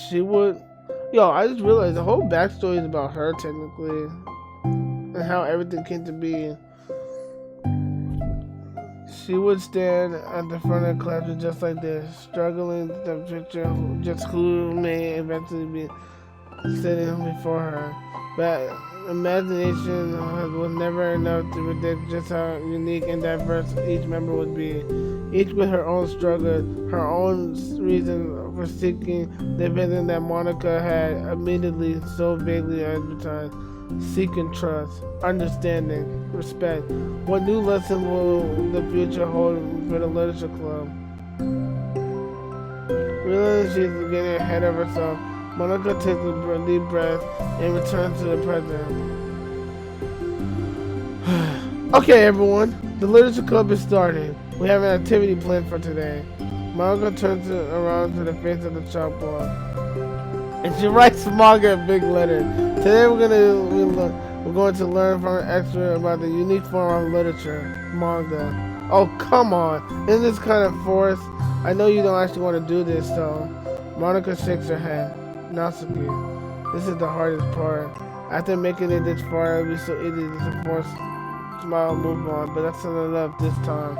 She would... Yo, I just realized the whole backstory is about her, technically. And how everything came to be. She would stand at the front of the classroom just like this, struggling to picture just who may eventually be sitting before her. But imagination was never enough to predict just how unique and diverse each member would be. Each with her own struggle, her own reason for seeking the vision that Monica had immediately so vaguely advertised. Seeking trust, understanding, respect. What new lesson will the future hold for the literature club? Realizing she's getting ahead of herself, Monica takes a deep breath and returns to the present. Okay, everyone, the literature club is starting. We have an activity planned for today. Monica turns around to the face of the chalkboard, and she writes manga in big letters. Today we're going to learn from an expert about the unique form of literature, manga. Oh, come on. Isn't this kind of forced? I know you don't actually want to do this, though. Monica shakes her head. Natsuki, this is the hardest part. After making it this far, it'd be so easy to force smile and move on, but that's not enough this time.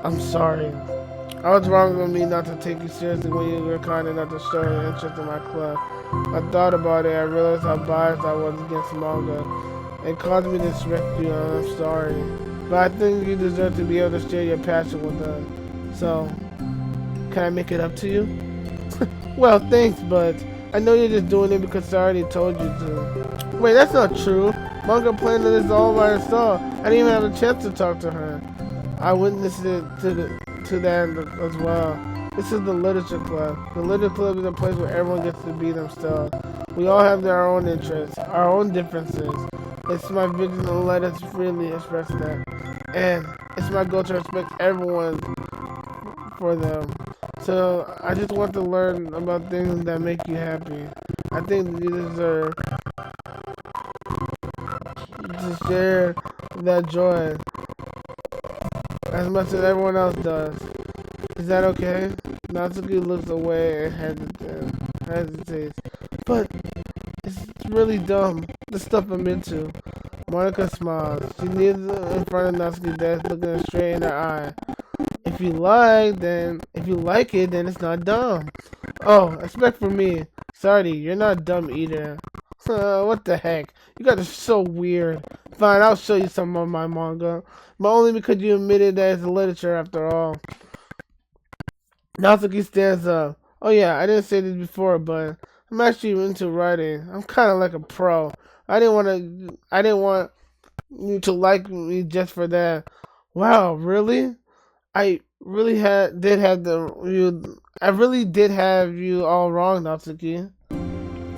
I'm sorry. I was wrong with me not to take you seriously when you were kind enough to show an interest in my club. I thought about it, I realized how biased I was against manga. It caused me to disrespect you, and I'm sorry. But I think you deserve to be able to share your passion with us. So, can I make it up to you? Well, thanks, but I know you're just doing it because I already told you to. Wait, that's not true. Manga planned this all by herself. I didn't even have a chance to talk to her. I witnessed it to that as well. This is the literature club. The literature club is a place where everyone gets to be themselves. We all have their own interests, our own differences. It's my vision to let us freely express that. And it's my goal to respect everyone for them. So I just want to learn about things that make you happy. I think you deserve to share that joy as much as everyone else does. Is that okay? Natsuki looks away and hesitates. But it's really dumb, the stuff I'm into. Monica smiles. She kneels in front of Natsuki's desk, looking her straight in her eye. If you like it, then it's not dumb. Oh, expect for me. Sorry, you're not dumb either. What the heck? You guys are so weird. Fine, I'll show you some of my manga. But only because you admitted that it's literature after all. Natsuki stands up. Oh yeah, I didn't say this before, but I'm actually into writing. I'm kind of like a pro. I didn't want you to like me just for that. Wow, really? I really I really did have you all wrong, Natsuki.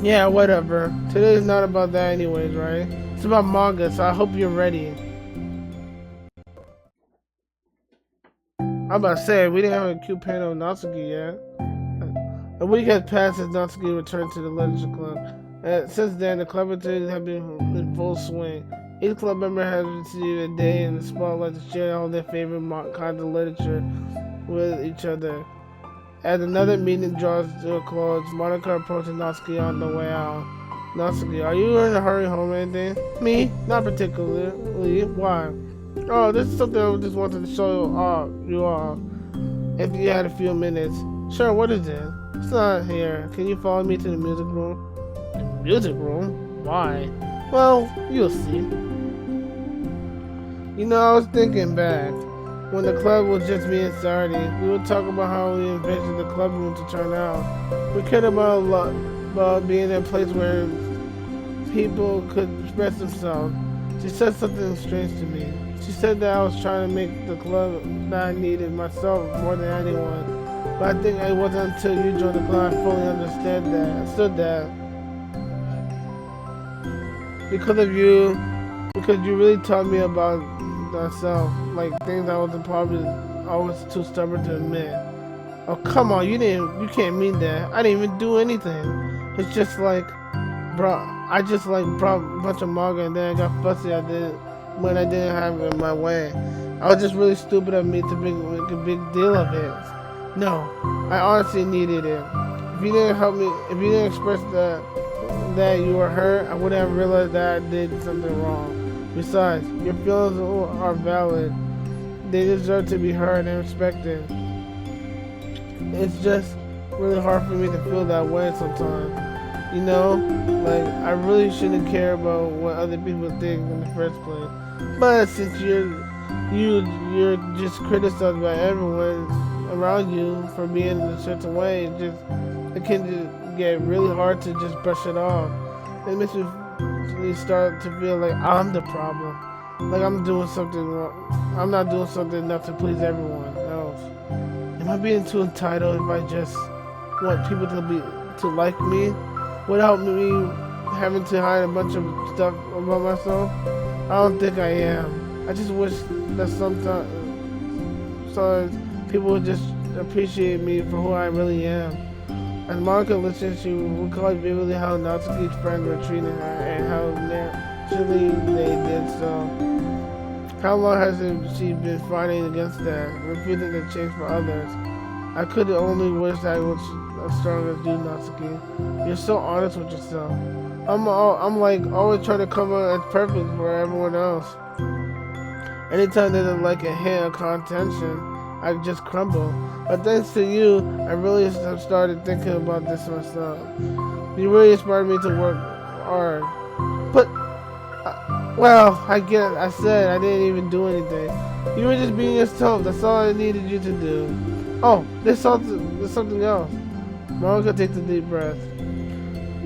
Yeah, whatever. Today is not about that anyways, right? It's about manga, so I hope you're ready. I'm about to say, we didn't have a cute panel of Natsuki yet. A week has passed since Natsuki returned to the literature club. Since then, the club activities have been in full swing. Each club member has received a day in the spotlight to share all their favorite kinds of literature with each other. As another meeting draws to a close, Monica approaches Natsuki on the way out. Natsuki, are you in a hurry home or anything? Me? Not particularly. Why? Oh, this is something I just wanted to show you all. If you had a few minutes. Sure, what is it? It's not here. Can you follow me to the music room? The music room? Why? Well, you'll see. You know, I was thinking back. When the club was just me and Sardi, we would talk about how we envisioned the club room to turn out. We cared about a lot about being in a place where people could express themselves. She said something strange to me. She said that I was trying to make the club that I needed myself more than anyone. But I think it wasn't until you joined the club I fully understood that. Because you really taught me about myself, like things I was too stubborn to admit. Oh come on, you can't mean that. I didn't even do anything. It's just like, I just like brought a bunch of manga and then I got fussy when I didn't have it my way. I was just really stupid of me to make a big deal of it. No, I honestly needed it. If you didn't help me, if you didn't express that you were hurt, I wouldn't have realized that I did something wrong. Besides, your feelings are valid. They deserve to be heard and respected. It's just really hard for me to feel that way sometimes. You know, like I really shouldn't care about what other people think in the first place. But since you're just criticized by everyone around you for being in a certain way, it can just get really hard to just brush it off. It makes me start to feel like I'm the problem. Like I'm doing something wrong. I'm not doing something enough to please everyone else. Am I being too entitled if I just want people to like me without me having to hide a bunch of stuff about myself? I don't think I am. I just wish that sometimes people would just appreciate me for who I really am. As Monica listened, she recalled vividly how Natsuki's friends were treating her and how naturally they did so. How long has she been fighting against that, refusing to change for others? I could only wish I was as strong as you, Natsuki. You're so honest with yourself. I'm like always trying to come out as perfect for everyone else. Anytime there's like a hint of contention, I just crumble. But thanks to you, I really have started thinking about this myself. You really inspired me to work hard. But, well, I said I didn't even do anything. You were just being yourself. That's all I needed you to do. Oh, there's something else. Monica takes a deep breath.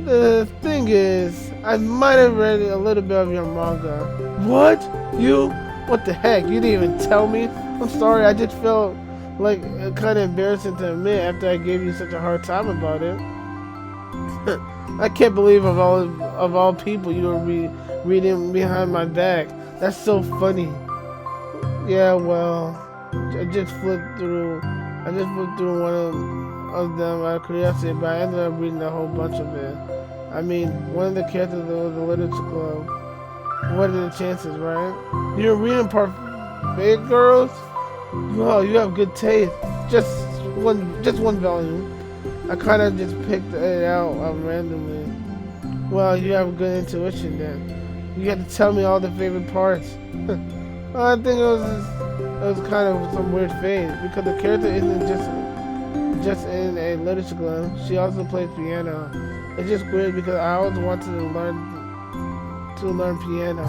The thing is, I might have read a little bit of your manga. What? You? What the heck? You didn't even tell me? I'm sorry, I just felt like kind of embarrassing to admit after I gave you such a hard time about it. I can't believe of all people you were reading behind my back. That's so funny. Yeah, well, I just flipped through one of them out of curiosity, but I ended up reading a whole bunch of it. I mean, one of the characters was the literature club. What are the chances, right? You're reading Parfait Girls? Wow, you have good taste. Just one volume. I kind of just picked it out randomly. Well, you have good intuition then. You had to tell me all the favorite parts. I think it was kind of some weird phase because the character isn't just in a literature club. She also plays piano. It's just weird because I always wanted to learn piano.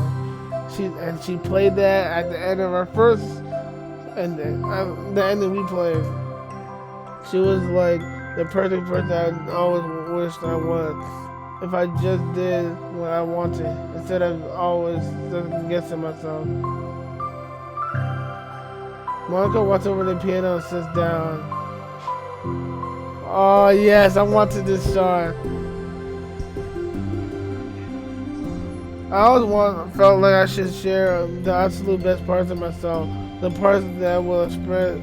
She played that at the end of our first ending. The ending we played. She was like the perfect person I always wished I was. If I just did what I wanted instead of always second guessing myself. Monica walks over to the piano and sits down. Oh yes, I wanted this shot. I always felt like I should share the absolute best parts of myself, the parts that will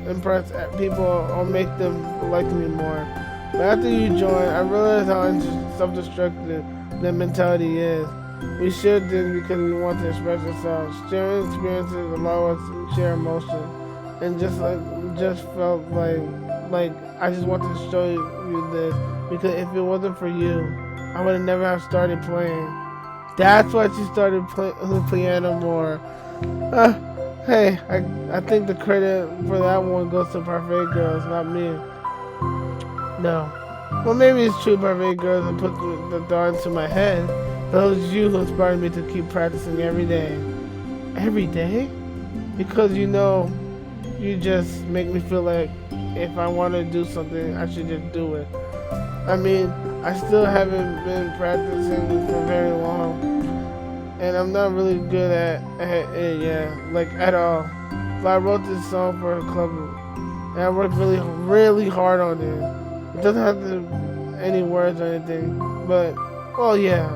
impress people or make them like me more. But after you joined, I realized how self-destructive that mentality is. We share this because we want to express ourselves. Sharing experiences allow us to share emotions, and just felt like I just wanted to show you this because if it wasn't for you, I would have never have started playing. That's why she started playing the piano more. Hey, I think the credit for that one goes to Parfait Girls, not me. No. Well, maybe it's true Parfait Girls and put the thought into my head. But it was you who inspired me to keep practicing every day. Every day? Because you just make me feel like if I want to do something, I should just do it. I mean, I still haven't been practicing for very long, and I'm not really good at it yet, like at all. But I wrote this song for a club, and I worked really, really hard on it. It doesn't have any words or anything, but, well, yeah.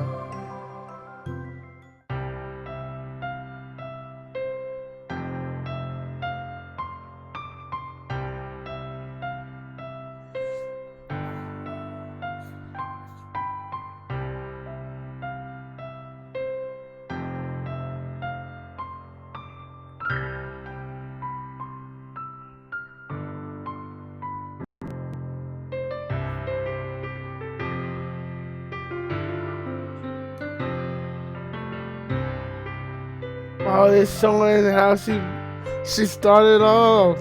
Oh, they're showing how she started off.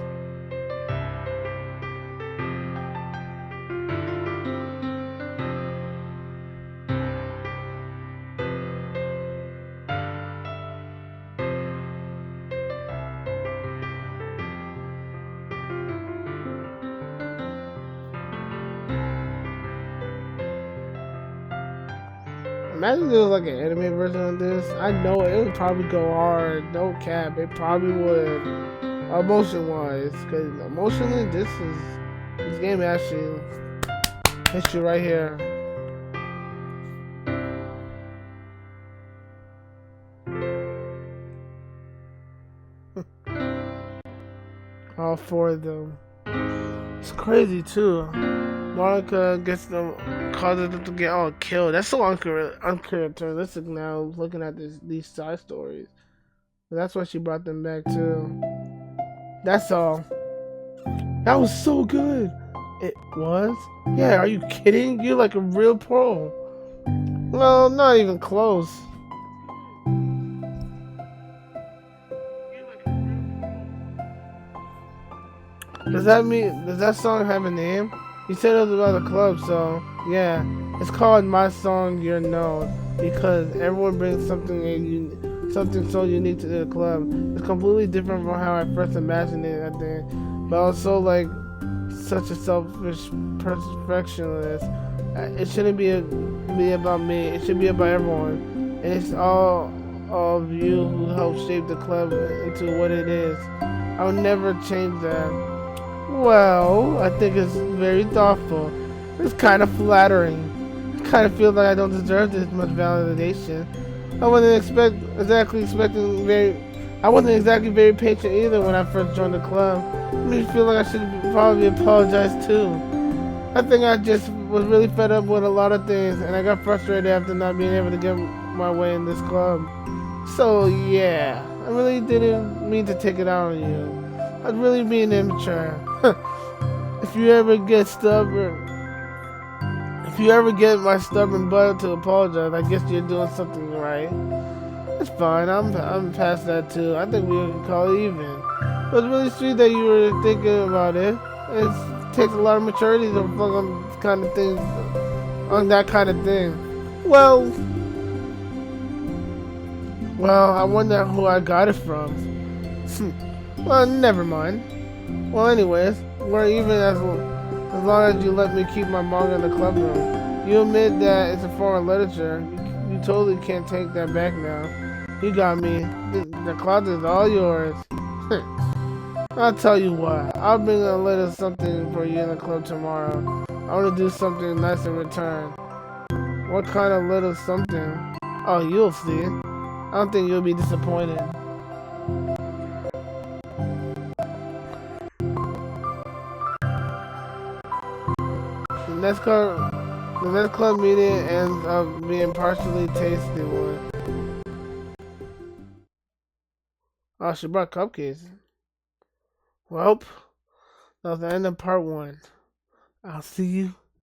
Imagine there was like an anime version of this. I know it would probably go hard. No cap. It probably would. Emotion wise. Because emotionally, this game actually hits you right here. All four of them. It's crazy too. Monica gets them, causes them to get all killed. That's so uncharacteristic now. Looking at these side stories. That's why she brought them back too. That's all. That was so good. It was? Yeah, are you kidding? You're like a real pro. Well, not even close. Does that song have a name? You said it was about a club, so yeah. It's called My Song You're Known because everyone brings something so unique to the club. It's completely different from how I first imagined it, I think. But also like such a selfish perfectionist. It shouldn't be about me. It should be about everyone. And it's all of you who helped shape the club into what it is. I would never change that. Well, I think it's very thoughtful. It's kind of flattering. I kind of feel like I don't deserve this much validation. I wasn't exactly very patient either when I first joined the club. It made me feel like I should probably apologize too. I think I just was really fed up with a lot of things, and I got frustrated after not being able to get my way in this club. So yeah, I really didn't mean to take it out on you. I was really being immature. If you ever get stubborn, if you ever get my stubborn butt to apologize, I guess you're doing something right. It's fine. I'm past that too. I think we can call it even. It was really sweet that you were thinking about it. It takes a lot of maturity to fuck on this kind of thing, on that kind of thing. Well, I wonder who I got it from. Well, never mind. Well, anyways, we're even as long as you let me keep my manga in the club room. You admit that it's a foreign literature. You totally can't take that back now. You got me. The closet is all yours. I'll tell you what. I'll bring a little something for you in the club tomorrow. I want to do something nice in return. What kind of little something? Oh, you'll see. I don't think you'll be disappointed. The next club meeting ends up being partially tasty one. Oh, she brought cupcakes. Well, that was the end of part one. I'll see you